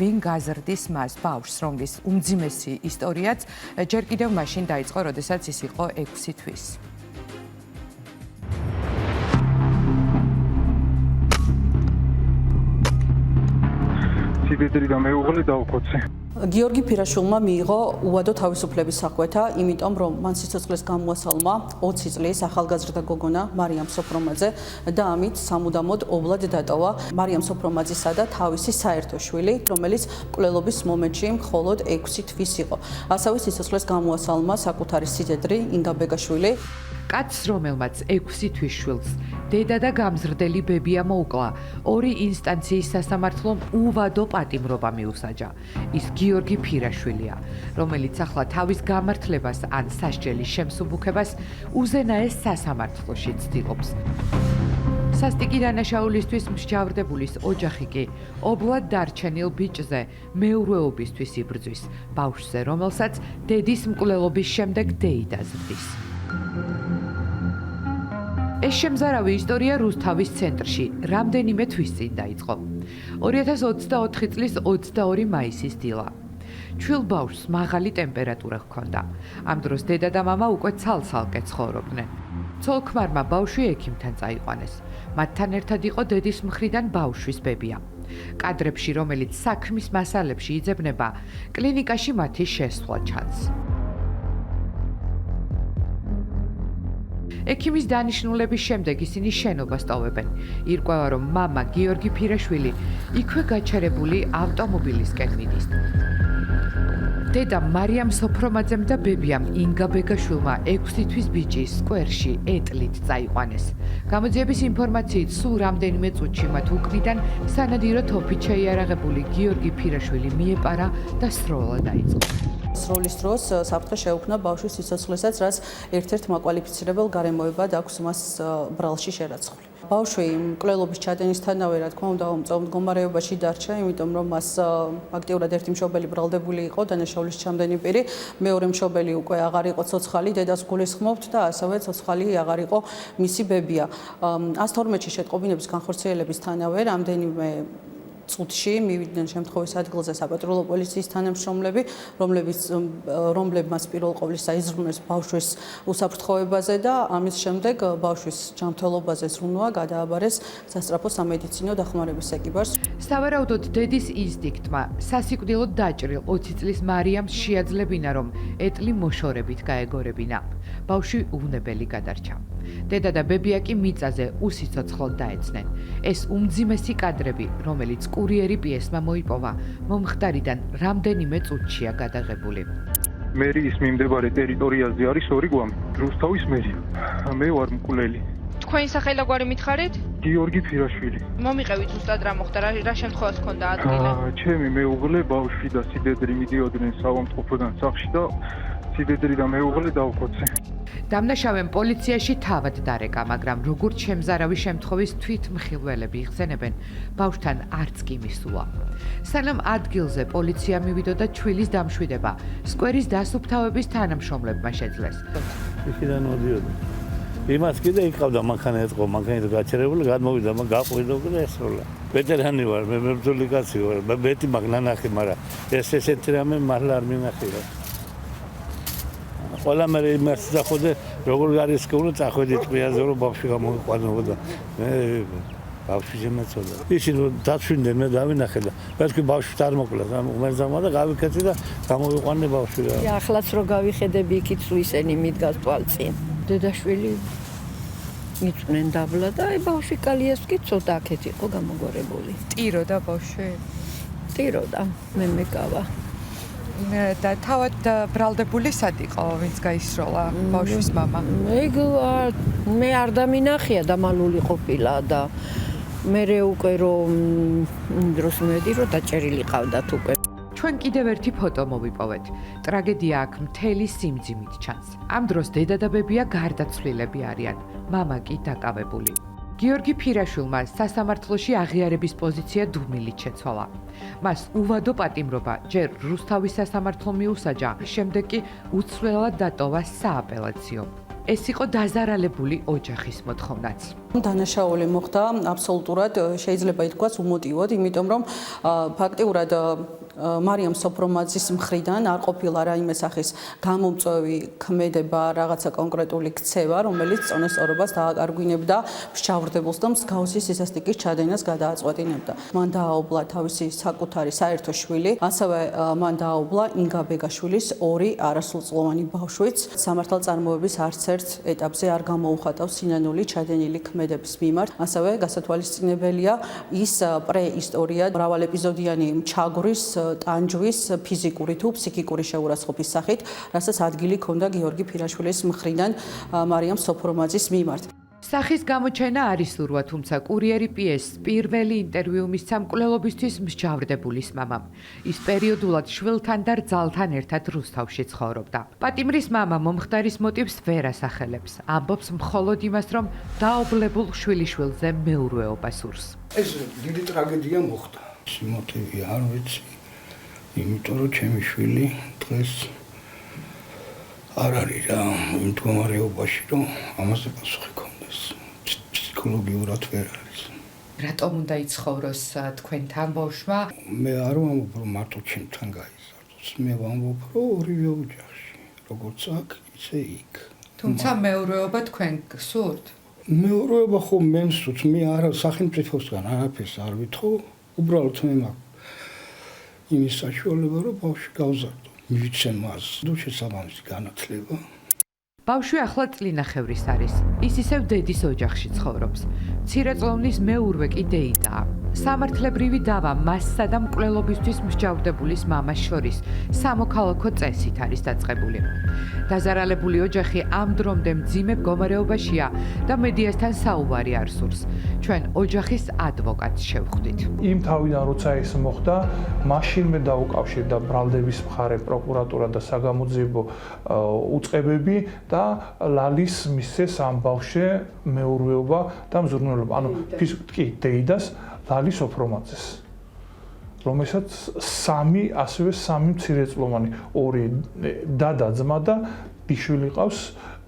Speaker 13: ვინ გაზრდის მას ბავშვს, რომლის უმძიმესი ისტორიაც ჯერ კიდევ მაშინ დაიწყო, როდესაც ის იყო 6 თვის.
Speaker 22: სიდედრი და მეუღლე დაუქოცე.
Speaker 14: გიორგი ფირაშვილმა მიიღო უვადო თავისუფლების საყვეთა, იმიტომ რომ მან სიცოცხლეს გამოასალმა 20 წლის ახალგაზრდა გოგონა მარიამ სოფრომაძე და ამით სამუდამოდ ობლად დატოვა მარიამ სოფრომაძისა და თავისი საერთო შვილი, რომელიც მკვლელობის მომენტში მხოლოდ 6 თვის იყო. ასევე სიცოცხლეს გამოასალმა საკუთარი სიდედრი ინგა ბეგაშვილი.
Speaker 13: კაცს, რომელმაც 6 თვის შვილს დედა და გამზრდელი ბებია მოუკლა, 2 ინსტანციის სასამართლომ უვადო პატიმრობა მიუსაჯა. ის გიორგი ფირაშვილია, რომელიც ახლა თავის გამართლებას ან სასჯელის შემსუბუქებას უზენაეს სასამართლოში ცდილობს. სასტიკი დანაშაულისთვის მსჯავრდებულის ოჯახი კი ობლად დარჩენილ ბიჭზე მეურვეობისთვის იბრძვის, ბავშვზე, რომელსაც დედის მკვლელობის შემდეგ დეიდა ზრდის. ეს შემზარავი ისტორია რუსთავის ცენტრში რამდენიმე თვის წინ დაიწყო. 2024 წლის 22 მაისის დილა. ჩვილ ბავშვს მაღალი ტემპერატურა ჰქონდა. ამ დროს დედა და მამა უკვე ცალ-ცალკე ცხოვრობდნენ. ცოლ-ქმარმა ბავშვი ექიმთან წაიყვანეს. მათთან ერთად იყო დედის მხრიდან ბავშვის ბებია. კადრებში, რომელიც საქმის მასალებში იძებნება, კლინიკაში მათი შესვლა ჩანს. ექიმის დანიშნულების შემდეგ ისინი შენობას ტოვებენ. ირკვევა, რომ მამა გიორგი ფირაშვილი იქვე გაჩერებული ავტომობილისკენ მიდის. დედა მარიამ სოფრომაძემ და ბებიამ ინგა ბეგაშვილმა 6 თვის ბიჭის სკვერში ეტლით წაიყვანეს. გამოძიების ინფორმაციით, სულ რამდენიმე წუთში მათ უკნიდან სანადირო თოფით შეიარაღებული გიორგი ფირაშვილი მიეპარა და სროლა დაიწყო.
Speaker 14: სროლის დროს საფრთხე შეუქმნა ბავშვის სიცოცხლესაც, რაც ერთ-ერთ მაკვალიფიცირებელ გარემოებად აქვს მას ბრალში შერაცხული. ბავშვი მკვლელობის ჩადენისთანავე, რა თქმა უნდა, ომწოვ მდგომარეობაში დარჩა, იმიტომ რომ მას აქტიურად ერთი მშობელი ბრალდებული იყო, დანაშაულის ჩამდენი პირი, მეორე მშობელი უკვე აღარ იყო ცოცხალი, დედას გულისხმობთ და ასევე ცოცხალი აღარ იყო მისი ბებია. 112-ში შეტყობინების განხორციელებისთანავე რამდენიმე წუთში მივიდნენ შემთხვევის ადგილზე საპატრულო პოლიციის თანამშრომლები, რომლებმაც პირველ ყოვლისა იზრუნეს ბავშვის უსაფრთხოებაზე და ამის შემდეგ ბავშვის ჯანმრთელობაზე ზრუნვა გადააბარეს სასწრაფო სამედიცინო დახმარების ეკიპაჟს.
Speaker 13: სავარაუდოდ დედის ინსტინქტმა სასიკვდილოდ დაჭრილ 20 წლის მარიამს შეაძლებინა, რომ ეტლი მოშორებით გაეგორებინა. ბავშვი უვნებელი გადარჩა. დედა და ბებია კი მიწაზე უსიცოცხლოდ დაეცნენ. ეს უმძიმესი კადრები, რომელიც კურიერი პიესმა მოიპოვა, მომხდარიდან რამდენიმე წუთშია გადაღებული.
Speaker 22: მერიის მიმდებარე ტერიტორიაზე არის 2 გვამი. რუსთავის მერია. მე ვარ მკვლელი.
Speaker 21: თქვენი სახელი და გვარი მითხარით?
Speaker 22: გიორგი ფირაშვილი.
Speaker 21: მომიყევით ზუსტად რა მოხდა, რა შემთხვევას ჰქონდა ადგილი?
Speaker 22: ჩემი მეუღლე ბავშვი და სიდედრი მიდიოდნენ საავადმყოფოდან სახლში და სიდედრი და მეუღლე დაუხოცე.
Speaker 13: დამნაშავემ პოლიციაში თავად დარეკა, მაგრამ როგორც შემზარავი შემთხვევის თვითმხილველები იხსენებენ, ბავშვთან არც კი მისულა. სანამ ადგილზე პოლიცია მივიდოდა ჩვილის დამშვიდება, სკვერის დასუფთავების თანამშრომლებმა შეძლეს.
Speaker 10: იქიდან მოდიოდა. იმას კიდე იყავდა მანქანა ეთყო, მანქანით გაჩერებული, გადმოვიდა, გაყვიდო და ესროლა. ვეტერანი ვარ, მე მებრძოლი კაცი ვარ, მეტი მაგნანახი, მაგრამ ესეთი რამე მართლა არ მინახილა. ყველა მე იმას წახოდე, როგორ გარისკეულო წახვედი ტყიაზე, რომ ბავშვი გამოიყვანებოდა. მე ბავშვი შემეწოდა. ისინი დაცვიდნენ, მე დავინახე და მეთქი ბავშვი არ მოკლა, უმერძამა და გავიქეცი და გამოიყვანე ბავშვი რა.
Speaker 15: ახლაც რო გავიხედები იქით სულ ისინი მიდგას თვალწინ. დედაშვილი მიწვნენ დაბლა და აი ბავშვი კალიასკი ცოტა აქეთ იყო გამოგვარებული.
Speaker 13: ტიროდა ბავშვი?
Speaker 15: ტიროდა, მე მეკავა.
Speaker 13: და თავად ბრალდებული სად იყო, ვინც გაისროლა ბავშვის მამა?
Speaker 15: მე არ დამინახია დამალული ყოფილა და მე უკვე რომ დროს მედი რომ დაჭერილი ყავდათ უკვე.
Speaker 13: ჩვენ კიდევ ერთი ფოტო მოვიპოვეთ. ტრაგედია აქ მთელი სიმძიმით ჩანს. ამ დროს დედა და ბებია გარდაცვლილები არიან, მამა კი დაკავებული. გიორგი ფირაშვილმა სასამართლოში აღიარების პოზიცია დუმილით შეცვალა. მას უვადო პატიმრობა ჯერ რუსთავის სასამართლომ მიუსაჯა, შემდეგ კი უცვლელად დატოვა სააპელაციო. ეს იყო დაზარალებული ოჯახის მოთხოვნაც.
Speaker 14: დანაშაული მოხდა აბსოლუტურად შეიძლება ითქვას უმოტივოდ, იმიტომ რომ ფაქტიურად მარიამ სოფრომაძის მხრიდან არ ყოფილა რაიმე სახის გამომწვევი ქმედება, რაღაცა კონკრეტული ქცევა, რომელიც წონასწორობას დააკარგვინებდა მსჯავრდებულს და მსგავსი სისასტიკის ჩადენას გადააწყვეტინებდა. მან დააობლა თავისი საკუთარი საერთო შვილი, ასევე მან დააობლა ინგა ბეგაშვილის 2 არასრულწლოვანი ბავშვიც. სამართალწარმოების არც ერთ ეტაპზე არ გამოუხატავს სინანული ჩადენილი ქმედების მიმართ. ასევე გასათვალისწინებელია ის პრეისტორია, მრავალეპიზოდიანი ჩაგვრის ტანჯვის ფიზიკური თუ ფსიქიკური შეურაცხყოფის სახით, რასაც ადგილი ჰქონდა გიორგი ფირაშვილის მხრიდან მარიამ სოფრომაძის მიმართ.
Speaker 13: სახის გამოჩენა არის ურვა, თუმცა კურიერი პიესს პირველი ინტერვიუ მისცა მკვლელობისთვის მსჯავრდებულის მამამ. ის პერიოდულად შვილთან და რძალთან ერთად რუსთავში ცხოვრობდა. პატიმრის მამა მომხდარის მოტივს ვერ ასახელებს. ამბობს მხოლოდ იმას, რომ დაობლებულ შვილიშვილზე მეურვეობა სურს.
Speaker 16: ეს დიდი ტრაგედია მოხდა. ეს მოტივი არ ვიცი. იმიტომ რომ ჩემი შვილი დღეს არ არის რა იმ მდგომარეობაში, რომ ამაზე პასუხი ქონდეს. ფსიქოლოგიურად ვერ არის.
Speaker 13: რატომ უნდა იცხოვროს თქვენთან ბავშვმა?
Speaker 16: მე არ ვამბობ, რომ მარტო ჩემთან გაიზარდოს. მე ვამბობ, რომ ორივე ოჯახში, როგორც აქ, ისე იქ.
Speaker 13: თუმცა მეურვეობა თქვენ გსურთ?
Speaker 16: მეურვეობა ხო მე მსურთ, მე არა სახელმწიფოსგან არაფერს არ ვითხოვ, უბრალოდ მე მაქვს იმის საშუალება, რომ ბავშვი გავზარდო. მივიცემ მას შესაბამისი განათლება.
Speaker 13: ბავშვი ახლა წლინახევრის არის. ის ისევ დედის ოჯახში ცხოვრობს. მცირეწლოვნის მეურვე კი დეიდაა. სამართლებრივი დავა მასსა და მკვლელობისთვის მსჯავრდებულის მამას შორის სამოქალაქო წესით არის დაწყებული. დაზარალებული ოჯახი ამ დრომდე მძიმე მდგომარეობაშია და მედიასთან საუბარი არ სურს. ჩვენ ოჯახის ადვოკატს შევხვდით.
Speaker 17: იმ თავიდან როცა ეს მოხდა, მაშინმე დაუკავშირდა ბრალდების მხარე, პროკურატურა და საგამოძიებო უწყებები და ლალის მისცეს ამ ბავშვზე მეურვეობა და მზრუნველობა. ანუ კი დეიდას ლალი სოფრომაძეს, რომელსაც ასევე სამი მცირეწლოვანი, ორი დადა, ძმა და ბიშვილი ყავს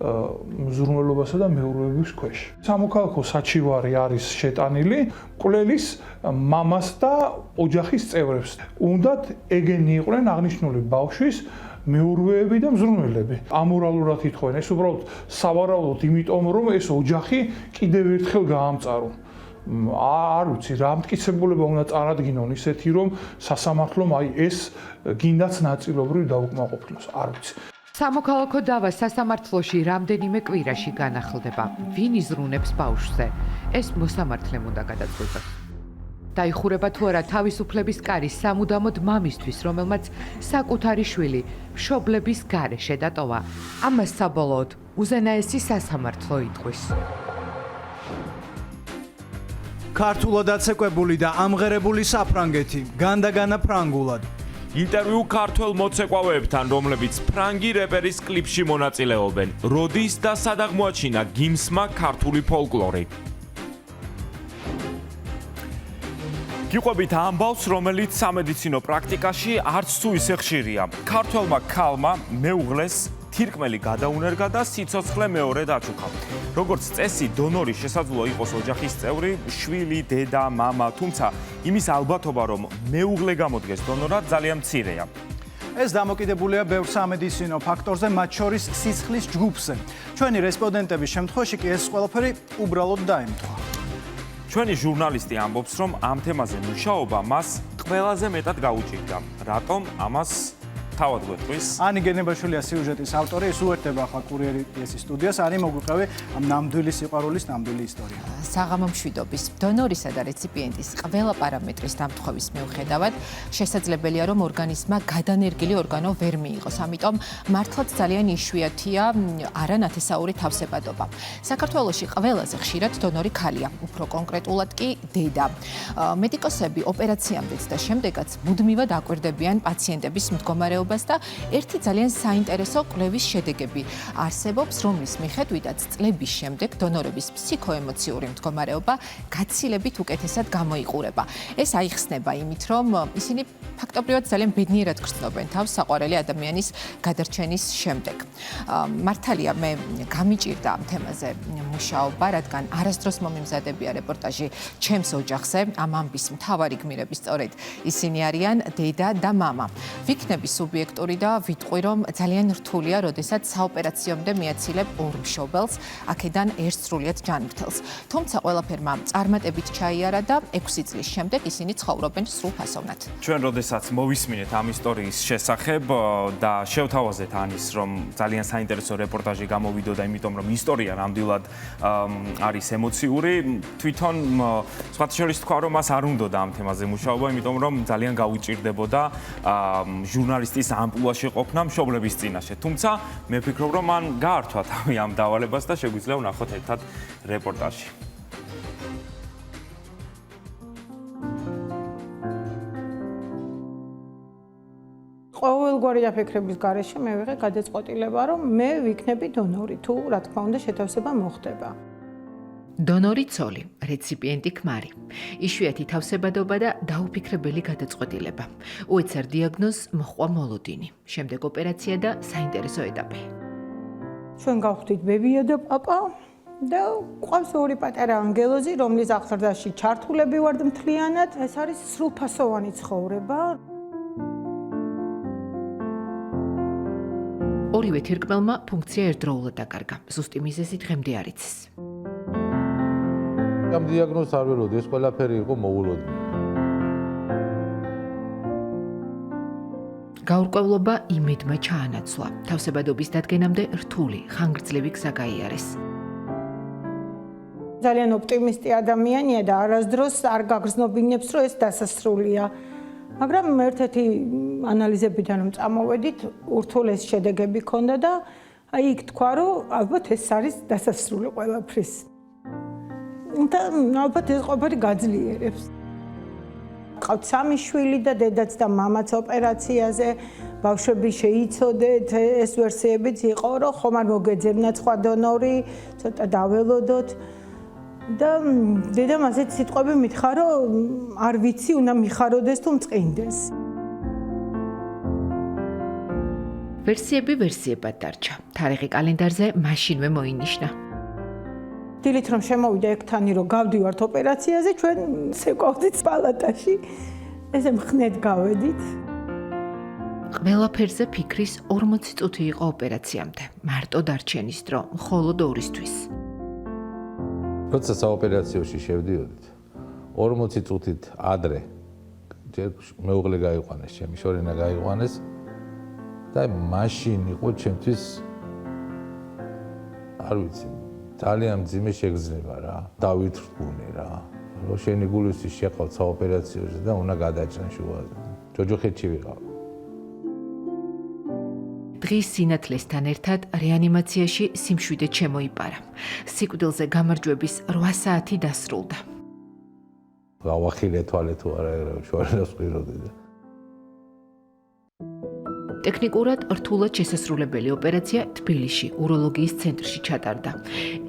Speaker 17: მზრუნველობასა და მეურვეობის ქვეშ. სამოქალაქო საჩივარი არის შეტანილი მკვლელის მამას და ოჯახის წევრებს. უნდათ ეგენი იყვნენ აღნიშნული ბავშვის მეურვეები და მზრუნველები. ამორალურად ითხოვენ, ეს უბრალოდ სავარაუდოდ იმიტომ, რომ ეს ოჯახი კიდევ ერთხელ გაამწარო. არ ვიცი რა მტკიცებულება უნდა წარადგინონ ისეთი რომ სასამართლომ აი ეს გინდაც ნაწილობრივ დაუკმაყოფილოს არ ვიცი.
Speaker 13: სამოქალაქო დავა სასამართლოში რამდენიმე კვირაში განახლდება. ვინ იზრუნებს ბავშვზე? ეს მოსამართლემ უნდა გადაწყვიტოს. დაიხურება თუ არა თავისუფლების კარი სამუდამოდ მამისთვის, რომელმაც საკუთარი შვილი მშობლების გარეშე დატოვა. ამას საბოლოოდ უზენაესი სასამართლო იტყვის.
Speaker 1: ქართულად აცეკვებული და ამღერებული საფრანგეთი, განდაგანა ფრანგულად.
Speaker 2: ინტერვიუ ქართველ მოცეკვავეებთან, რომლებიც ფრანგი რეპერის კლიპში მონაწილეობენ. როდის და სად აღმოაჩინა გიმსმა ქართული ფოლკლორი? გიყვებით ამბავს, რომელიც სამედიცინო პრაქტიკაში არც თუ ისე ხშირია. ქართველმა ქალმა მეუღლეს თირკმელი გადაუნერგა და სიცოცხლე მეორე დაჩუქა. როგორც წესი, დონორი შესაძლოა იყოს ოჯახის წევრი, შვილი, დედა, მამა, თუმცა იმის ალბათობა, რომ მეუღლე გამოდგეს დონორად, ძალიან მცირეა.
Speaker 1: ეს დამოკიდებულია ბევრ სამედიცინო ფაქტორზე, მათ შორის სისხლის ჯგუფზე. ჩვენი რესპონდენტების შემთხვევაში კი ეს ყველაფერი უბრალოდ დაემთხვა.
Speaker 2: ჩვენი ჟურნალისტი ამბობს, რომ ამ თემაზე მუშაობა მას ყველაზე მეტად გაუჭირდა. რატომ ამას თავად გვეტყვის?
Speaker 1: ანი გენებაშვილია სიუჟეტის ავტორი, ის უერთდება ახლა კურიერი პიესის სტუდიას. ანი მოგვიყევი ამ ნამდვილი სიყვარულის ნამდვილი ისტორია.
Speaker 18: საღამო მშვიდობის, დონორისა და რეციპიენტის ყველა პარამეტრის დამთხოვის მიუხედავად, შესაძლებელია, რომ ორგანიზმმა გადანერგილი ორგანო ვერ მიიღოს. ამიტომ მართლაც ძალიან იშვიათია არანათესაური თავსებადობა. საქართველოში ყველაზე ხშირად დონორი ქალია, უფრო კონკრეტულად კი დედა. მედიკოსები ოპერაციამდეც და შემდეგაც მუდმივად აკვირდებიან პაციენტების მდგომარეობას და ერთი ძალიან საინტერესო კვლევის შედეგები არსებობს, რომლის მიხედვითაც წლების შემდეგ დონორების ფსიქოემოციური მდგომარეობა გაცილებით უკეთესად გამოიყურება. ეს აიხსნება იმით, რომ ისინი ფაქტობრივად ძალიან ბედნიერად გრძნობენ თავს საყვარელი ადამიანის გადარჩენის შემდეგ. მართალია მე გამიჭირდა ამ თემაზე მუშაობა, რადგან არასდროს მომიმზადებია რეპორტაჟი ჩემს ოჯახზე, ამ ამბის მთავარი გმირები სწორედ ისინი არიან დედა და მამა. ვიქნები სუბიექტური და ვიტყვი, რომ ძალიან რთულია, როდესაც საოპერაციომდე მიაცილებ ორ მშობელს, აქედან ერთ სრულიად ჯანმრთელს. თუმცა ყველაფერმა წარმატებით ჩაიარა და 6 წლის შემდეგ ისინი ცხოვრობენ სრულ ფასოვნად.
Speaker 2: ჩვენ როდესაც მოვისმინეთ ამ ისტორიის შესახებ და შევთავაზეთ ანის, რომ ძალიან საინტერესო რეპორტაჟი გამოვიდო და იმიტომ რომ ისტორია ნამდვილად არის ემოციური, თვითონ სხვათა შორის თქვა, რომ მას არ უნდოდა ამ თემაზე მუშაობა, იმიტომ რომ ძალიან გავიჭირდებოდა ჟურნალისტის ამპლუაში ყოფნა მშობლების წინაშე. თუმცა მე ვფიქრობ, რომ მან გაართვა თავი ამ დავალებას და შეგვიძლია ვნახოთ ერთად რეპორტაჟი.
Speaker 5: ყოველგვარი დაფიქრების გარეშე მე ვიღე გადაწყვეტილება, რომ მე ვიქნები დონორი, თუ რა თქმა უნდა შეთავსება მოხდება.
Speaker 18: დონორი ცოლი, რეციპიენტი ქმარი. იშვიათი თავსებადობა და დაუფიქრებელი გადაწყვეტილება. უეცარ დიაგნოზს მოჰყვა მოლოდინი. შემდეგ ოპერაცია და საინტერესო ეტაპი.
Speaker 5: ჩვენ გავხდით ბებია და პაპა და ყავს ორი პატარა ანგელოზი, რომლის აღზრდაში ჩართულები ვართ მთლიანად. ეს არის სრულფასოვანი ცხოვრება.
Speaker 18: ორივე თირკმელმა ფუნქცია ერთდროულად დაკარგა. ზუსტი მიზეზი დღემდე არ იცის.
Speaker 6: ამ დიაგნოზს არ ველოდი, ეს ყველაფერი იყო მოულოდნელი.
Speaker 18: გაურკვევლობა იმედმა ჩაანაცვლა. თავსებადობის დადგენამდე რთული, ხანგრძლივი გზა გაიარეს.
Speaker 5: ძალიან ოპტიმისტი ადამიანია და არასდროს არ გაგრძნობინებს, რომ ეს დასასრულია. მაგრამ ერთ-ერთი ანალიზებიდან რომ წამოვედით, ურთულეს შედეგები ქონდა და აი იქ თქვა, რომ ალბათ ეს არის დასასრული ყველაფრის. და ალბათ ეს ყველაფერი გაძლიერებს. ყავთ 3 შვილი და დედაც და მამაც ოპერაციაზე, ბავშვები შეიცოდეთ, ეს ვერსიებიც იყო, რომ ხომ არ მოგეძებნათ სხვა დონორი, ცოტა დაველოდოთ. და დედამ ასეთ სიტყვები მითხრა, რომ არ ვიცი, უნდა მიხაროდეს თუ მწყინდეს.
Speaker 18: ვერსიები ვერსიებად დარჩა. თარიღი კალენდარზე მაშინვე მოინიშნა.
Speaker 5: დილით რომ შემოვიდა ექთანი, რომ გავდივართ ოპერაციაზე, ჩვენ სეკვავდით პალატაში. ესე მხნედ გავედით.
Speaker 18: ყველაფერზე ფიქრის 40 წუთი იყო ოპერაციამდე. მარტო დარჩენის დრო, მხოლოდ 2-ისთვის.
Speaker 6: როცა საოპერაციოში შევდიოდით, 40 წუთით ადრე ჯერ მეუღლე გაიყვანეს, ჩემი შორენა გაიყვანეს და მაშინ იყო ჩემთვის არ ვიცი, ძალიან მძიმე შეგრძნება რა, დავითრგუნე რა. რომ შენი გულისთვის შეყავთ საოპერაციოზე და უნდა გადაჭრენ შუაზე. ჯოჯოხეთში ვიყავ.
Speaker 18: დღის სინათლესთან ერთად რეანიმაციაში სიმშვიდე შემოიპარა. სიკვდილზე გამარჯვების 8 საათი დასრულდა.
Speaker 6: გავახილე თვალე თუ არა, შორენას ვყიროდი და
Speaker 18: ტექნიკურად რთულად შესასრულებელი ოპერაცია თბილისში, უროლოგიის ცენტრში ჩატარდა.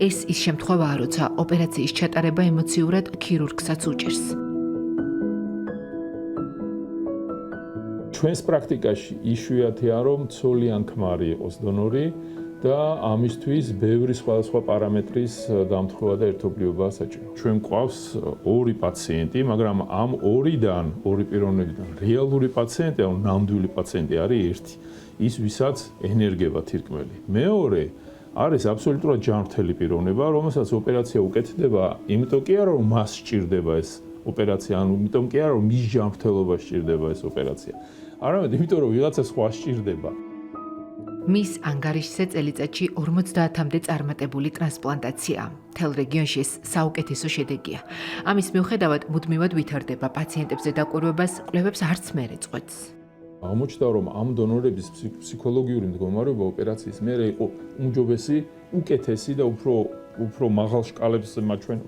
Speaker 18: ეს ის შემთხვევაა, როცა ოპერაციის ჩატარება ემოციურად ქირურგსაც უჭირს.
Speaker 8: ჩვენს პრაქტიკაში იშვიათია, რომ ცოლი ან ქმარი იყოს დონორი და ამისთვის ბევრი სხვადასხვა პარამეტრის დამთხოვა და ერთობლიობაა საჭირო. ჩვენ გვყავს 2 პაციენტი, მაგრამ ამ 2-დან, 2 პიროვნებიდან რეალური პაციენტი, ან ნამდვილი პაციენტი არის ერთი, ის ვისაც ენერგება თირკმელი. მეორე არის აბსოლუტურად ჯანმრთელი პიროვნება, რომელსაც ოპერაცია უკეთდება, იმიტომ კი არა, რომ მას სჭირდება ეს ოპერაცია, ანუ იმიტომ კი არა, რომ მის ჯანმრთელობას სჭირდება ეს ოპერაცია. არამედ იმიტომ, რომ ვიღაცა სხვა სჭირდება.
Speaker 18: მის ანგარიშზე წელიწადში 50-მდე წარმატებული ტრანსპლანტაცია. მთელ რეგიონში ეს საუკეთესო შედეგია. ამის მიუხედავად მუდმივად ვითარდება პაციენტებზე დაკვირვებას, კვლევებს არც მე ეწყვეტს.
Speaker 8: აღმოჩნდა, რომ ამ დონორების ფსიქოლოგიური მდგომარეობა ოპერაციის მერე იყო უმჯობესი, უკეთესი და უფრო მაღალ შკალებს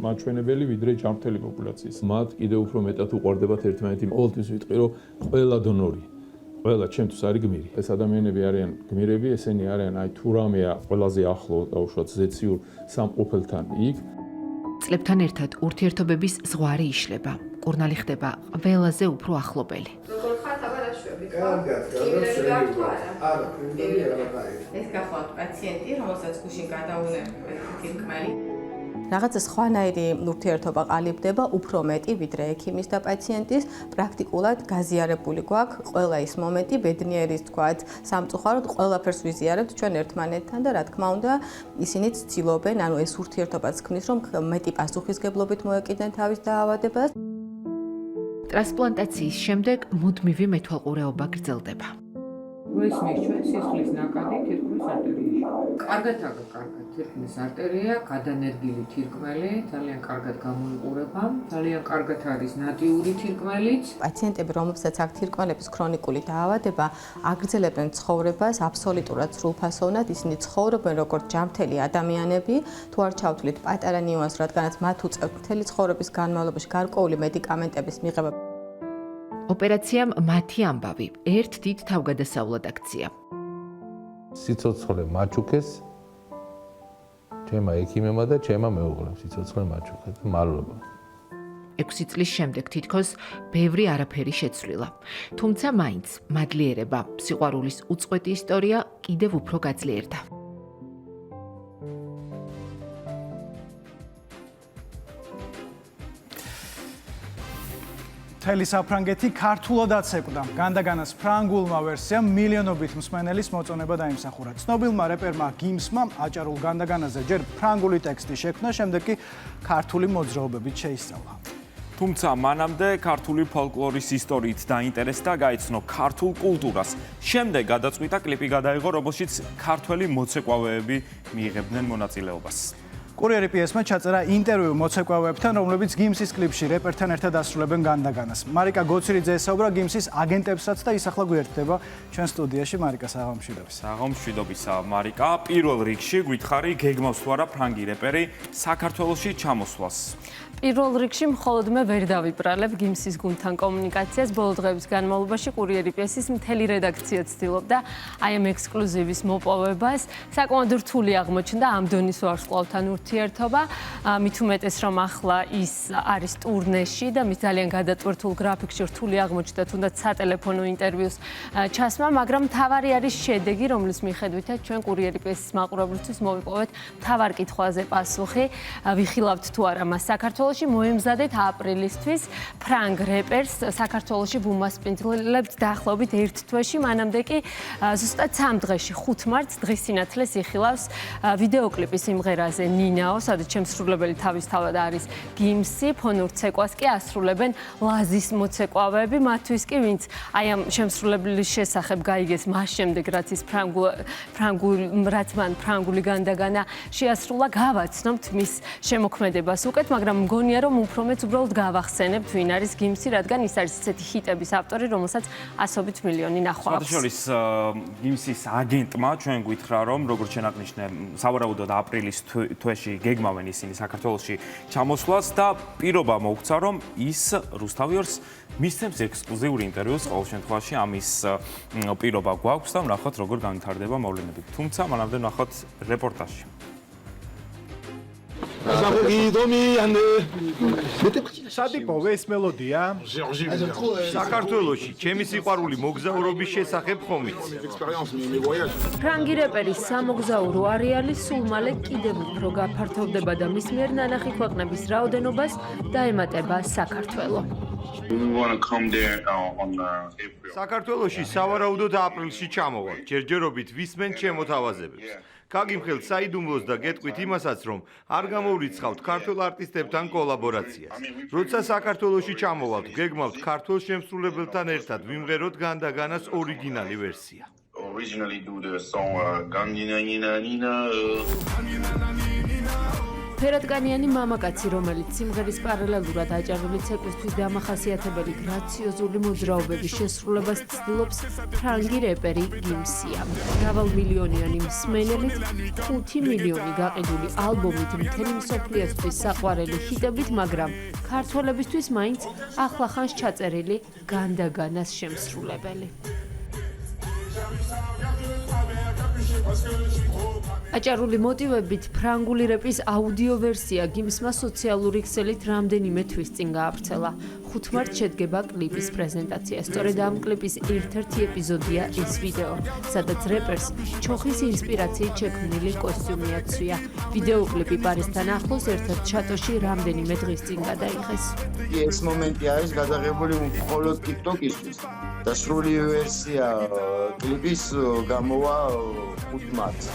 Speaker 8: მაჩვენებელი ვიდრე ჯანმრთელი პოპულაციის. მათ კიდევ უფრო მეტად უყვარდებათ ერთმანეთი. ყოველთვის ვიტყვი, რომ ყველა დონორი ყველა ჩემთვის არის გმირი. ეს ადამიანები არიან გმირები, ესენი არიან აი თუ რამეა ყველაზე ახლო და უშუალოდ ზეციურ სამყოფელთან იქ.
Speaker 18: წლებთან ერთად ურთიერთობების ზღვარი იშლება. კურნალი ხდება ყველაზე უფრო ახლობელი.
Speaker 19: როგორ ხართ აბარაშვები? არა,
Speaker 5: ეს გახლავთ პაციენტი, რომელსაც გუშინ გადაუნებთ თირკმელი.
Speaker 14: რაღაც სხვანაირი ურთიერთობა ყალიბდება, უფრო მეტი ვიდრე ექიმის და პაციენტის. პრაქტიკულად გაზიარებული გვაქვს ყველა ის მომენტი, ბედნიერის თქვათ, სამწუხაროდ ყველაფერს ვიზიარებთ ჩვენ ერთმანეთთან და რა თქმა უნდა, ისინიც ცდილობენ, ანუ ეს ურთიერთობაც ქმნის, რომ მეტი პასუხისგებლობით მოეკიდნენ თავის დაავადებას.
Speaker 18: ტრანსპლანტაციის შემდეგ მუდმივი მეთვალყურეობა გრძელდება.
Speaker 13: ეს მისჩვენს სისხლის ნაკადი თირკმლის არტერიაში. კარგად თირკმლის არტერია, გადანერგილი თირკმელი, ძალიან კარგად გამოიყურება, ძალიან კარგად არის ნატიური თირკმელიც.
Speaker 14: პაციენტები, რომლებსაც აქვს თირკმელების ქრონიკული დაავადება, აგრძელებენ ცხოვრებას აბსოლუტურად სრულფასოვნად, ისინი ცხოვრობენ როგორც ჯანმრთელი ადამიანები, თუ არ ჩავთვლით პატარა ნიუანსს, რადგანაც მათ უწევთ მთელი ცხოვრების განმავლობაში გარკვეული მედიკამენტების მიღება.
Speaker 18: ოპერაციამ მათი ამბავი ერთ დიდ თავგადასავლად აქცია.
Speaker 6: სიცოცხლე მაჩუქეს ჩემმა ექიმებმა და ჩემმა მეუღლემ სიცოცხლე მაჩუქეს. მადლობა.
Speaker 18: 6 წლის შემდეგ თითქოს ბევრი არაფერი შეცვლილა. თუმცა მაინც მადლიერება, სიყვარულის უწყვეტი ისტორია კიდევ უფრო გაძლიერდა.
Speaker 1: მთელი საფრანგეთი ქართულადაც ეკვდა. განდაგანას ფრანგულმა ვერსიამ მილიონობით მსმენელის მოწონება დაიმსახურა. ცნობილმა რეპერმა გიმსმა აჭარულ განდაგანაზე ჯერ ფრანგული ტექსტი შექმნა, შემდეგ კი ქართული მოძრაობებით შეისწავლა.
Speaker 2: თუმცა მანამდე ქართული ფოლკლორის ისტორიით დაინტერესდა, გაიცნო ქართულ კულტურას. შემდეგ გადაწყვიტა კლიპი გადაიღო, რომელშიც ქართველი მოცეკვავეები მიიღებდნენ მონაწილეობას.
Speaker 1: კურიერი პიესმა ჩაწერა ინტერვიუ მოცეკვავეებთან, რომლებიც გიმსის კლიპში რეპერთან ერთად ასრულებენ განდაგანას. მარიკა გოცირიძე ესაუბრა გიმსის აგენტებსაც და ის ახლა გვერდება ჩვენ სტუდიაში. მარიკა, საღამომშვიდობის.
Speaker 2: საღამომშვიდობისა, მარიკა. პირველ რიგში გითხარი, გეგმავს თუ არა ფრანგი რეპერი საქართველოში ჩამოსვლას?
Speaker 9: პირველ რიგში მხოლოდ მე ვერ დავიბრალებ გიმსის გუნდთან კომუნიკაციას. ბოლო დღეების განმავლობაში კურიერი პიესის მთელი რედაქცია ცდილობდა აი ამ ექსკლუზივის მოპოვებას. საკმაოდ რთული აღმოჩნდა ამ დონის ვარსკვლავთან ურთიერთობა. მით უმეტეს, რომ ახლა ის არის ტურნეში და მის ძალიან გადატვირთულ გრაფიკში რთული აღმოჩნდა თუნდაც სატელეფონო ინტერვიუს ჩასმა, მაგრამ მთავარი არის შედეგი, რომლის მიხედვითაც ჩვენ კურიერი პიესის მაყურებლისთვის მოვიპოვეთ მთავარ კითხვაზე პასუხი. ვიხილავთ თუ არა მას საქართველოში, მოემზადეთ აპრილისთვის ფრანგ რეპერს საქართველოში ბუმასპინძლებთ დაახლოებით 1 თვეში, მანამდე კი ზუსტად 3 დღეში 5 მარტს დღის სინათლეს იხილავს ვიდეოკლიპი სიმღერაზე ნინაო, სადაც შემსრულებელი თავისთავად არის გიმსი, ფონურ ცეკვას კი ასრულებენ ლაზის მოცეკვავეები, მათთვის კი ვინც აი ამ შემსრულებლის შესახებ გაიგეს მას შემდეგ, რაც ის ფრანგული განდაგანა შეასრულა, გავაცნობთ მის შემოქმედებას უკეთ, მაგრამ მგონია, რომ უფრო მეც უბრალოდ გავახსენებთ, ვინ არის გიმსი, რადგან ის არის ესეთი ჰიტების ავტორი, რომელსაც ასობით მილიონი ნახვა აქვს.
Speaker 2: შორის გიმსის აგენტმა ჩვენ გითხრა, რომ როგორც შენაღნიშნე, სავარაუდოდ აპრილის თვეში გეგმავენ ისინი საქართველოში ჩამოსვლას და პირობა მოუქცა, რომ ის რუსთავიორს მისცემს ექსკლუზიური ინტერვიუს. ყოველ შემთხვევაში ამის პირობა გვაქვს და ვნახოთ, როგორ განვითარდება მოვლენები. თუმცა მანამდე ვნახოთ რეპორტაჟი.
Speaker 19: სადიპოვე ეს მელოდია? საქართველოში ჩემი სიყვარული მოგზაურობის შესახებ ხომ იცი?
Speaker 9: ფრანგი რეპერის სამოგზაურო არეალი სულ მალე კიდევ უფრო გაფართოვდება და მის მიერ ნანახი ქვეყნების რაოდენობას დაემატება საქართველო.
Speaker 19: საქართველოში სავარაუდოდ აპრილში ჩამოვალ. ჯერჯერობით ვისმენ ჩემო თავაზებებს. გაგიმხელთ საიდუმლოს და გეტყვით იმასაც, რომ არ გამოვრიცხავთ ქართულ არტისტებთან კოლაბორაციას. როცა საქართველოში ჩამოვალთ, გეგმავთ ქართულ შემსრულებელთან ერთად ვიმღეროთ განდაგანას ორიგინალი ვერსია.
Speaker 9: ფერადკანიანი მამაკაცი, რომელიც სიმღერის პარალელურად აჭარული ცეკვისთვის დამახასიათებელი გრაციოზული მოძრაობების შესრულებას ცდილობს, ფრანგი რეპერი გიმსია. მრავალმილიონიანი მსმენელით, 5 მილიონი გაყიდული ალბომით, მთელი მსოფლიოსთვის საყვარელი ჰიტებით, მაგრამ ქართველებისთვის მაინც ახლახანს ჩაწერილი განდაგანას შემსრულებელი. აჭარული მოტივებით ფრანგული რეპის აუდიო ვერსია გიმსმა სოციალური ქსელით რამდენიმე თვის წინ გაავრცელა. 5 მარტს შედგება კლიპის პრეზენტაცია. სწორედ ამ კლიპის ერთ-ერთი ეპიზოდია ეს ვიდეო, სადაც რეპერს ჩოხის ინსპირაციით შექმნილი კოსტიუმი აცვია. ვიდეოკლიპი პარიზთან ახლოს ერთ-ერთ შატოში რამდენიმე დღის წინ გადაიღეს.
Speaker 4: ეს მომენტი არის გადაღებული მხოლოდ TikTok-ისთვის. და სრული ვერსია კლიპის გამოვა 5 მარტს.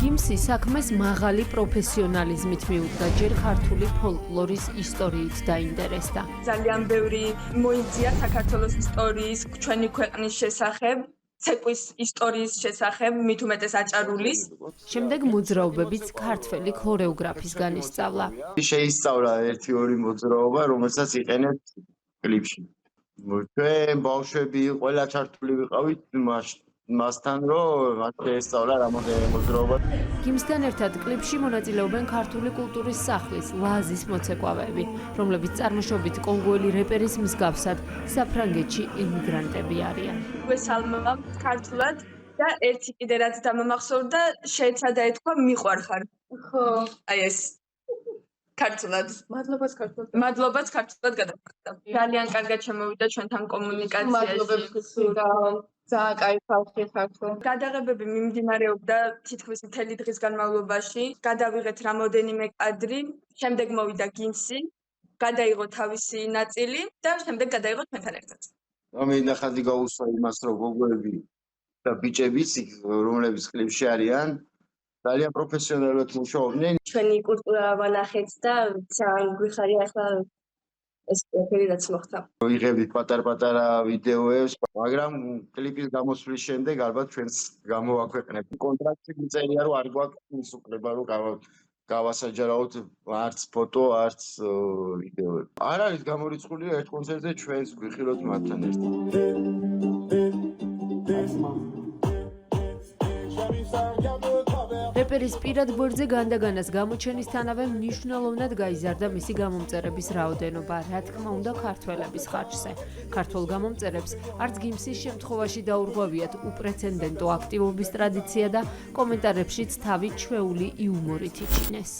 Speaker 9: გიმსი საქმეს მაღალი პროფესიონალიზმით მიუდგა, ჯერ ქართული ფოლკლორის ისტორიით დაინტერესდა.
Speaker 20: ძალიან ბევრი მოიძია საქართველოს ისტორიის, ჩვენი ქვეყნის შესახებ, ცეკვის ისტორიის შესახებ, მით უმეტეს აჭარულის.
Speaker 9: შემდეგ მოძრაობებიც ქართველი ქორეოგრაფისგან ისწავლა.
Speaker 4: შეისწავლა 1-2 მოძრაობა, რომელსაც იყენებთ კლიპში. ჩვენ ბავშვები ყველა ჩართული ვიყავით მასთან, რომ მათ შეესწავლა რამოდენიმე მოძრაობა.
Speaker 9: გიმსთან ერთად კლიპში მონაწილეობენ ქართული კულტურის სახლის ლაზის მოცეკვავეები, რომლებიც წარმოშობით კონგოელი რეპერის მსგავსად საფრანგეთში ემიგრანტები არიან.
Speaker 20: გვესალმა ქართულად და ერთი კიდე რაც დამამახსოვრდა, შეეცადა ეთქვა მიყვარხარ. ხო, აი ეს ქართულად. მადლობაც ქართულად. მადლობაც ქართულად გადავხდა. ძალიან კარგად შემოვიდა ჩვენთან კომუნიკაციაში. მადლობებს გისურვებთ. ძალიან კაი ხალხი ხართ. გადაღებები მიმდინარეობდა თითქმის მთელი დღის განმავლობაში. გადავიღეთ რამოდენიმე კადრი, შემდეგ მოვიდა გიმსი, გადაიღო თავისი ნაწილი და შემდეგ გადაიღო ჩვენთან ერთად.
Speaker 4: მე ნახაზი გაუსვა იმას, რომ გოგოები და ბიჭებიც, რომლებიც კლიპში არიან, ძალიან პროფესიონალურად მუშაობდნენ.
Speaker 20: ჩვენი კულტურა ვანახეთ და ძალიან გვიხარია ახლა ეს ყველაფერი რაც მოხდა.
Speaker 4: ვიღებდით პატარ-პატარა ვიდეოებს, მაგრამ კლიპის გამოსვლის შემდეგ ალბათ ჩვენს გამოვაქვეყნებთ. კონტრაქტი მიწერია, რომ არ გვაქვს უკრება, რომ გავასაჯარაოთ არც ფოტო, არც ვიდეოები. არ არის გამორიცხული ერთ კონცერტზე ჩვენს გვიხილოთ მათთან ერთად.
Speaker 9: რეპერის პირად გვერდზე განდაგანას გამოჩენისთანავე მნიშვნელოვნად გაიზარდა მისი გამომწერების რაოდენობა, რა თქმა უნდა ქართველების ხარჯზე. ქართულ გამომწერებს არც გიმსის შემთხვევაში დაურღვევიათ უპრეცედენტო აქტივობის ტრადიცია და კომენტარებშიც თავი ჩვეული იუმორით იჩინეს.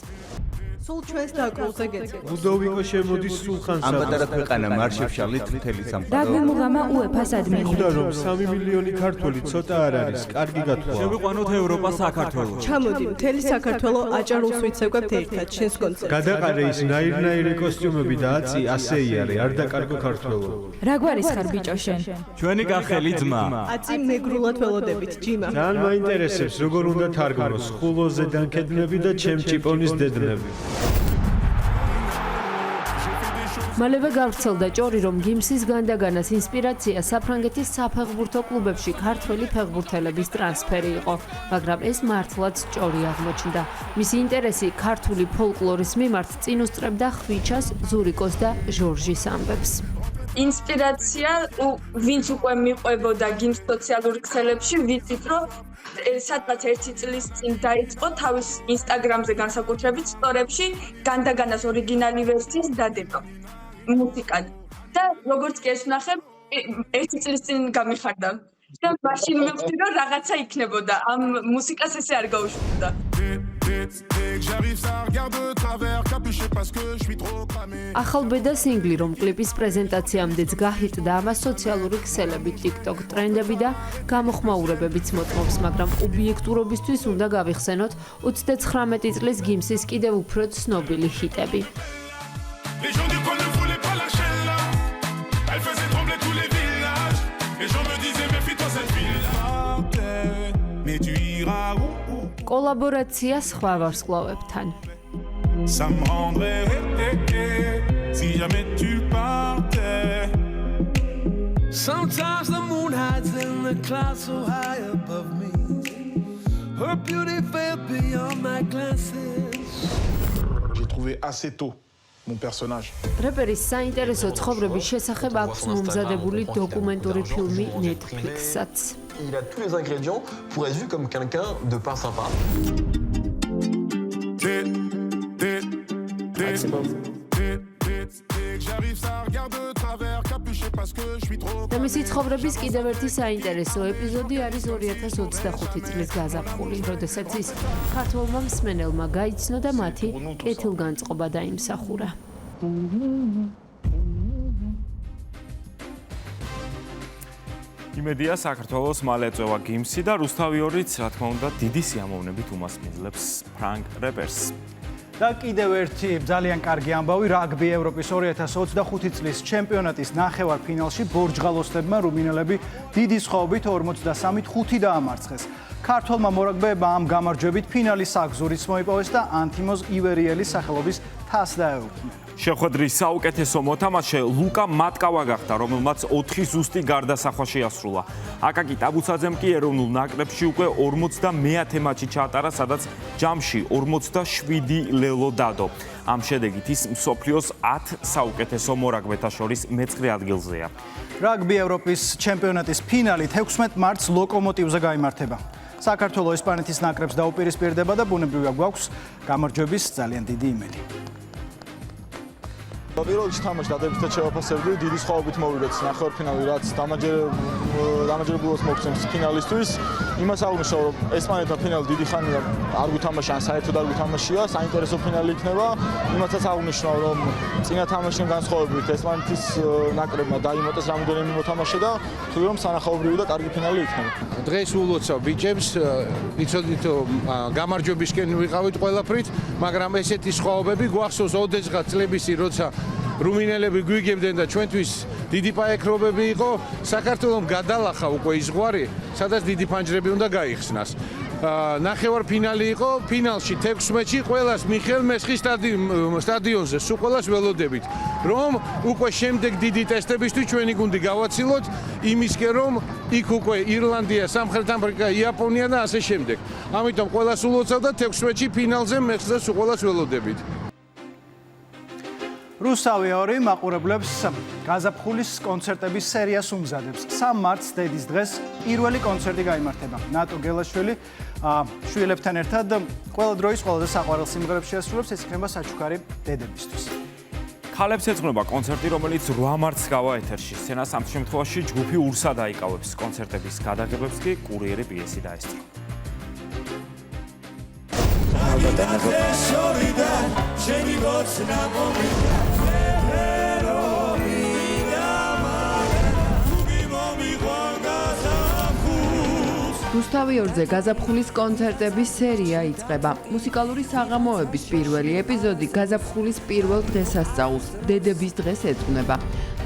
Speaker 23: სულ ჩვენს დაკრულზე გეცეთ.
Speaker 7: ლუდოვიკო შემოდის სულხანს.
Speaker 24: ამ პატარა ქვეყანა მარშევშალით მთელი სამყარო.
Speaker 25: დაგვემუღამა უეფას ადმინი.
Speaker 7: ხვდა რომ 3 მილიონი ქართველი ცოტა არ არის, კარგი გათვალა.
Speaker 24: შევიყვანოთ ევროპა საქართველოს.
Speaker 23: ჩამოდი, მთელი საქართველო აჭარულს ვიცეკვებთ ერთად შენს კონცერტს.
Speaker 7: გადაყარე ის ნაირ-ნაირი კოსტიუმები და აცი ასე იარე, არ დაკარგო ქართველო.
Speaker 25: რა გვარის ხარ ბიჭო შენ?
Speaker 24: ჩვენი გახელი ძმა.
Speaker 23: აცი მეგრულად ველოდებით ჯიმა.
Speaker 7: ძალიან მაინტერესებს როგორ უნდა თარგმნოს ხულოზე დანკედნები და ჩემჭიპონის დედნები.
Speaker 9: მალევე გავრცელდა ჭორი, რომ გიმსის განდაგანას ინსპირაცია საფრანგეთის საფეხბურთო კლუბებში ქართველი ფეხბურთელების ტრანსფერი იყო, მაგრამ ეს მართლაც ჭორი აღმოჩნდა. მისი ინტერესი ქართული ფოლკლორის მიმართ წინ უსწრებდა ხვიჩას, ზურიკოს და ჟორჟის ამბებს.
Speaker 20: ინსპირაცია ვინც უკვე მიყვებოდა გიმს სოციალურ ქსელებში, ვიცით რომ სადღაც 1 წლის წინ დაიწყო თავის ინსტაგრამზე განსაკუთრებით სტორებში განდაგანას ორიგინალი ვერსიის დადება მუსიკად და როგორც კი ეს ვნახე 1 წლის წინ გამიხარდა და მაშინ მივხვდი რომ რაღაცა იქნებოდა ამ მუსიკას ესე არ გაუშვებდა. ახალ ბედა სინგლი, რომ კლიპის პრეზენტაციამდეც გაჰიტდა, ამას სოციალური ქსელები, TikTok ტრენდები და გამოხმაურებებიც მოწმობს, მაგრამ ობიექტურობისთვის უნდა გავიხსენოთ 39 წლის გიმსის კიდევ უფრო ცნობილი ჰიტები. კოლაბორაცია სხვა ვარსკვლავებთან.
Speaker 26: Ça me rendrait si jamais tu partais. Sometimes the moon hides in the clouds so high above me. Her beauty fell beyond my glances.
Speaker 17: J'ai trouvé assez tôt mon personnage.
Speaker 9: რეპერის საინტერესო ცხოვრების შესახებ აქვს მომზადებული დოკუმენტური ფილმი Netflix-საც.
Speaker 27: Il a tous les ingrédients pour être vu comme quelqu'un de pas sympa.
Speaker 26: J'arrive, ça regarde de travers, capuché parce
Speaker 9: და მისი ცხოვრების კიდევ ერთი საინტერესო ეპიზოდი არის 2025 წლის გაზაფხული, როდესაც ის ქართველმა მსმენელმა გაიცნო და მათი კეთილგანწყობა დაიმსახურა.
Speaker 2: იმედია საქართველოს მალე ეწევა გიმსი და რუსთავი ორიც, რა თქმა უნდა, დიდი სიამოვნებით უმასპინძლებს ფრანგ რეპერს.
Speaker 1: და კიდევ ერთი ძალიან კარგი ამბავი, რაგბი ევროპის 2025 წლის ჩემპიონატის ნახევარფინალში ბორჯღალოსებმა რუმინელები დიდი სხვაობით 43-5 დაამარცხეს. ქართველმა მორაგბეებმა ამ გამარჯვებით ფინალის საგზურიც მოიპოვეს და ანთიმოზ ივერიელის სახელობის თასს დაეუფლნენ.
Speaker 2: შეხვედრის საუკეთესო მოთამაშე ლუკა მატკავა გახდა, რომელმაც 4 ზუსტი გარდასახვა შეასრულა. აკაკი ტაბუცაძემ კი ეროვნულ ნაკრებში უკვე 50-მე მატჩი ჩაატარა, სადაც ჯამში 47 ლელო დადო. ამ შედეგით ის მსოფლიოს 10 საუკეთესო მორაგბეთა შორის მე-9 ადგილზეა.
Speaker 1: რაგბი ევროპის ჩემპიონატის ფინალი 16 მარტს ლოკომოტივზე გაიმართება. საქართველოს ესპანეთის ნაკრებს დაუპირისპირდება და ბუნებრივია გვაქვს გამარჯვების ძალიან დიდი იმედი.
Speaker 3: პირველ რიგში თამაში დადებითად შევაფასებდი, დიდი სხვაობით მოვიდეთ ნახევარფინალი, რაც დამაჯერებლობას მოგცემს ფინალისტვის. იმას აღნიშნავ, რომ ესპანეთთან ფინალი დიდი ხანია არ გვითამაშია, ან საერთოდ არ გვითამაშია, საინტერესო ფინალი იქნება. იმასაც აღნიშნავ, რომ წინა თამაშიდან განსხვავებით ესპანეთის ნაკრებმა დაიმოტეს რამოდენიმე მოთამაშე და ვთვლი, რომ სანახაობრივი და კარგი ფინალი იქნება.
Speaker 10: დღეს ულოცავ ბიჭებს, იცოდით გამარჯვებისკენ ვიყავით ყველაფრით, მაგრამ ესეთი სხვაობები გვახსოვს ოდესღაც წლებისი, როცა რუმინელები გვიგებდნენ და ჩვენთვის დიდი პაექრობები იყო, საქართველოს გადალახა უკვე ის ზღვარი, სადაც დიდი ფანჯრები უნდა გაიხსნას. ნახევარფინალი იყო, ფინალში 16-ში ყველას მიხელ მესხის სტადიონზე, სულ ყველას ველოდებით, რომ უკვე შემდეგ დიდი ტესტებისთვის ჩვენი გუნდი გავაცილოთ, იმისკენ რომ იქ უკვე ირლანდია, სამხრეთ ამერიკა, იაპონია და ასე შემდეგ. ამიტომ ყველას ულოცავ და 16-ში ფინალზე მეხსზე სულ ყველას ველოდებით.
Speaker 1: რუსთავი ორი მაყურებლებს გაზაფხულის კონცერტების სერიას უმზადებს. 3 მარტს დედის დღეს პირველი კონცერტი გაიმართება. ნატო გელაშვილი შვილებთან ერთად ყველა დროის ყველაზე საყვარელ სიმღერებს შეასრულებს, ეს იქნება საჩუქარი დედებისთვის.
Speaker 2: ქალებს ეძღვნება კონცერტი, რომელიც 8 მარტს გავა ეთერში. სცენას ამ შემთხვევაში ჯგუფი ურსა დაიკავებს. კონცერტების გადაღებებს კი კურიერი პიესი დაესწრო.
Speaker 11: რუსთავი ორზე გაზაფხულის კონცერტების სერია იწყება. მუსიკალური საღამოების პირველი ეპიზოდი გაზაფხულის პირველ დღესასწაულს, დედების დღეს ეძღვნება.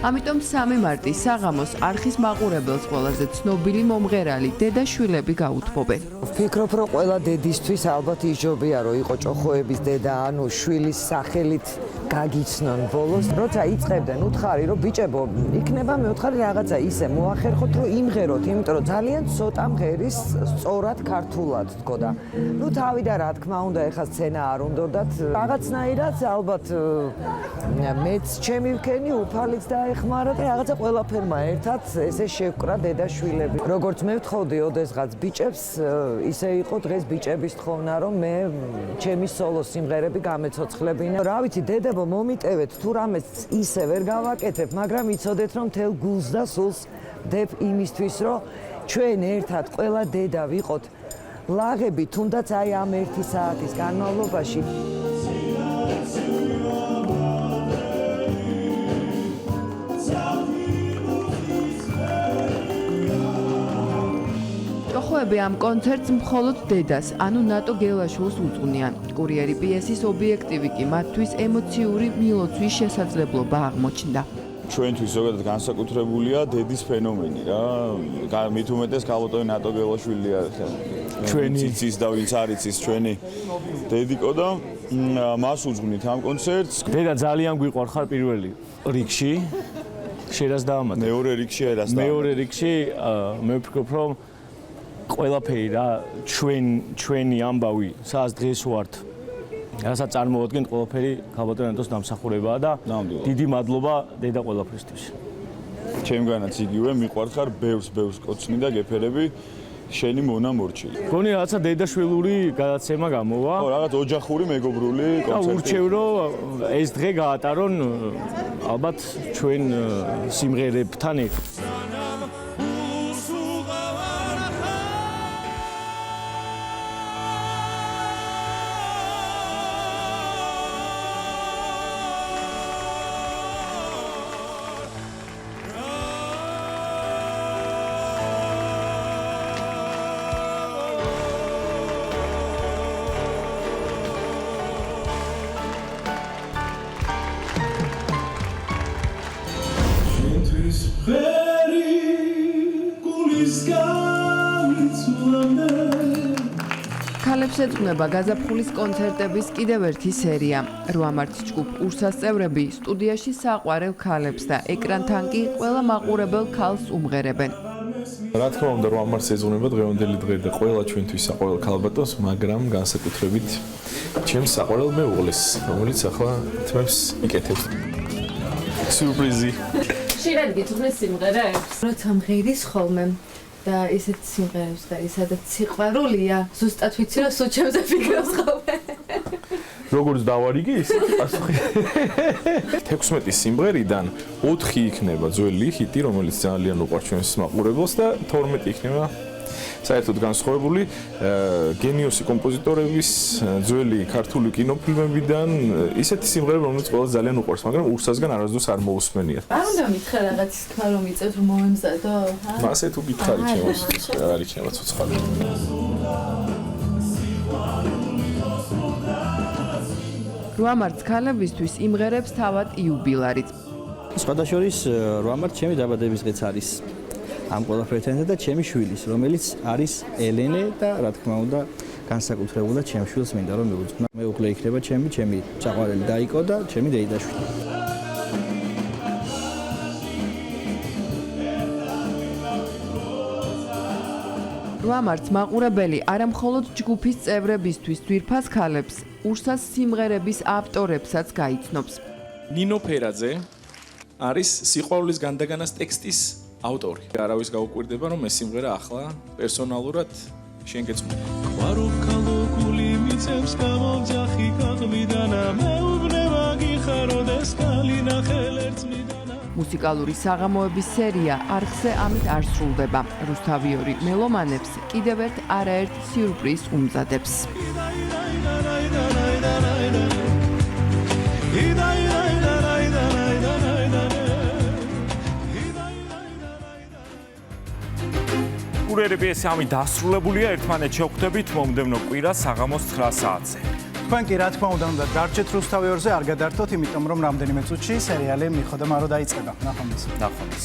Speaker 11: ამიტომ 3 მარტის საღამოს არხის მაყურებელს ყველაზე ცნობილი მომღერალი დედაშვილები გაუთმობენ.
Speaker 12: ვფიქრობ, რომ ყველა დედისთვის ალბათ ისჯობია, რომ იყო ჭოხოების დედა, ანუ შვილის სახელით გაგიცნონ ბოლოს. როცა იწყებდნენ, უთხარი, რომ ბიჭებო, იქნება მე ვთხარი რაღაცა ისე მოახერხოთ, რომ იმღეროთ, იმიტომ რომ ძალიან ცოტა მღერის სწორად ქართულად თქოდა. ნუ თავიდან რა თქმა უნდა, ეხლა სცენა არ უნდათ, რაღაცნაირად ალბათ მეც ჩემი ვქენი, უფალიც დაეხმარა და რაღაცა ყველაფერმა ერთად ესე შევკრა დედაშვილები. როგორც მე ვთხოვდი ოდესღაც ბიჭებს, ისე იყო დღეს ბიჭების თხოვნა, რომ მე ჩემი სოლო სიმღერები გამეცოცხლებინა. რა ვიცი, დედებო, მომიტევეთ, თუ რამეს ისე ვერ გავაკეთებ, მაგრამ იცოდეთ, რომ მთელ გულს და სულს ვდებ იმისთვის, რომ ჩვენ ერთად ყველა დედა ვიყოთ ლაღები, თუნდაც აი ამ 1 საათის განმავლობაში.
Speaker 11: ჭოხოები ამ კონცერტს მხოლოდ დედას, ანუ ნატო გელაშვილს უძღვნიან. კურიერი პიესის ობიექტივი კი მათთვის ემოციური მილოცვის შესაძლებლობა აღმოჩნდა.
Speaker 3: ჩვენთვის ზოგადად განსაკუთრებულია დედის ფენომენი რა. მით უმეტეს ქალბატონი ნატო გელაშვილია ჩვენი იცის და ვინც არ იცის ჩვენი დედიკო და მას უძღვნით ამ კონცერტს.
Speaker 15: დედა ძალიან გვიყვარხარ პირველი რიგში. შენას დაამატე.
Speaker 3: მეორე რიგში ერას და
Speaker 15: მეორე რიგში მე ვფიქრობ რომ ყველაფერი რა ჩვენი ამბავი სადაც დღეს ვართ რასაც წარმოადგენთ ყველაფერი ქალბატონოს დამსახურებაა და დიდი მადლობა დედა ყველაფრისთვის.
Speaker 3: ჩემგანაც იგივე მიყვარხარ ბევრს კოცნი და გეფერები შენი მონა მორჩილი.
Speaker 15: გონი რაღაცა დედაშვილური გადაცემა გამოვა.
Speaker 3: ხო, რაღაც ოჯახური მეგობრული
Speaker 15: კონცერტი. ურჩევ რომ ეს დღე გაატარონ ალბათ ჩვენ სიმღერებთან ერთად.
Speaker 11: ქალებს ეძღვნება გაზაფხულის კონცერტების კიდევ ერთი სერია. 8 მარტს ჯგუფ ურსას წევრები სტუდიაში საყვარელ ქალებს და ეკრანთან კი ყველა მაყურებელ ქალს უმღერებენ.
Speaker 3: რა თქმა უნდა 8 მარტს ეძღვნება დღევანდელი დღე და ყველა ჩვენთვის საყვარელ ქალბატონს, მაგრამ განსაკუთრებით ჩემს საყვარელ მეუღლეს, რომელიც ახლა თმებს იკეთებს. სიურპრიზი.
Speaker 9: ხშირად გითხრეს სიმღერებს?
Speaker 5: როცა მღერის ხოლმე და ისეთ სიმღერებს და სადაც სიყვარულია, ზუსტად ვიცი რომ სულ ჩემზე ფიქრობს ხოლმე.
Speaker 3: როგორც დავარიგი ის პასუხი. 16 სიმღერიდან 4 იქნება ძველი ჰიტი, რომელიც ძალიან უყვარს ჩვენს მაყურებელს და 12 იქნება საერთოდ განსხვავებული გენიოსი კომპოზიტორების ძველი ქართული კინოფილმებიდან ისეთი სიმღერები, რომელიც ყველას ძალიან უყვარს, მაგრამ ურსასგან არასდროს არ მოусმენიათ.
Speaker 5: არ უნდა მითხრა რაღაც თქმა რომ იწევს რომ მომემზადო?
Speaker 3: მასე თუ გითხარი ჩემს, არ იქნება ცოცხალი.
Speaker 11: 8 მარტს ქალებისთვის იმღერებს თავად იუბილარიც.
Speaker 8: სხვადასხვა 8 მარტს ჩემი დაბადების დღეც არის. ამ ყველაფერთან და ჩემი შვილის, რომელიც არის ელენე და რა თქმა უნდა განსაკუთრებულად ჩემ შვილს მინდა რომ მივუძღვნა. მეუღლე იქნება ჩემი საყვარელი დაიკო და ჩემი დეიდაშვილი. მარტს მაყურებელი არამხოლოდ ჯგუფის წევრებისთვის ძვირფას ქალებს, ურსას სიმღერების ავტორებსაც გაიცნობს.
Speaker 13: ნინო ფერაძე არის სიყვარულის განდაგანას ტექსტის ავტორი. არავის გაუკვირდება რომ ეს სიმღერა ახლა პერსონალურად შენ გეწმობა.
Speaker 26: ყვაროქალოგული მიწევს გამომძახი გაღვიდანა მეუბნება გიხაროდეს კალინახელ ერთმიდანა.
Speaker 11: მუსიკალური საღამოების სერია არხზე ამით არ სრულდება. რუსთავიორი მელომანებს კიდევ ერთ არაერთ სიურპრიზს უმზადებს.
Speaker 2: კურიერები ეს ამი დასრულებულია, ერთმანეთს შევხვდებით მომდევნო კვირას საღამოს 9 საათზე.
Speaker 1: თქვენ კი რა თქმა უნდა დარჩეთ რუსთავიორზე, არ გადართოთ, იმიტომ რომ რამდენიმე წუთში სერიალი მიხო და მარო დაიწყება. ნახვამდის.